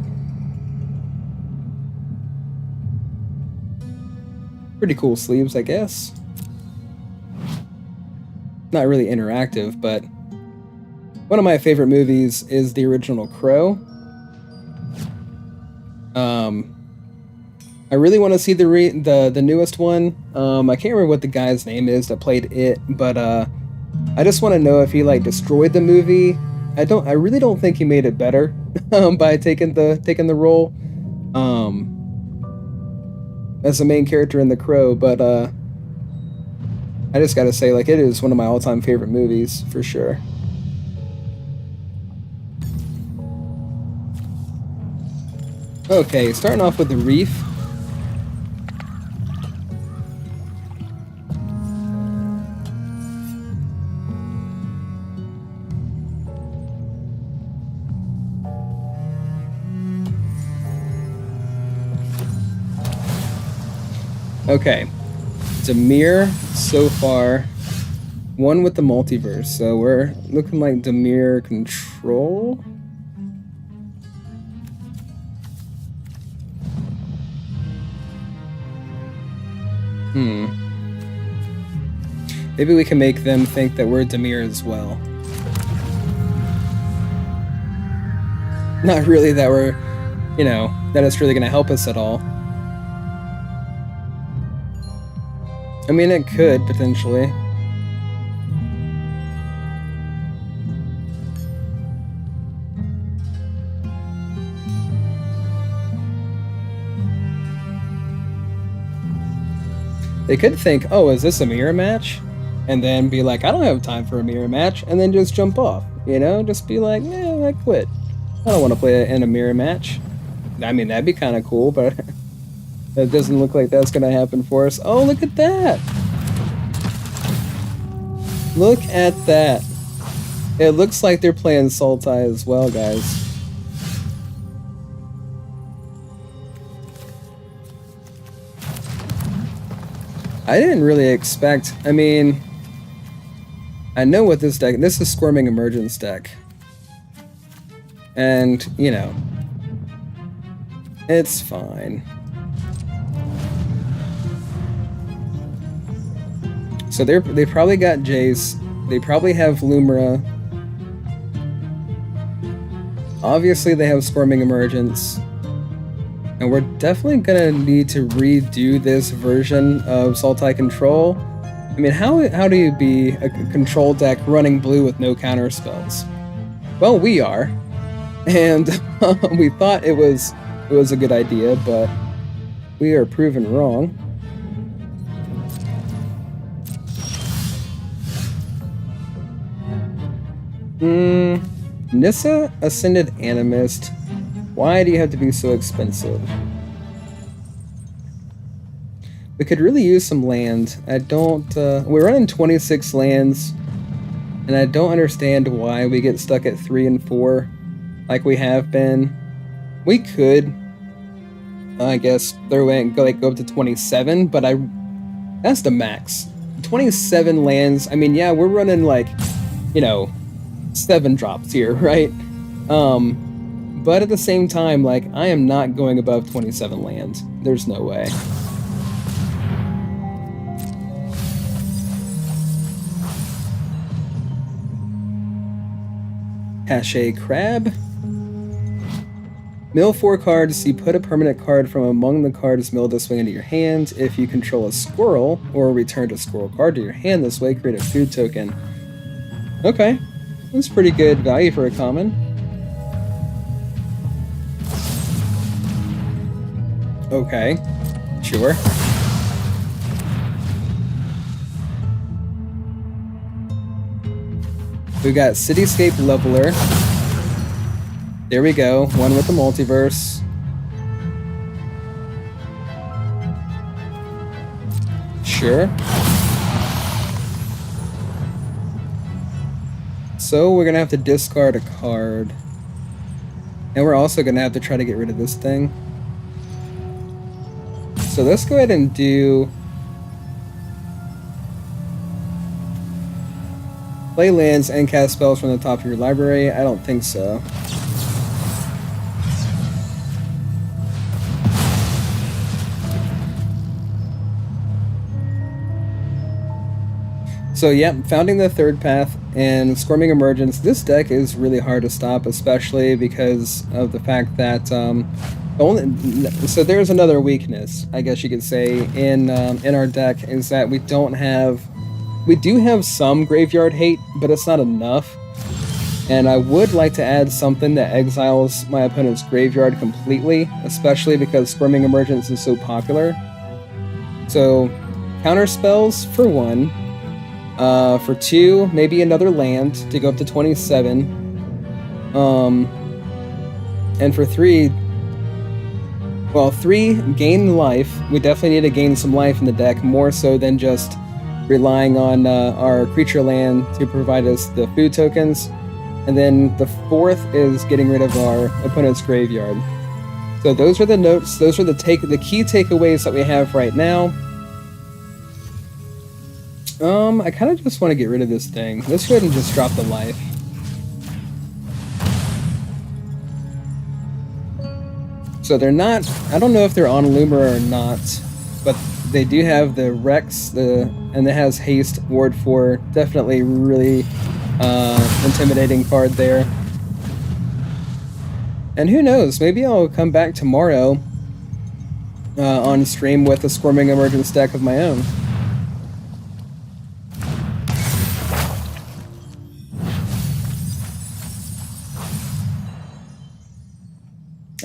Pretty cool sleeves, I guess. Not really interactive, but one of my favorite movies is the original Crow. I really want to see the newest one. I can't remember what the guy's name is that played it, but I just want to know if he like destroyed the movie. I really don't think he made it better by taking the role as the main character in The Crow, but I just gotta say, like, it is one of my all-time favorite movies for sure. Okay, starting off with the Reef. Okay, Dimir so far, one with the multiverse, so we're looking like Dimir control. Maybe we can make them think that we're Dimir as well. Not really that we're, you know, that it's really going to help us at all. I mean, it could, potentially. They could think, oh, is this a mirror match? And then be like, I don't have time for a mirror match, and then just jump off, you know? Just be like, I quit. I don't want to play in a mirror match. I mean, that'd be kind of cool, but it doesn't look like that's going to happen for us. Oh, look at that! Look at that. It looks like they're playing Sultai as well, guys. I didn't really expect... I mean... I know what this deck... This is Squirming Emergence deck. And, you know... It's fine. So they probably got Jace. They probably have Lumra. Obviously they have Squirming Emergence. And we're definitely gonna need to redo this version of Sultai Control. I mean, how do you be a control deck running blue with no counter spells? Well, we are. And we thought it was a good idea, but we are proven wrong. Nissa Ascended Animist. Why do you have to be so expensive? We could really use some land. I don't, we're running 26 lands, and I don't understand why we get stuck at 3 and 4 like we have been. We could, I guess, throw in, go up to 27, but that's the max. 27 lands, I mean, yeah, we're running like, you know, 7 drops here, right? But at the same time, like, I am not going above 27 lands. There's no way. Cache Crab. Mill 4 cards. You put a permanent card from among the cards milled this way into your hand. If you control a squirrel, or return a squirrel card to your hand this way, create a food token. Okay. That's pretty good value for a common. Okay. Sure. We got Cityscape Leveler. There we go. One with the multiverse. Sure. So we're gonna have to discard a card. And we're also gonna have to try to get rid of this thing. So let's go ahead and do... play lands and cast spells from the top of your library? I don't think so. So yeah, Founding the Third Path and Squirming Emergence. This deck is really hard to stop, especially because of the fact that so there's another weakness, I guess you could say, in our deck, is that we do have some graveyard hate, but it's not enough. And I would like to add something that exiles my opponent's graveyard completely, especially because Squirming Emergence is so popular. So, counter spells for 1. For 2, maybe another land to go up to 27. And for 3, well, 3, gain life. We definitely need to gain some life in the deck, more so than just relying on our creature land to provide us the food tokens. And then the 4th is getting rid of our opponent's graveyard. So those are the notes, those are the key takeaways that we have right now. I kind of just want to get rid of this thing. Let's go ahead and just drop the life. So they're not, I don't know if they're on Loomer or not, but they do have the Rex, and it has haste, ward 4, definitely really intimidating card there. And who knows, maybe I'll come back tomorrow on stream with a Squirming Emergence deck of my own.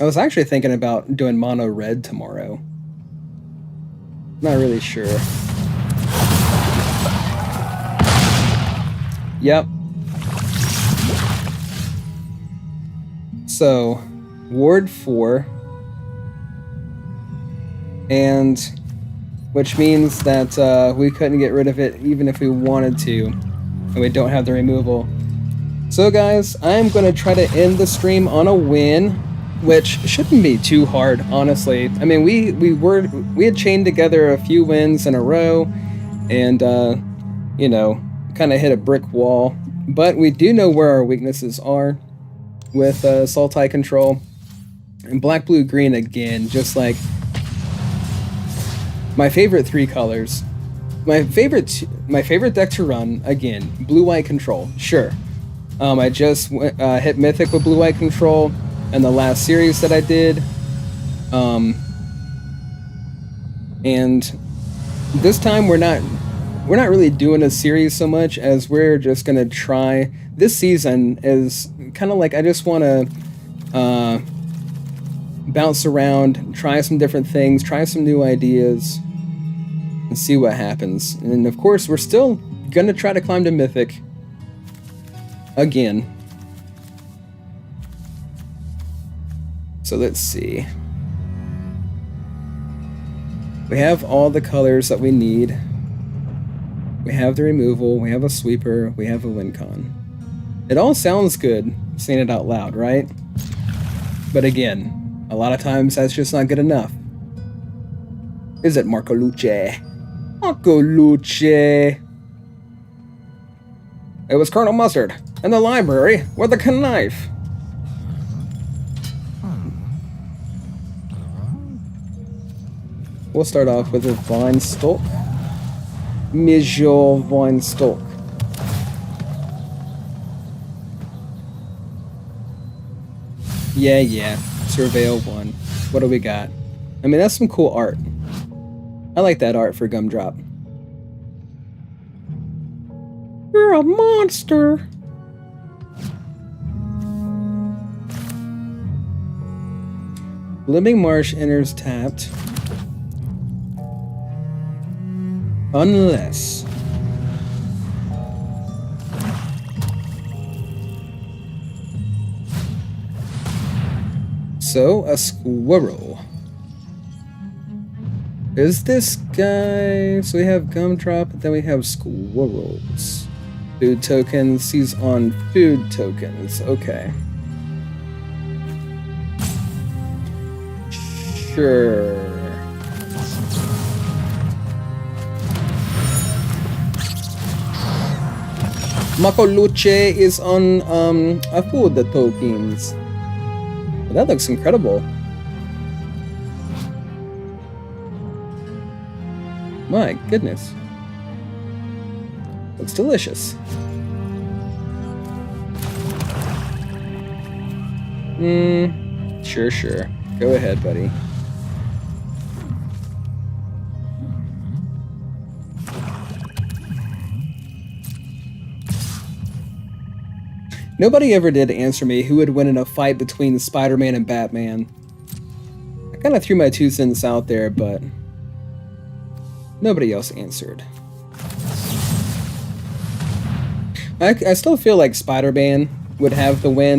I was actually thinking about doing mono red tomorrow. Not really sure. Yep. So, ward 4. And which means that we couldn't get rid of it even if we wanted to. And we don't have the removal. So guys, I'm going to try to end the stream on a win, which shouldn't be too hard, honestly. I mean, we had chained together a few wins in a row, and you know, kind of hit a brick wall. But we do know where our weaknesses are with Sultai control. And black, blue, green again, just like my favorite 3 colors. My favorite deck to run, again, blue, white control, sure. I just hit Mythic with blue, white control in the last series that I did. And this time we're not really doing a series so much as we're just gonna try. This season is kind of like I just want to bounce around, try some different things, try some new ideas, and see what happens. And of course, we're still gonna try to climb to Mythic again. So let's see. We have all the colors that we need. We have the removal, we have a sweeper, we have a win con. It all sounds good saying it out loud, right? But again, a lot of times that's just not good enough. Is it Marco Luce? Marco Luce! It was Colonel Mustard in the library with a knife. We'll start off with a vine stalk. Major vine stalk. Yeah. Surveil 1. What do we got? I mean, that's some cool art. I like that art for Gumdrop. You're a monster! Blooming Marsh enters tapped. Unless... So, a squirrel. Is this guy... So we have Gumdrop, then we have squirrels. Food tokens, he's on food tokens, okay. Sure. Marco Luce is on a food tokens. That looks incredible. My goodness. Looks delicious. Sure. Go ahead, buddy. Nobody ever did answer me who would win in a fight between Spider-Man and Batman. I kind of threw my 2 cents out there, but nobody else answered. I still feel like Spider-Man would have the win.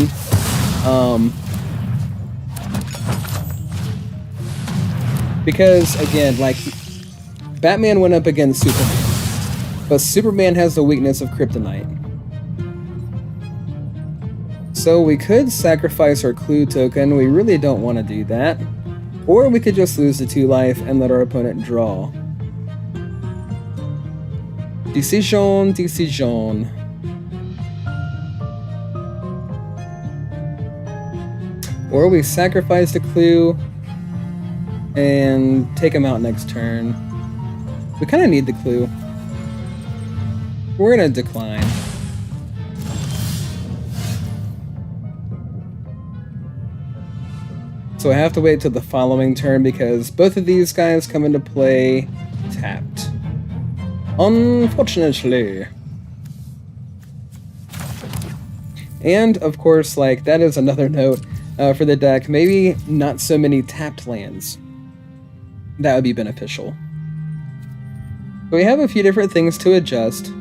Because, again, like, Batman went up against Superman. But Superman has the weakness of kryptonite. So we could sacrifice our clue token. We really don't want to do that. Or we could just lose the 2 life and let our opponent draw. Decision. Or we sacrifice the clue and take him out next turn. We kind of need the clue. We're going to decline. So I have to wait till the following turn because both of these guys come into play tapped. Unfortunately. And, of course, like, that is another note for the deck. Maybe not so many tapped lands. That would be beneficial. But we have a few different things to adjust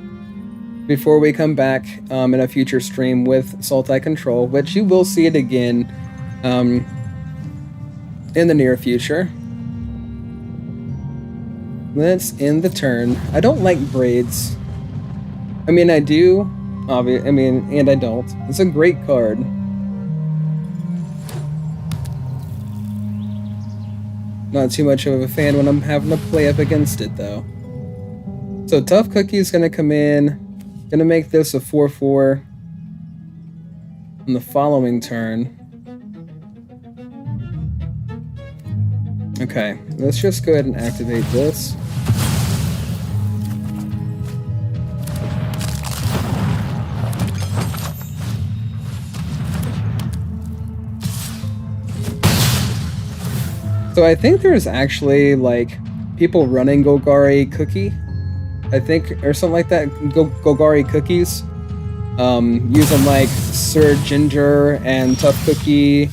before we come back in a future stream with Sultai Control, which you will see it again in the near future. Let's end the turn. I don't like braids. I mean, I do. And I don't. It's a great card. Not too much of a fan when I'm having to play up against it, though. So Tough Cookie's gonna come in. Gonna make this a 4/4 on the following turn. Okay, let's just go ahead and activate this. So I think there's actually, like, people running Golgari Cookie, I think, or something like that. Golgari Cookies. Using, like, Sir Ginger and Tough Cookie,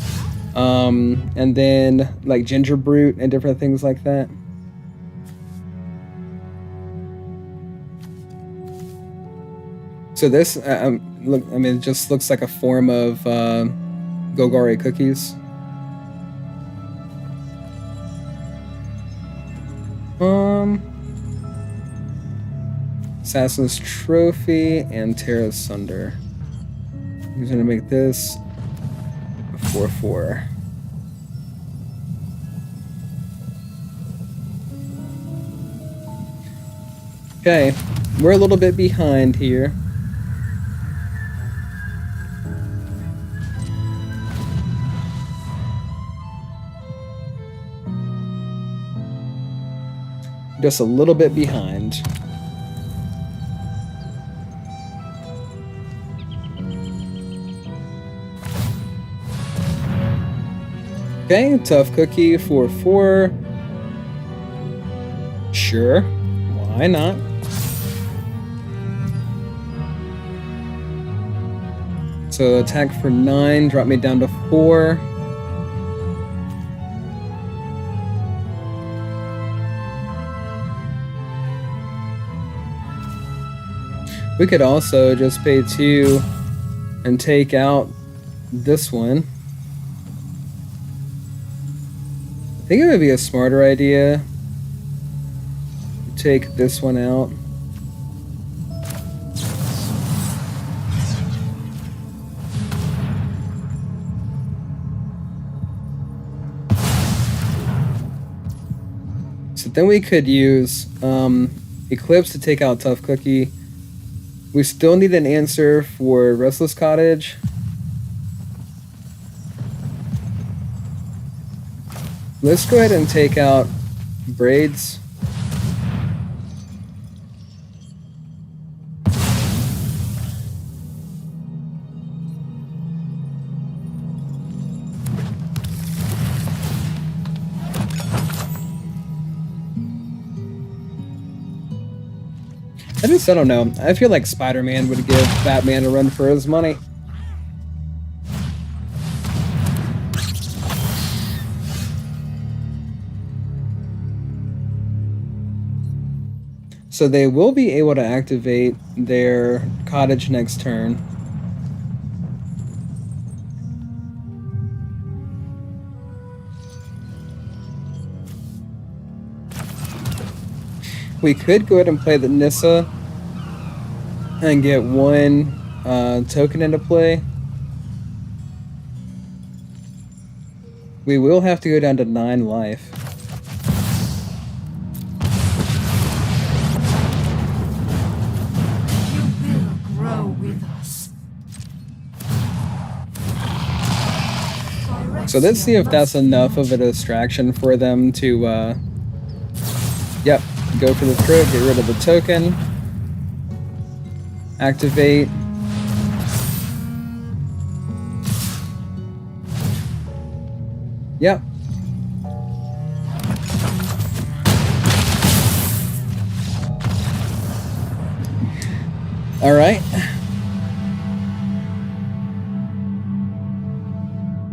and then, like, Ginger Brute and different things like that. So this, look, I mean, it just looks like a form of Golgari Cookies. Assassin's Trophy and Terra Sunder. He's gonna make this a 4/4. Okay, we're a little bit behind here. Just a little bit behind. Okay, tough cookie 4/4. Sure, why not? So attack for 9, drop me down to 4. We could also just pay 2 and take out this one. I think it would be a smarter idea to take this one out. So then we could use Eclipse to take out Tough Cookie. We still need an answer for Restless Cottage. Let's go ahead and take out Braids. I don't know. I feel like Spider-Man would give Batman a run for his money. So they will be able to activate their cottage next turn. We could go ahead and play the Nissa and get 1 token into play. We will have to go down to 9 life. You will grow with us. So let's see if that's enough of a distraction for them to, yep, go for the throat, get rid of the token. Activate. Yep. All right.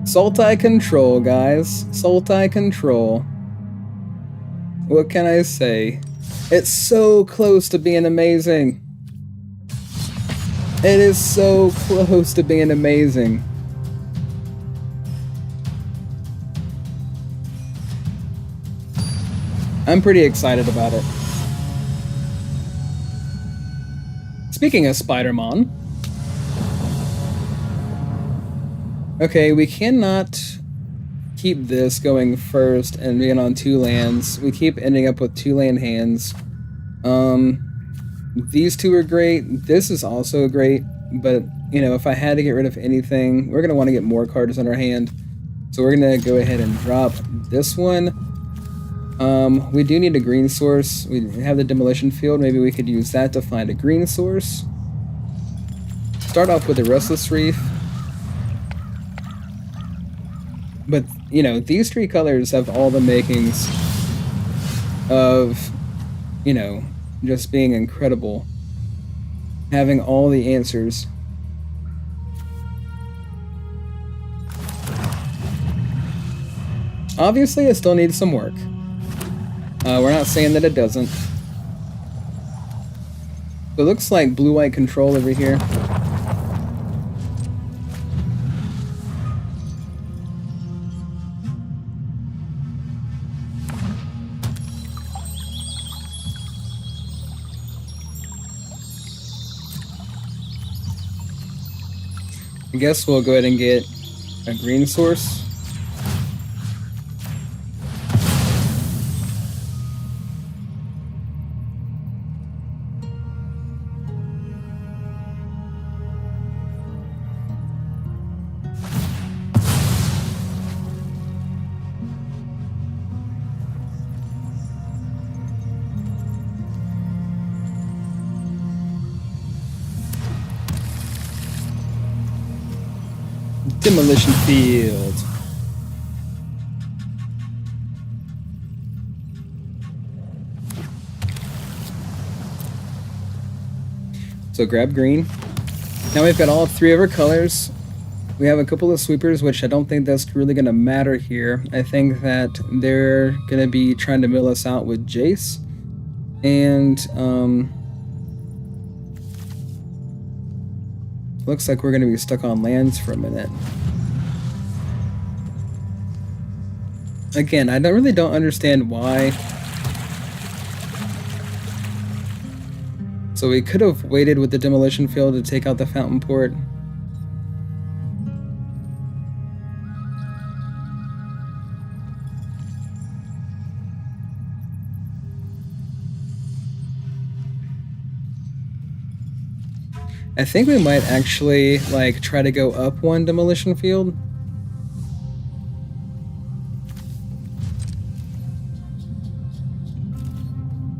Sultai control, guys. Sultai control. What can I say? It's so close to being amazing. It is so close to being amazing. I'm pretty excited about it. Speaking of Spider-Man. Okay, we cannot keep this going first and being on 2 lands. We keep ending up with 2 land hands. These 2 are great. This is also great, but you know, if I had to get rid of anything, we're gonna want to get more cards in our hand. So we're gonna go ahead and drop this one. We do need a green source. We have the demolition field. Maybe we could use that to find a green source. Start off with a Restless Reef. But, you know, these 3 colors have all the makings of, you know, just being incredible. Having all the answers. Obviously, it still needs some work. We're not saying that it doesn't. It looks like blue-white control over here. I guess we'll go ahead and get a green source. Demolition field. So grab green. Now we've got all 3 of our colors. We have a couple of sweepers, which I don't think that's really going to matter here. I think that they're going to be trying to mill us out with Jace. And looks like we're going to be stuck on lands for a minute. Again, I really don't understand why. So we could have waited with the demolition field to take out the fountain port. I think we might actually like try to go up 1 demolition field.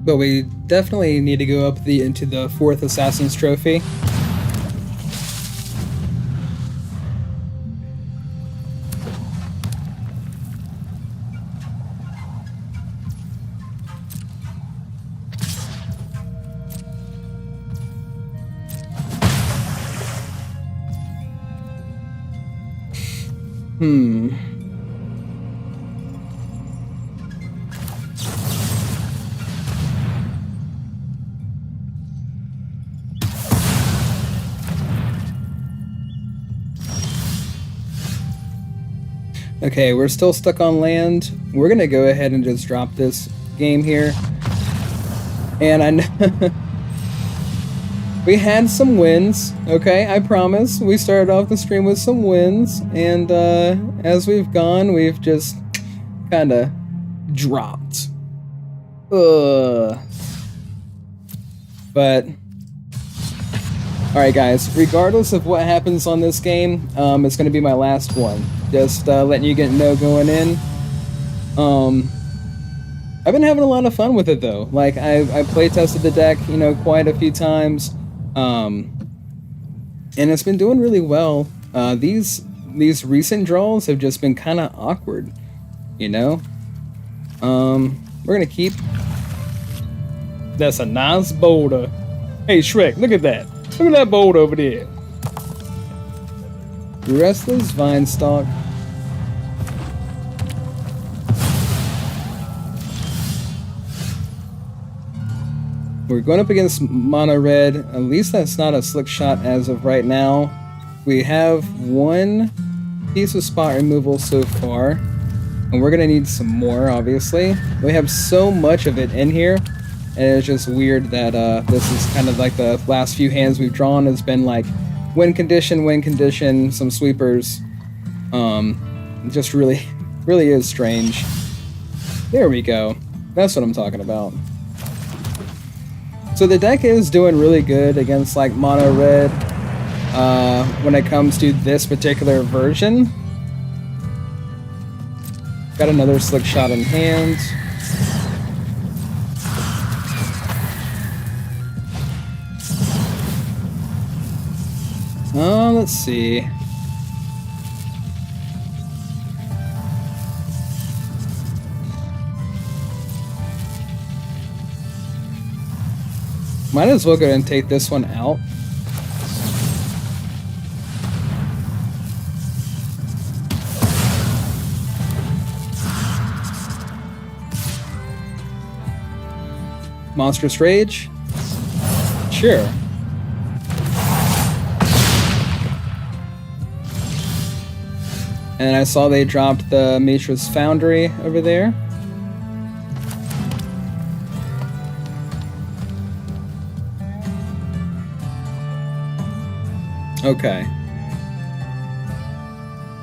But we definitely need to go up into the 4th Assassin's Trophy. Okay, we're still stuck on land. We're gonna go ahead and just drop this game here. And I know we had some wins, okay, I promise. We started off the stream with some wins, and as we've gone, we've just kind of dropped. But, alright guys, regardless of what happens on this game, it's going to be my last one. Just letting you know going in. I've been having a lot of fun with it though. Like, I play tested the deck, you know, quite a few times. And it's been doing really well. These recent draws have just been kind of awkward, you know. We're gonna keep. That's a nice boulder. Hey Shrek, look at that. Look at that boulder over there. Restless Vine Stalk. We're going up against mono red. At least that's not a slick shot as of right now. We have 1 piece of spot removal so far, and we're going to need some more, obviously. We have so much of it in here, and it's just weird that this is kind of like the last few hands we've drawn has been like win condition, some sweepers. It just really is strange. There we go. That's what I'm talking about. So the deck is doing really good against like mono red when it comes to this particular version. Got another slick shot in hand. Let's see. Might as well go ahead and take this one out. Monstrous Rage? Sure. And I saw they dropped the Mishra's Foundry over there. Okay.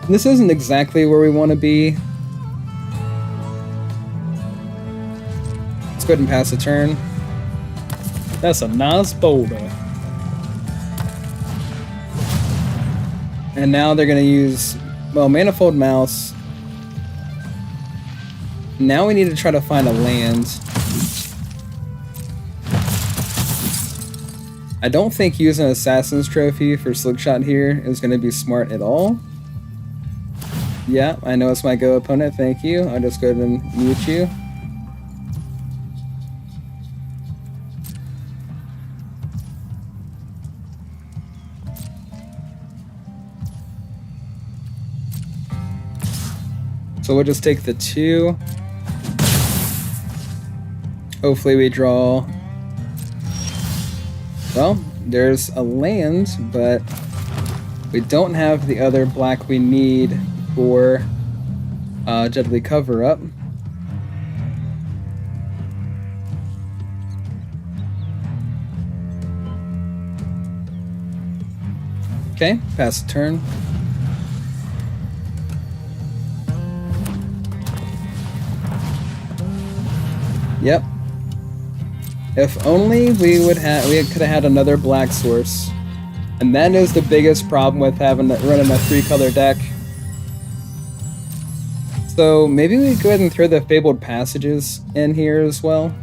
This isn't exactly where we want to be. Let's go ahead and pass the turn. That's a nice boulder. And now they're going to use, well, Manifold Mouse. Now we need to try to find a land. I don't think using Assassin's Trophy for Slickshot here is going to be smart at all. Yeah, I know it's my go opponent, thank you. I'll just go ahead and mute you. So we'll just take the 2. Hopefully we draw. Well, there's a land, but we don't have the other black we need for Deadly Cover-Up. Okay, pass the turn. Yep. If only we could have had another black source. And that is the biggest problem with running a 3-color deck. So maybe we go ahead and throw the Fabled Passages in here as well.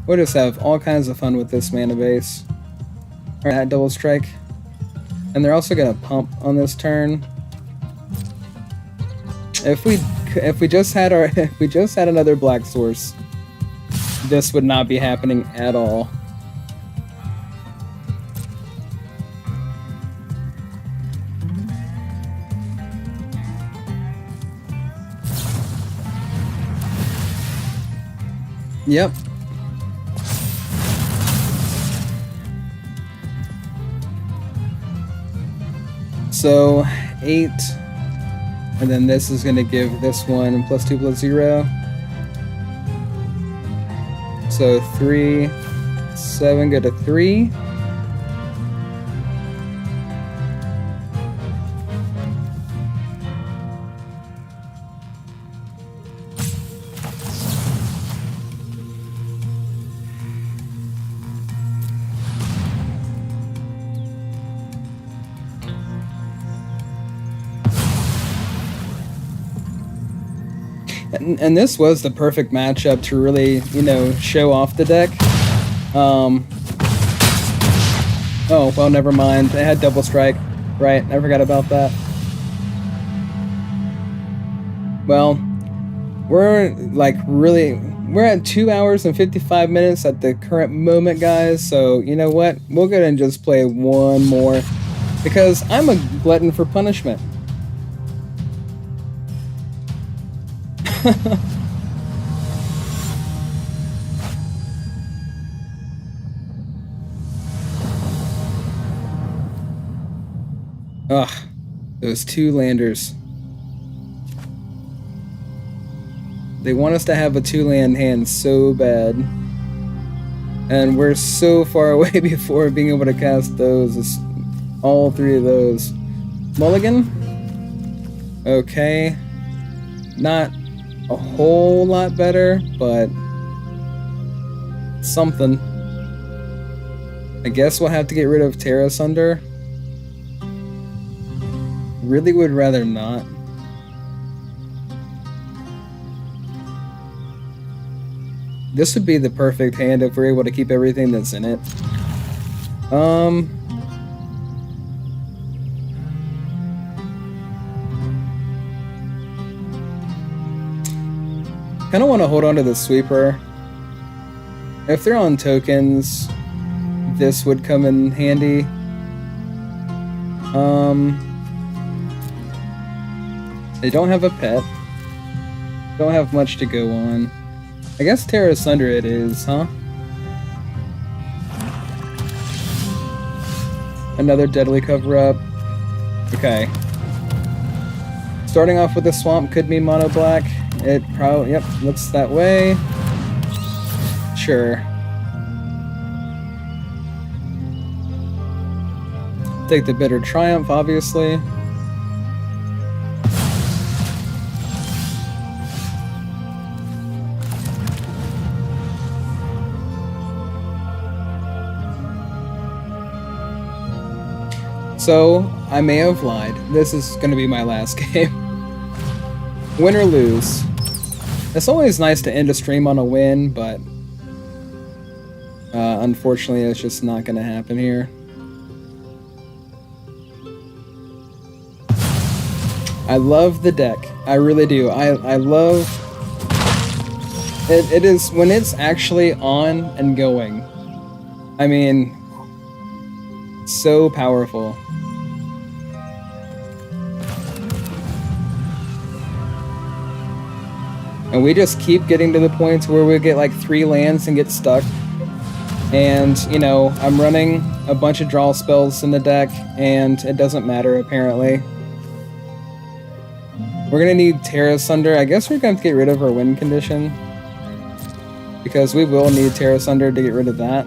We'll just have all kinds of fun with this mana base. Alright, that double strike. And they're also gonna pump on this turn. If we just had another black source, this would not be happening at all. Yep. So 8, and then this is going to give this one +2/+0. So 3, 7, go to 3. And this was the perfect matchup to really, show off the deck. Oh, well, never mind. It had double strike. Right, I forgot about that. Well, we're at 2 hours and 55 minutes at the current moment, guys. So, you know what? We'll go ahead and just play one more because I'm a glutton for punishment. Ugh, those 2 landers. They want us to have a 2-land hand so bad. And we're so far away before being able to cast those. All 3 of those. Mulligan? Okay. Not a whole lot better, but something. I guess we'll have to get rid of Terra Sunder. Really would rather not. This would be the perfect hand if we're able to keep everything that's in it. Kind of want to hold on to the sweeper. If they're on tokens, this would come in handy. They don't have a pet. Don't have much to go on. I guess Terra Sunder it is, huh? Another Deadly Cover-Up. Okay. Starting off with the swamp could mean mono black. It probably, yep, looks that way. Sure. Take the Bitter Triumph, obviously. So, I may have lied. This is going to be my last game. Win or lose. It's always nice to end a stream on a win, but unfortunately it's just not going to happen here. I love the deck. I really do. I love... It is... When it's actually on and going. I mean... So powerful. And we just keep getting to the points where we get like 3 lands and get stuck. And, you know, I'm running a bunch of draw spells in the deck, and it doesn't matter, apparently. We're gonna need Terra Sunder. I guess we're gonna have to get rid of our win condition. Because we will need Terra Sunder to get rid of that.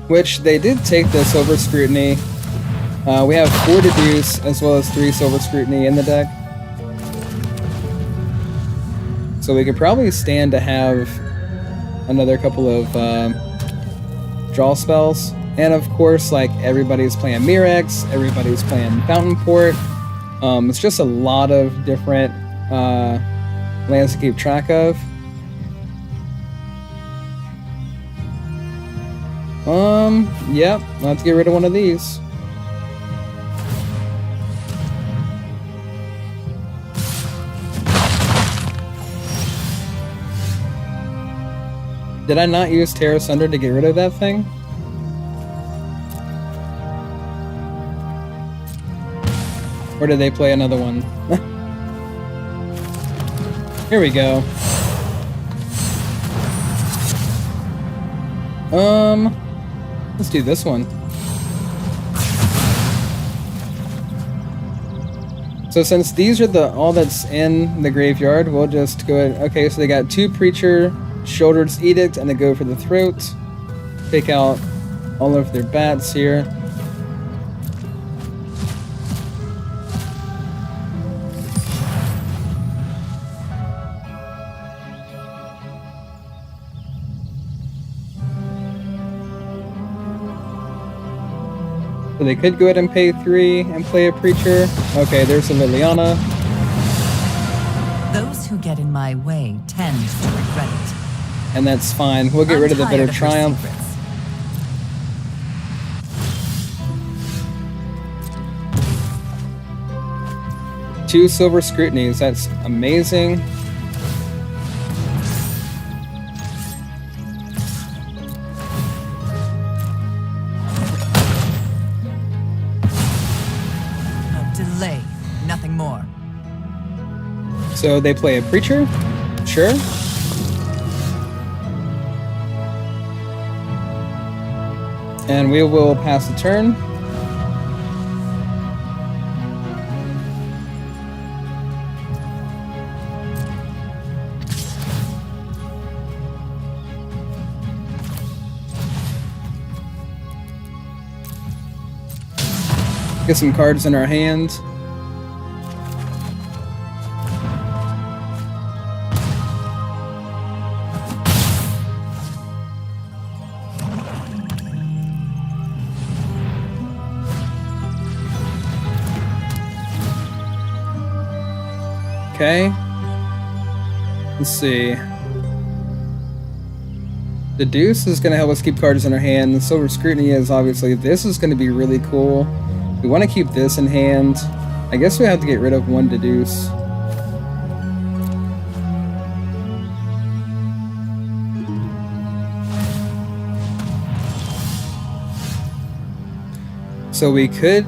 Which, they did take the Silver Scrutiny. We have 4 Deduce, as well as 3 Silver Scrutiny in the deck. So we could probably stand to have another couple of draw spells. And of course, like, everybody's playing Mirex, everybody's playing Fountain Port. It's just a lot of different lands to keep track of. Yep, I'll have to get rid of one of these. Did I not use Terra Sunder to get rid of that thing? Or did they play another one? Here we go. Let's do this one. So since these are all that's in the graveyard, we'll just go ahead. Okay, so they got 2 Preacher, Shoulder's Edict, and they go for the Throat. Take out all of their bats here. So they could go ahead and pay 3 and play a Preacher. Okay, there's a Liliana. Those who get in my way tend to regret it. And that's fine. We'll get rid of the Bitter Triumph. Two Silver Scrutinies. That's amazing. Delay, nothing more. So they play a Preacher? Sure. And we will pass the turn. Get some cards in our hand. Okay. Let's see. The Deuce is going to help us keep cards in our hand. The Silver Scrutiny is obviously, this is going to be really cool. We want to keep this in hand. I guess we have to get rid of one Deduce. So we could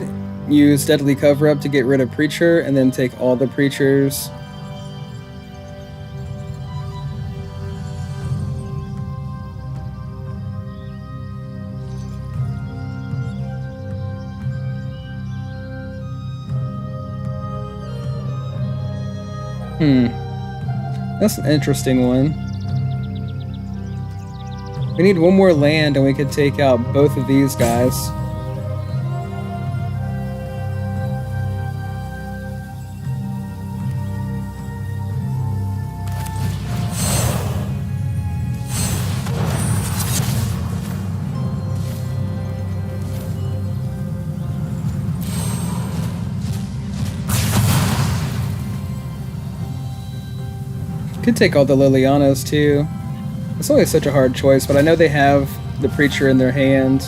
use Deadly Cover-Up to get rid of Preacher, and then take all the Preachers. That's an interesting one. We need one more land and we could take out both of these guys. Could take all the Lilianas too. It's always such a hard choice, but I know they have the Preacher in their hand.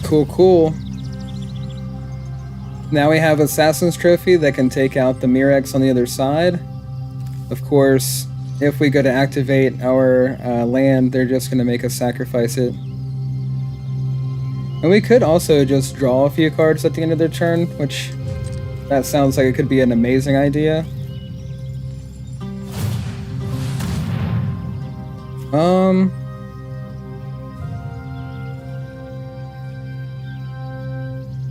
Cool, cool. Now we have Assassin's Trophy that can take out the Mirex on the other side. Of course, if we go to activate our land, they're just going to make us sacrifice it. And we could also just draw a few cards at the end of their turn, which that sounds like it could be an amazing idea.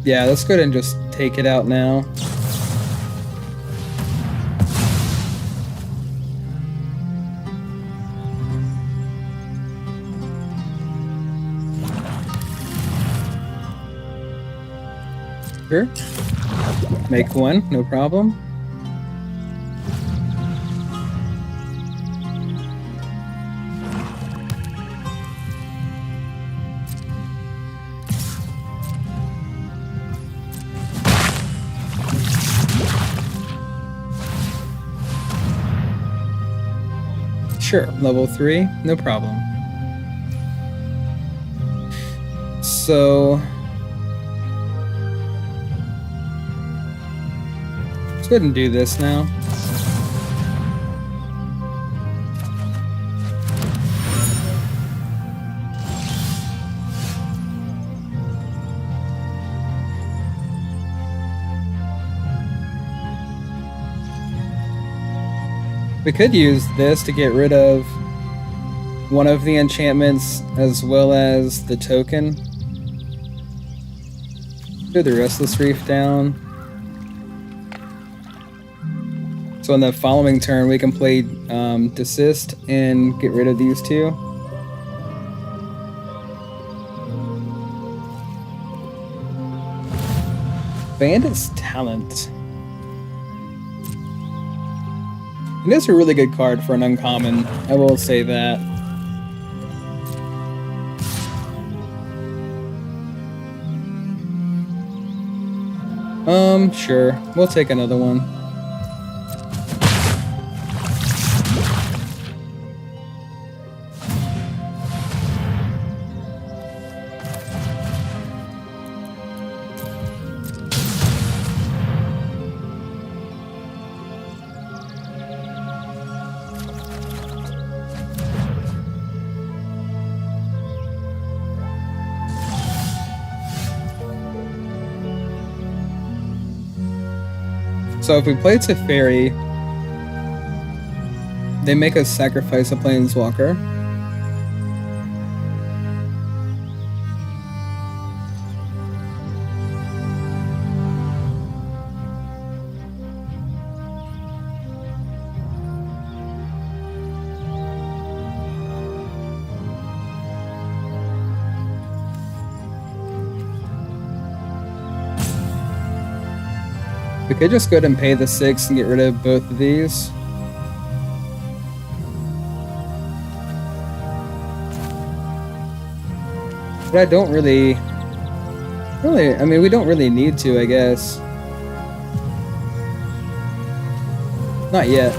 Yeah, let's go ahead and just take it out now. Sure. Make one, no problem. Sure, level 3, no problem. So let's go ahead and do this now. We could use this to get rid of one of the enchantments as well as the token. Do the Restless Reef down. So on the following turn we can play Desist and get rid of these two. Bandit's Talent. And this is a really good card for an uncommon, I will say that. Sure. We'll take another one. So if we play Teferi, they make us sacrifice a Planeswalker. We could just go ahead and pay the 6 and get rid of both of these. But I don't really, I mean, we don't really need to, I guess. Not yet.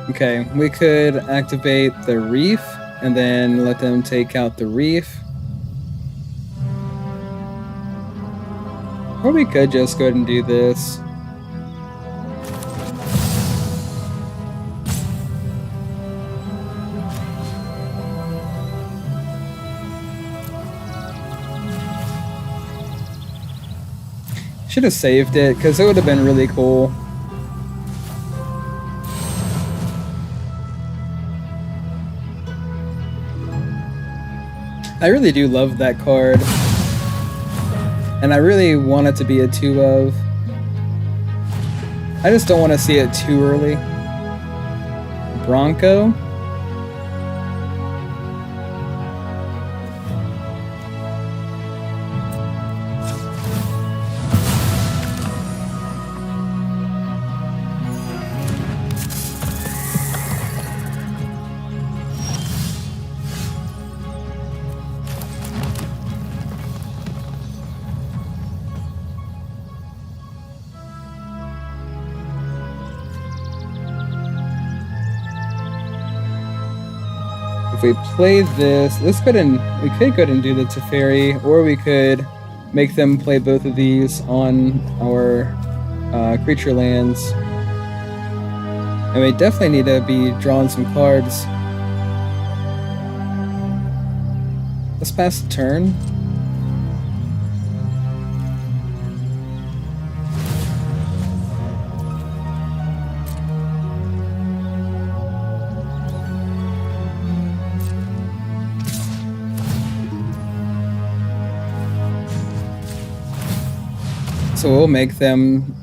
Okay, we could activate the Reef and then let them take out the Reef. Or we could just go ahead and do this. Should have saved it, because it would have been really cool. I really do love that card. And I really want it to be a 2 of. I just don't want to see it too early. Bronco. If we play this, let's go ahead and we could go ahead and do the Teferi, or we could make them play both of these on our creature lands. And we definitely need to be drawing some cards. Let's pass the turn. So we'll make them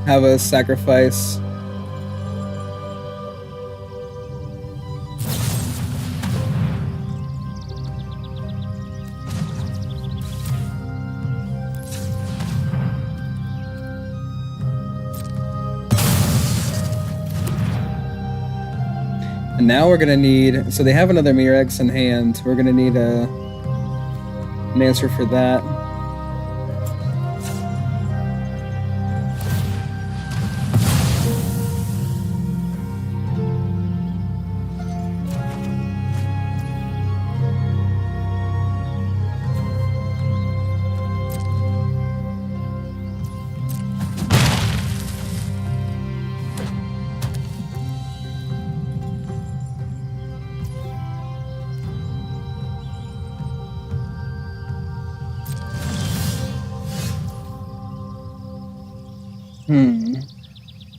have a sacrifice. And now we're gonna need, so they have another Mirex in hand. We're gonna need an answer for that.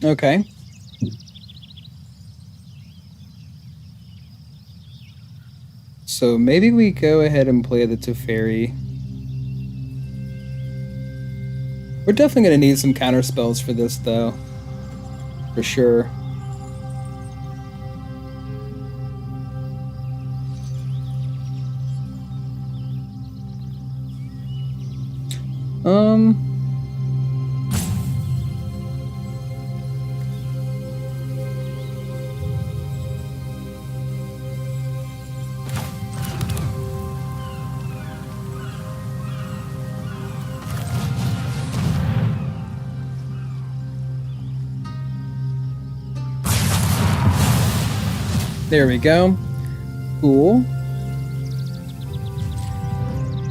Okay. So maybe we go ahead and play the Teferi. We're definitely going to need some counter spells for this, though. For sure. There we go. Cool.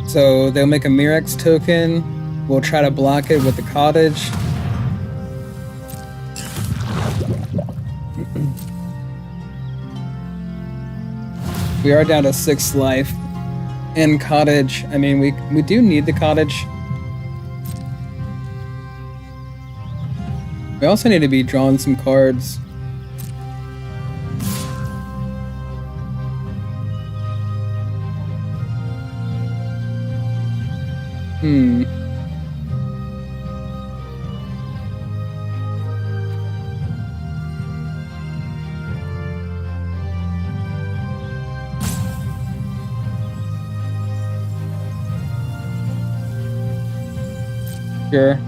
So they'll make a Mirex token. We'll try to block it with the cottage. We are down to 6 life. And cottage, I mean, we do need the cottage. We also need to be drawing some cards. Sure.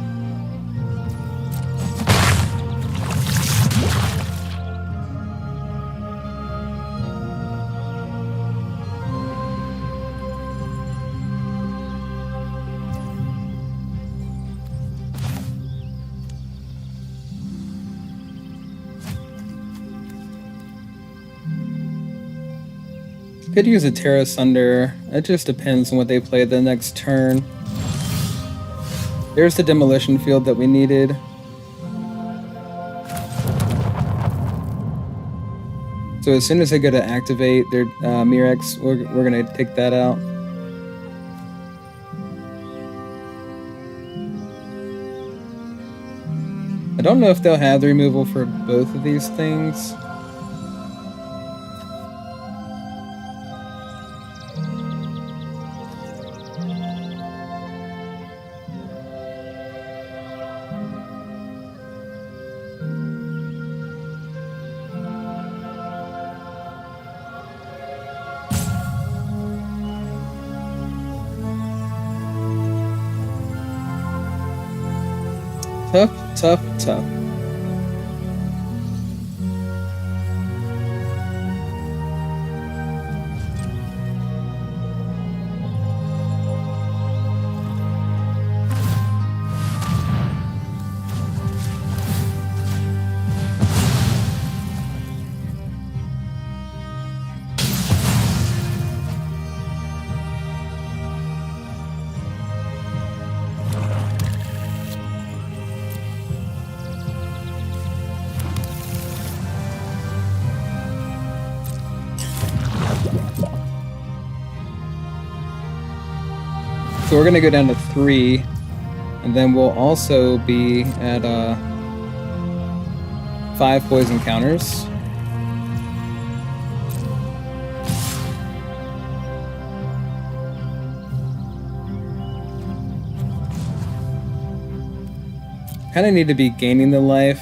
Could use a Terra Sunder. It just depends on what they play the next turn. There's the demolition field that we needed. So as soon as I go to activate their Mirex, we're gonna take that out. I don't know if they'll have the removal for both of these things. Tough. So we're gonna go down to 3, and then we'll also be at 5 poison counters. Kinda need to be gaining the life.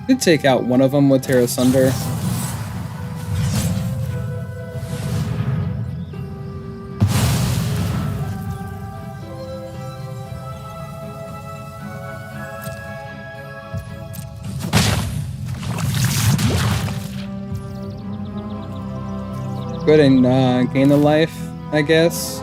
Could take out one of them with Terra Sunder. Go ahead and gain the life, I guess.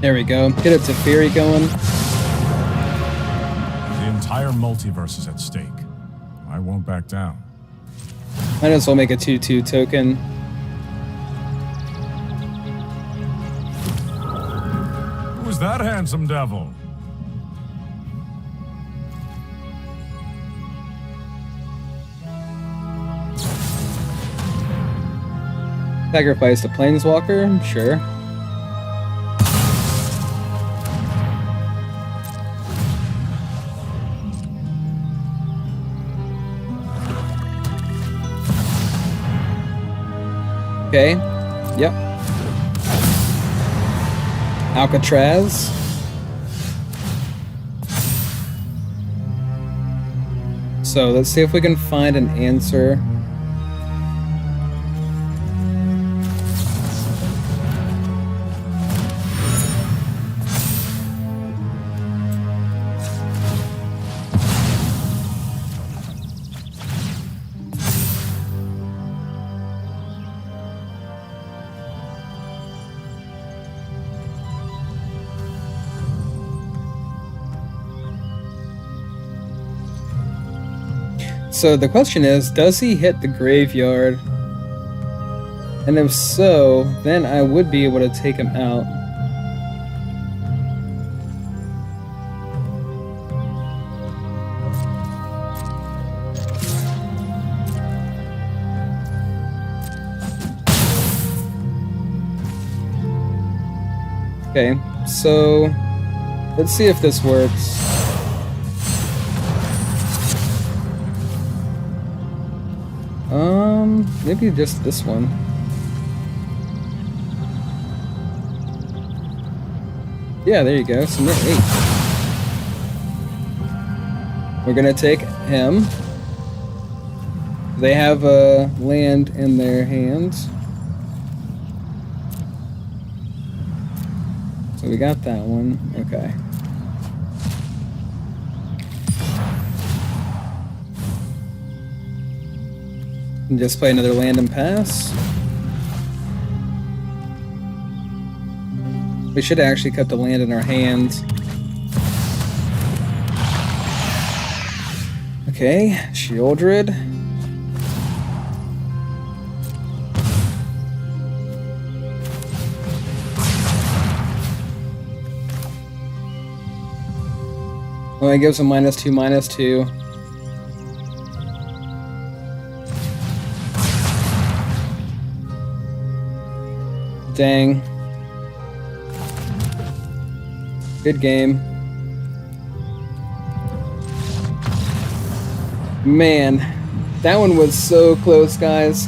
There we go. Get a Teferi going. The entire multiverse is at stake. I won't back down. Might as well make a 2/2 token. Who's that handsome devil? Sacrifice the Planeswalker? Sure. Okay. Yep. Alcatraz. So let's see if we can find an answer. So the question is, does he hit the graveyard? And if so, then I would be able to take him out. Okay, so let's see if this works. Maybe just this one. Yeah, there you go. Submit 8. We're gonna take him. They have land in their hands. So we got that one. Okay. And just play another land and pass. We should have actually kept the land in our hands. Okay, Shieldred. Oh, it gives a -2/-2. Dang. Good game. Man, that one was so close, guys.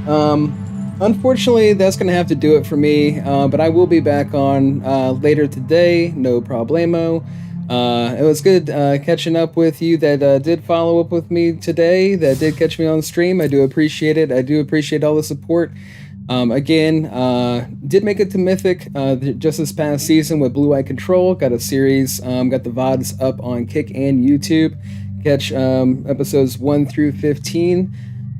Unfortunately, that's going to have to do it for me, but I will be back on later today, no problemo. It was good catching up with you that did follow up with me today, that did catch me on stream. I do appreciate it. I do appreciate all the support. Again, did make it to Mythic just this past season with Blue Eye Control. Got a series, got the VODs up on Kick and YouTube. Catch episodes 1 through 15.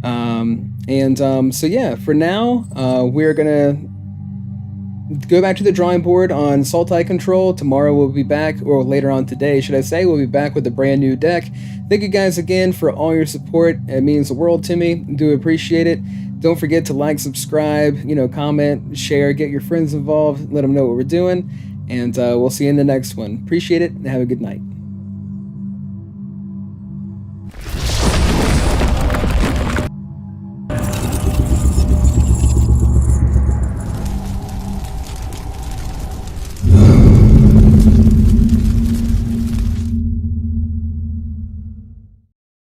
So yeah, for now, we're gonna go back to the drawing board on Sultai Control. Tomorrow we'll be back, or later on today, should I say, we'll be back with a brand new deck. Thank you guys again for all your support. It means the world to me. Do appreciate it. Don't forget to like, subscribe, comment, share, get your friends involved, let them know what we're doing, and we'll see you in the next one. Appreciate it, and have a good night.